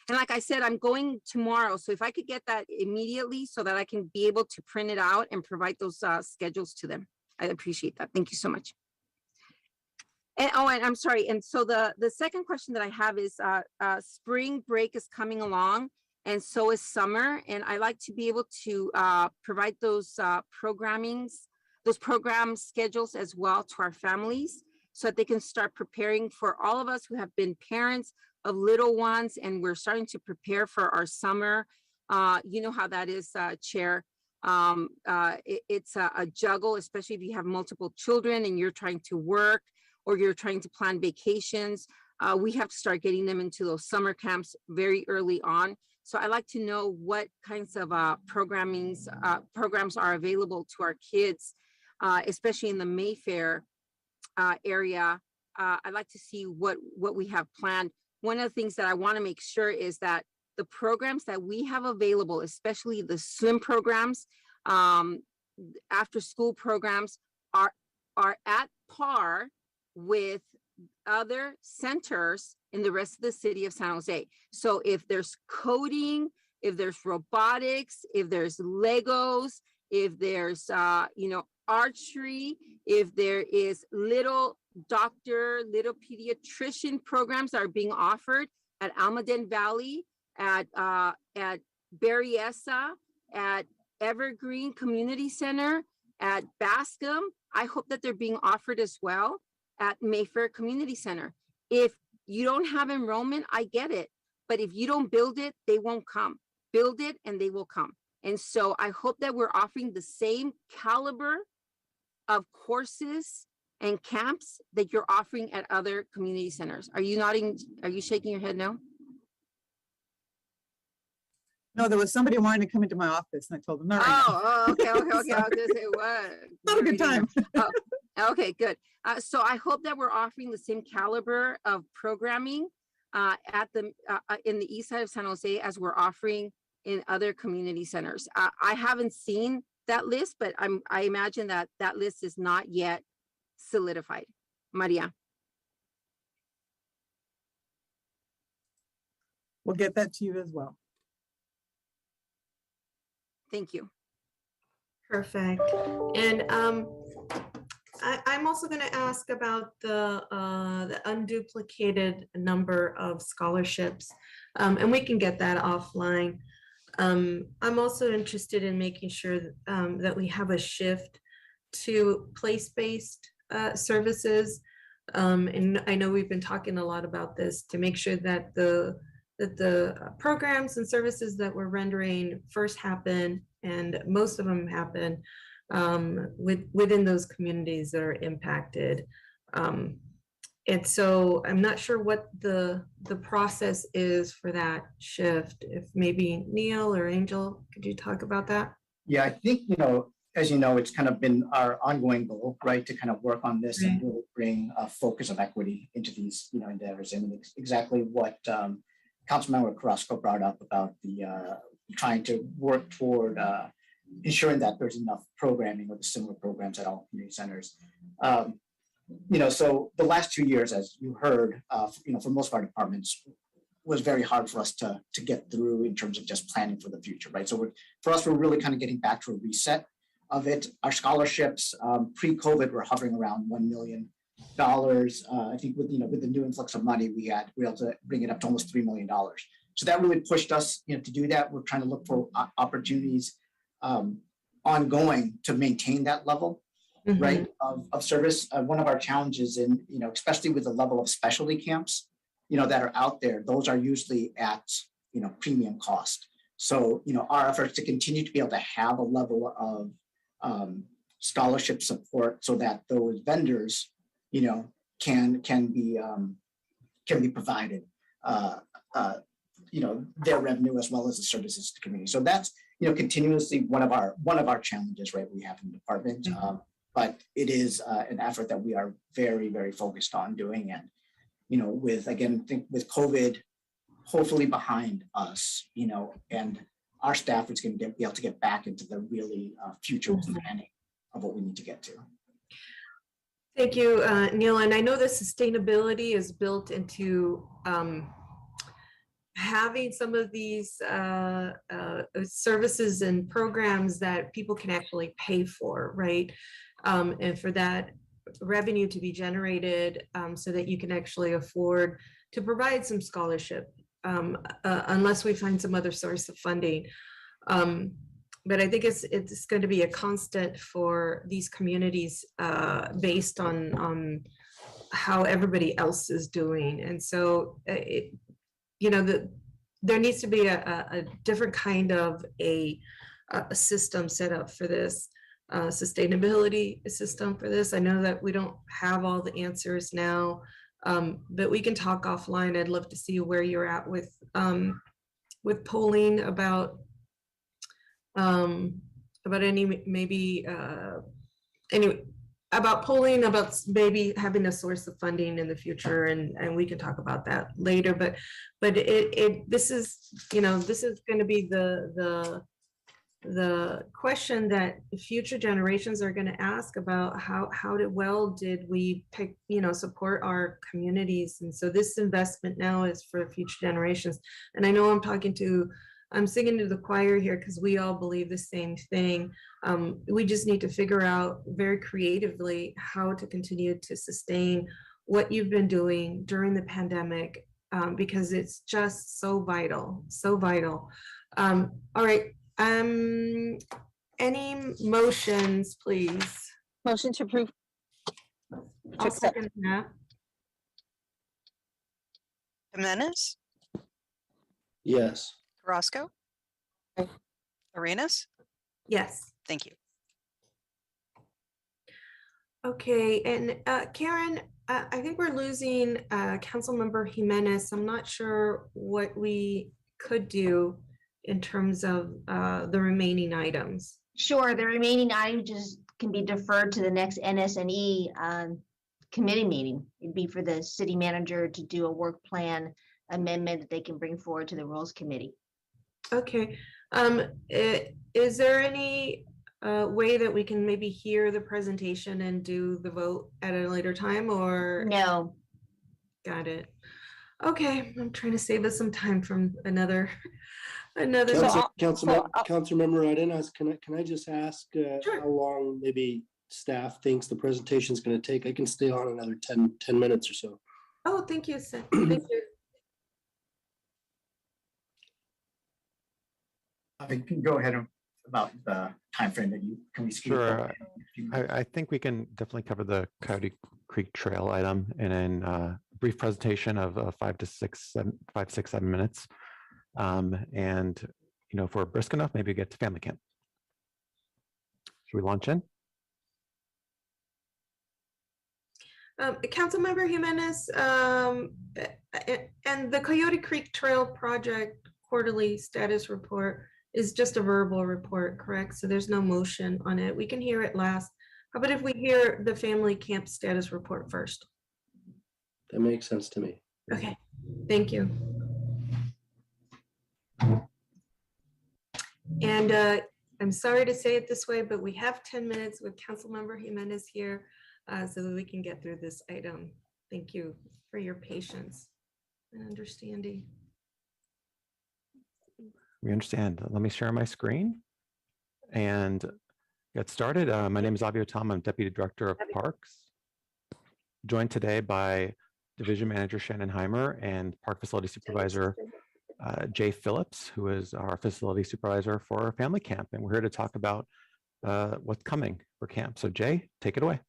And like I said, I'm going tomorrow. So if I could get that immediately so that I can be able to print it out and provide those schedules to them, I'd appreciate that. Thank you so much. And I'm sorry. And so the second question that I have is spring break is coming along, and so is summer. And I like to be able to provide those program schedules as well to our families, so that they can start preparing for all of us who have been parents of little ones, and we're starting to prepare for our summer. You know how that is, Chair. It's a juggle, especially if you have multiple children and you're trying to work or you're trying to plan vacations. We have to start getting them into those summer camps very early on. So I like to know what kinds of programs are available to our kids, especially in the Mayfair area. I'd like to see what we have planned. One of the things that I want to make sure is that the programs that we have available, especially the swim programs, after school programs, are at par with other centers in the rest of the city of San Jose. So if there's coding, if there's robotics, if there's Legos, if there's archery, if there is little pediatrician programs that are being offered at Almaden Valley, at Berryessa, at Evergreen Community Center, at Bascom, I hope that they're being offered as well at Mayfair Community Center. If you don't have enrollment, I get it. But if you don't build it, they won't come. Build it and they will come. And so I hope that we're offering the same caliber of courses and camps that you're offering at other community centers? Are you nodding? Are you shaking your head no? No, there was somebody wanting to come into my office and I told them, not right now. Oh, okay. I was Sorry. gonna say what? Not a good time. Okay, good. So I hope that we're offering the same caliber of programming at the in the east side of San Jose as we're offering in other community centers. I haven't seen that list, but I imagine that that list is not yet solidified. Maria. We'll get that to you as well. Thank you. Perfect. And I'm also going to ask about the unduplicated number of scholarships, and we can get that offline. I'm also interested in making sure that we have a shift to place-based services. And I know we've been talking a lot about this to make sure that the programs and services that we're rendering first happen, and most of them happen within those communities that are impacted. And so I'm not sure what the process is for that shift. If maybe Neil or Angel, could you talk about that? Yeah, I think, as you know, it's kind of been our ongoing goal, right, to kind of work on this and really bring a focus of equity into these, endeavors. And it's exactly what Councilmember Carrasco brought up about the trying to work toward ensuring that there's enough programming or the similar programs at all community centers. So the last 2 years, as you heard, for most of our departments, was very hard for us to get through in terms of just planning for the future, right? So for us, we're really kind of getting back to a reset of it. Our scholarships pre-COVID were hovering around $1 million. I think with the new influx of money we were able to bring it up to almost $3 million. So that really pushed us, to do that. We're trying to look for opportunities ongoing to maintain that level, right, of service. One of our challenges in, especially with the level of specialty camps, that are out there, those are usually at, premium cost. So, our efforts to continue to be able to have a level of scholarship support so that those vendors, can be provided, their revenue as well as the services to the community. So that's, continuously one of our challenges, right, we have in the department. But it is an effort that we are very, very focused on doing. And, with COVID hopefully behind us, and our staff is going to be able to get back into the really future planning of what we need to get to. Thank you, Neil. And I know that sustainability is built into having some of these services and programs that people can actually pay for, right? And for that revenue to be generated so that you can actually afford to provide some scholarship, unless we find some other source of funding. But I think it's going to be a constant for these communities based on how everybody else is doing. And so, there needs to be a different kind of a system set up for this, sustainability system for this. I know that we don't have all the answers now, but we can talk offline. I'd love to see where you're at with polling about polling about maybe having a source of funding in the future, and we can talk about that later. But this is going to be the question that future generations are going to ask about how did we support our communities. And so this investment now is for future generations. And I know I'm singing to the choir here because we all believe the same thing. We just need to figure out very creatively how to continue to sustain what you've been doing during the pandemic, because it's just so vital, so vital. All right. Any motions, please? Motion to approve. I'll second that. Jimenez, Yes. Carrasco, Arenas. Yes. Thank you. Okay, and Karen, I think we're losing Councilmember Jimenez. I'm not sure what we could do in terms of the remaining items. Sure, the remaining items just can be deferred to the next NSNE committee meeting. It'd be for the city manager to do a work plan amendment that they can bring forward to the Rules Committee. Okay, is there any way that we can maybe hear the presentation and do the vote at a later time, or? No. Got it. Okay, I'm trying to save us some time from another. Councilmember, I didn't ask, can I just ask how long maybe staff thinks the presentation is going to take? I can stay on another 10 minutes or so. Oh, thank you, Seth. Thank you. I can go ahead about the timeframe that can we speak? Sure. I think we can definitely cover the Coyote Creek Trail item in a brief presentation of 5 to 6, 7 minutes. And, you know, if we're brisk enough, maybe get to family camp. Should we launch in? Councilmember Jimenez, and the Coyote Creek Trail Project quarterly status report is just a verbal report, correct? So there's no motion on it. We can hear it last. How about if we hear the family camp status report first? That makes sense to me. Okay, thank you. And I'm sorry to say it this way, but we have 10 minutes with Councilmember Jimenez here so that we can get through this item. Thank you for your patience and understanding. We understand. Let me share my screen and get started. My name is Avio Tom. I'm Deputy Director of Parks. Joined today by Division Manager Shannon Heimer and Park Facility Supervisor Jay Phillips, who is our Facility Supervisor for our family camp. And we're here to talk about what's coming for camp. So Jay, take it away.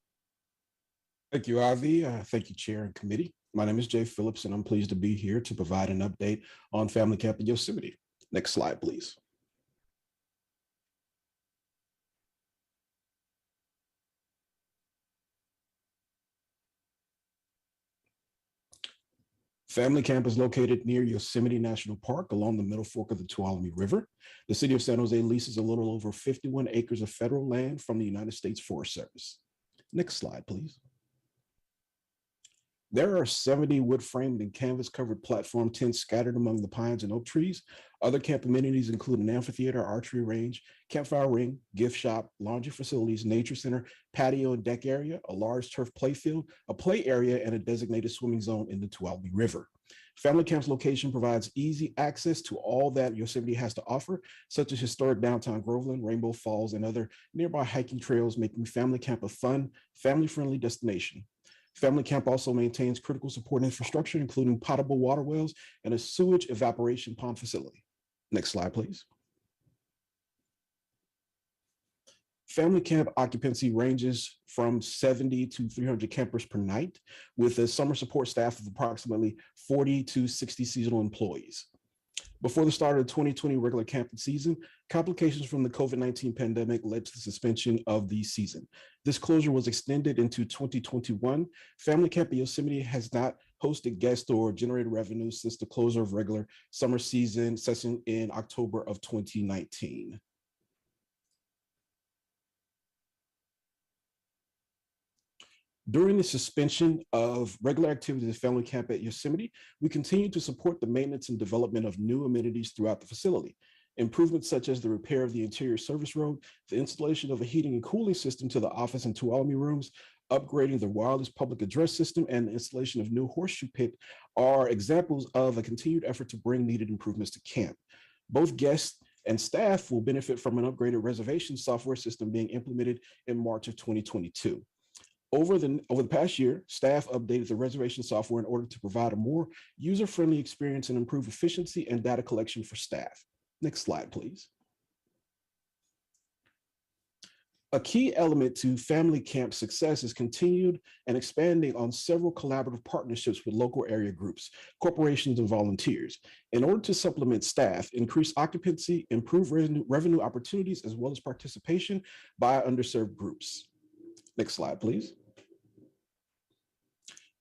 Thank you, Avi. Thank you, Chair and Committee. My name is Jay Phillips, and I'm pleased to be here to provide an update on family camp in Yosemite. Next slide, please. Family camp is located near Yosemite National Park along the middle fork of the Tuolumne River. The city of San Jose leases a little over 51 acres of federal land from the United States Forest Service. Next slide, please. There are 70 wood-framed and canvas-covered platform tents scattered among the pines and oak trees. Other camp amenities include an amphitheater, archery range, campfire ring, gift shop, laundry facilities, nature center, patio and deck area, a large turf playfield, a play area, and a designated swimming zone in the Tuolumne River. Family camp's location provides easy access to all that Yosemite has to offer, such as historic downtown Groveland, Rainbow Falls, and other nearby hiking trails, making family camp a fun, family-friendly destination. Family camp also maintains critical support infrastructure, including potable water wells and a sewage evaporation pond facility. Next slide, please. Family camp occupancy ranges from 70 to 300 campers per night, with a summer support staff of approximately 40 to 60 seasonal employees. Before the start of the 2020 regular camping season, complications from the COVID-19 pandemic led to the suspension of the season. This closure was extended into 2021. Family Camp Yosemite has not hosted guests or generated revenue since the closure of regular summer season session in October of 2019. During the suspension of regular activities at Family Camp at Yosemite, we continue to support the maintenance and development of new amenities throughout the facility. Improvements such as the repair of the interior service road, the installation of a heating and cooling system to the office and Tuolumne rooms, upgrading the wireless public address system, and the installation of new horseshoe pit are examples of a continued effort to bring needed improvements to camp. Both guests and staff will benefit from an upgraded reservation software system being implemented in March of 2022. Over the past year, staff updated the reservation software in order to provide a more user-friendly experience and improve efficiency and data collection for staff. Next slide, please. A key element to family camp success is continued and expanding on several collaborative partnerships with local area groups, corporations, and volunteers in order to supplement staff, increase occupancy, improve revenue opportunities, as well as participation by underserved groups. Next slide, please.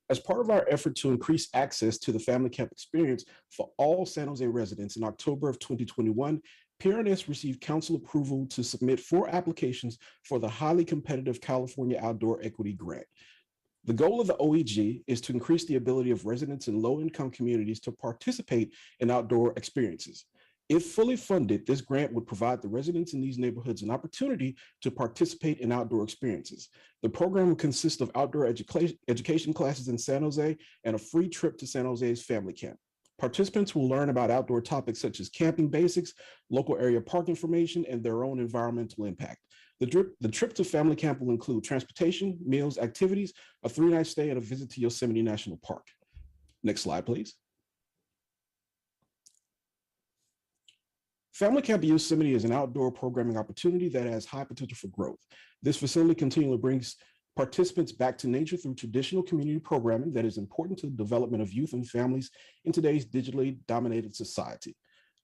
As part of our effort to increase access to the family camp experience for all San Jose residents in October of 2021, PRNS received council approval to submit 4 applications for the highly competitive California Outdoor Equity Grant. The goal of the OEG is to increase the ability of residents in low-income communities to participate in outdoor experiences. If fully funded, this grant would provide the residents in these neighborhoods an opportunity to participate in outdoor experiences. The program will consist of outdoor education classes in San Jose and a free trip to San Jose's family camp. Participants will learn about outdoor topics such as camping basics, local area park information, and their own environmental impact. The trip to family camp will include transportation, meals, activities, a 3-night stay, and a visit to Yosemite National Park. Next slide, please. Family Camp Yosemite is an outdoor programming opportunity that has high potential for growth. This facility continually brings participants back to nature through traditional community programming that is important to the development of youth and families in today's digitally dominated society.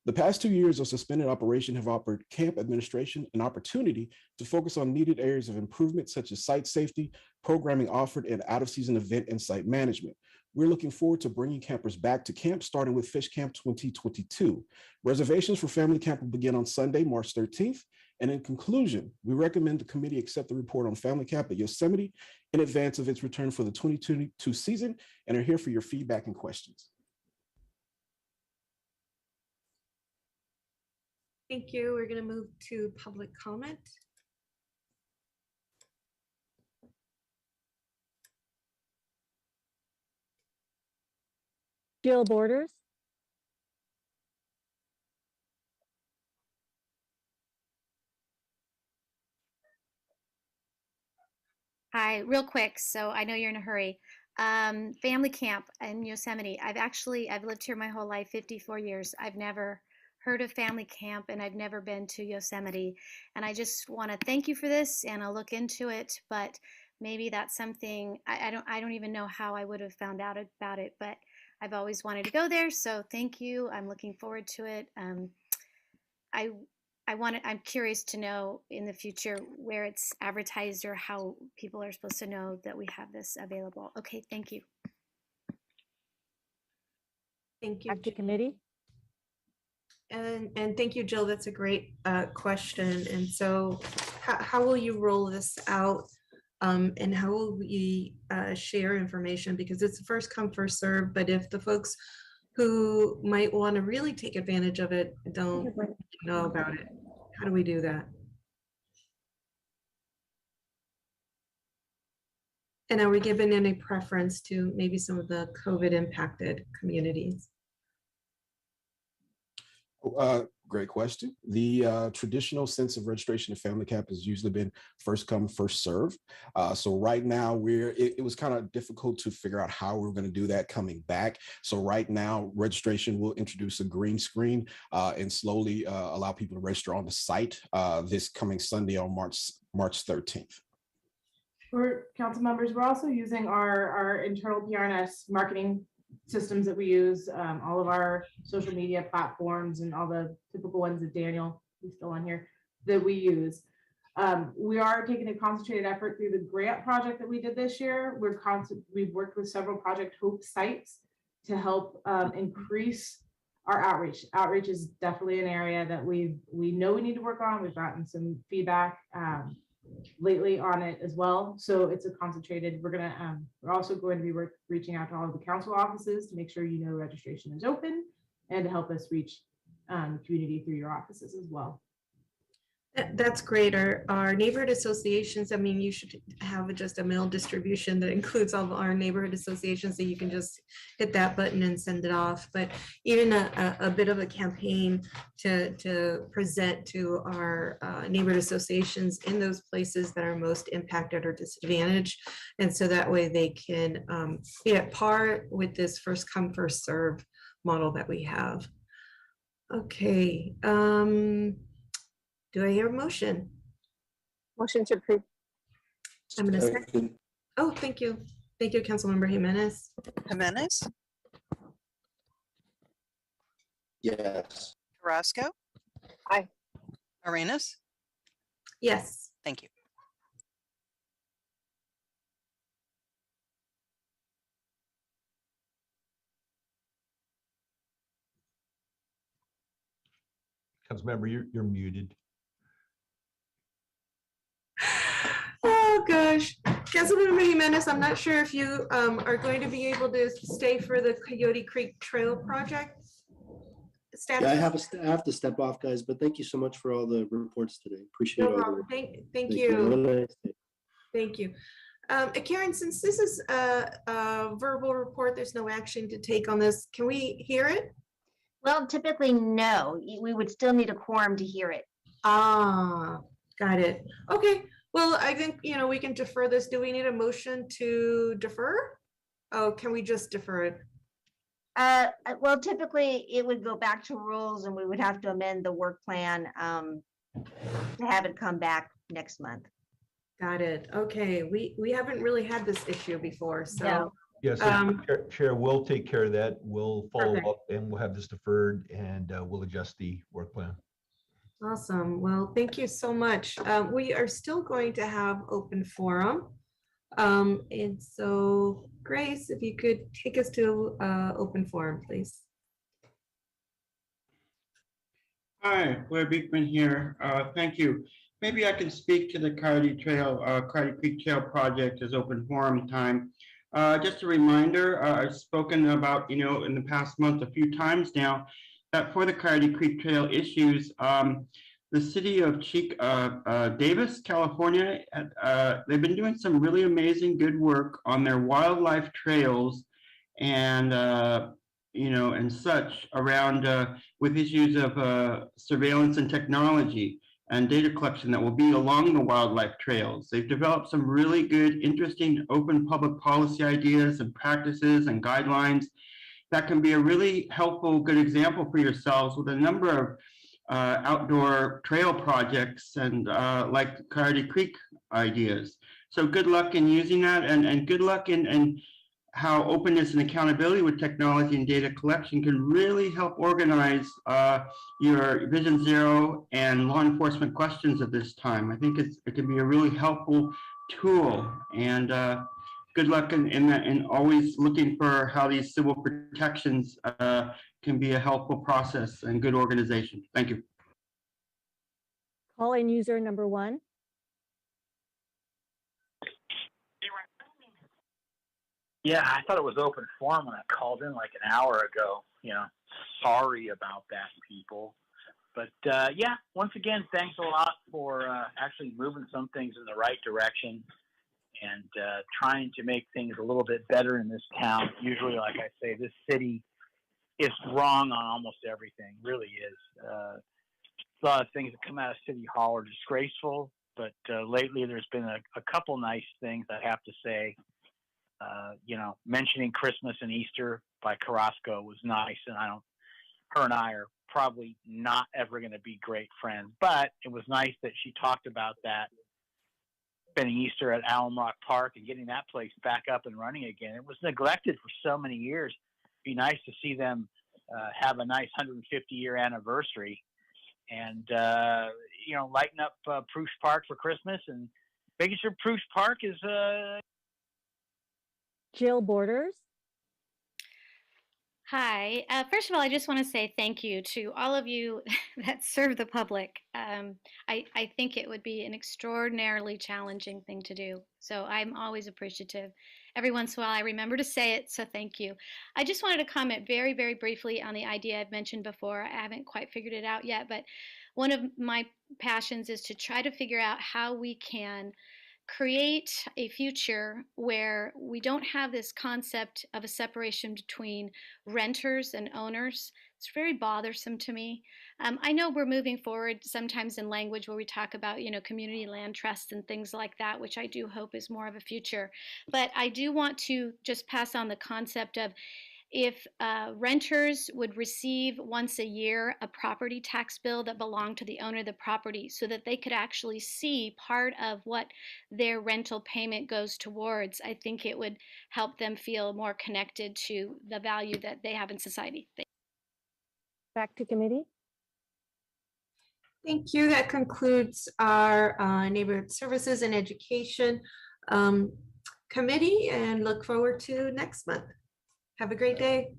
The past 2 years of suspended operation have offered camp administration an opportunity to focus on needed areas of improvement such as site safety, programming offered, and out-of-season event and site management. We're looking forward to bringing campers back to camp, starting with Fish Camp 2022. Reservations for family camp will begin on Sunday, March 13th. And in conclusion, we recommend the committee accept the report on family camp at Yosemite in advance of its return for the 2022 season and are here for your feedback and questions. Thank you. We're going to move to public comment. Jill Borders. Hi, real quick. So I know you're in a hurry. Family camp in Yosemite. I've lived here my whole life, 54 years. I've never heard of family camp and I've never been to Yosemite. And I just want to thank you for this and I'll look into it, but maybe that's something I don't even know how I would have found out about it, but I've always wanted to go there. So thank you. I'm looking forward to it. I'm curious to know in the future where it's advertised or how people are supposed to know that we have this available. Okay, thank you. Thank you. Back to committee. And thank you, Jill. That's a great question. And so how will you roll this out? And how will we share information? Because it's first come, first serve. But if the folks who might want to really take advantage of it don't know about it, how do we do that? And are we given any preference to maybe some of the COVID impacted communities? Great question. The traditional sense of registration of family camp has usually been first come, first serve. So right now it was kind of difficult to figure out how we're going to do that coming back. So right now registration will introduce a green screen and slowly allow people to register on the site this coming Sunday on March 13th. For council members, we're also using our internal PRNS marketing systems that we use, all of our social media platforms and all the typical ones that Daniel is still on here that we use. We are taking a concentrated effort through the grant project that we did this year. We've worked with several Project Hope sites to help increase our outreach. Outreach is definitely an area that we know we need to work on. We've gotten some feedback lately on it as well. So it's a concentrated, we're also going to be reaching out to all of the council offices to make sure you know registration is open and to help us reach community through your offices as well. That's great. Our neighborhood associations, I mean, you should have just a mail distribution that includes all of our neighborhood associations, so you can just hit that button and send it off. But even a bit of a campaign to present to our neighborhood associations in those places that are most impacted or disadvantaged. And so that way they can be at par with this first come, first serve model that we have. Okay. Do I hear a motion? Motion to approve. I'm going to second. Oh, thank you. Thank you, Councilmember Jimenez. Jimenez, Yes. Carrasco, Aye. Arenas. Yes. Thank you. Councilmember, you're muted. Oh, gosh. Councilmember Jimenez, I'm not sure if you are going to be able to stay for the Coyote Creek Trail project. Staff. Yeah, I have to step off, guys, but thank you so much for all the reports today. Appreciate No all the problem. work. Thank Have a you. nice day. Thank you. Karen, since this is a verbal report, there's no action to take on this. Can we hear it? Well, typically, no. We would still need a quorum to hear it. Ah, got it. Okay. Well, I think, we can defer this. Do we need a motion to defer? Oh, can we just defer it? Well, typically it would go back to rules and we would have to amend the work plan to have it come back next month. Got it. Okay. We haven't really had this issue before, so. No. Yes, Chair, we'll take care of that. We'll follow up and we'll have this deferred and we'll adjust the work plan. Awesome. Well, thank you so much. We are still going to have open forum. And so Grace, if you could take us to open forum, please. Hi, Blair Beekman here. Thank you. Maybe I can speak to the Coyote Creek Trail project as open forum time. Just a reminder, I've spoken about, in the past month a few times now, that for the Coyote Creek Trail issues, the city of Davis, California, they've been doing some really amazing good work on their wildlife trails and, and such around with issues of surveillance and technology and data collection that will be along the wildlife trails. They've developed some really good, interesting, open public policy ideas and practices and guidelines that can be a really helpful, good example for yourselves with a number of outdoor trail projects and like Coyote Creek ideas. So good luck in using that and good luck in how openness and accountability with technology and data collection can really help organize your Vision Zero and law enforcement questions at this time. I think it can be a really helpful tool, and good luck in that, and always looking for how these civil protections can be a helpful process and good organization. Thank you. Call in user number 1. Yeah, I thought it was open forum when I called in like an hour ago. Sorry about that, people. But yeah, once again, thanks a lot for actually moving some things in the right direction and trying to make things a little bit better in this town. Usually, like I say, this city is wrong on almost everything, really is. A lot of things that come out of City Hall are disgraceful, but lately there's been a couple nice things, I have to say. Mentioning Christmas and Easter by Carrasco was nice, and her and I are probably not ever going to be great friends, but it was nice that she talked about that, spending Easter at Alum Rock Park and getting that place back up and running again. It was neglected for so many years. It'd be nice to see them have a nice 150-year anniversary and, lighten up Prush Park for Christmas and making sure Prush Park is Jill Borders. Hi. First of all, I just want to say thank you to all of you that serve the public. I think it would be an extraordinarily challenging thing to do. So I'm always appreciative. Every once in a while, I remember to say it, so thank you. I just wanted to comment very, very briefly on the idea I've mentioned before. I haven't quite figured it out yet, but one of my passions is to try to figure out how we can create a future where we don't have this concept of a separation between renters and owners. It's very bothersome to me. I know we're moving forward sometimes in language where we talk about, community land trusts and things like that, which I do hope is more of a future. But I do want to just pass on the concept of if renters would receive once a year a property tax bill that belonged to the owner of the property so that they could actually see part of what their rental payment goes towards, I think it would help them feel more connected to the value that they have in society. Back to committee. Thank you. That concludes our Neighborhood Services and Education Committee, and look forward to next month. Have a great day.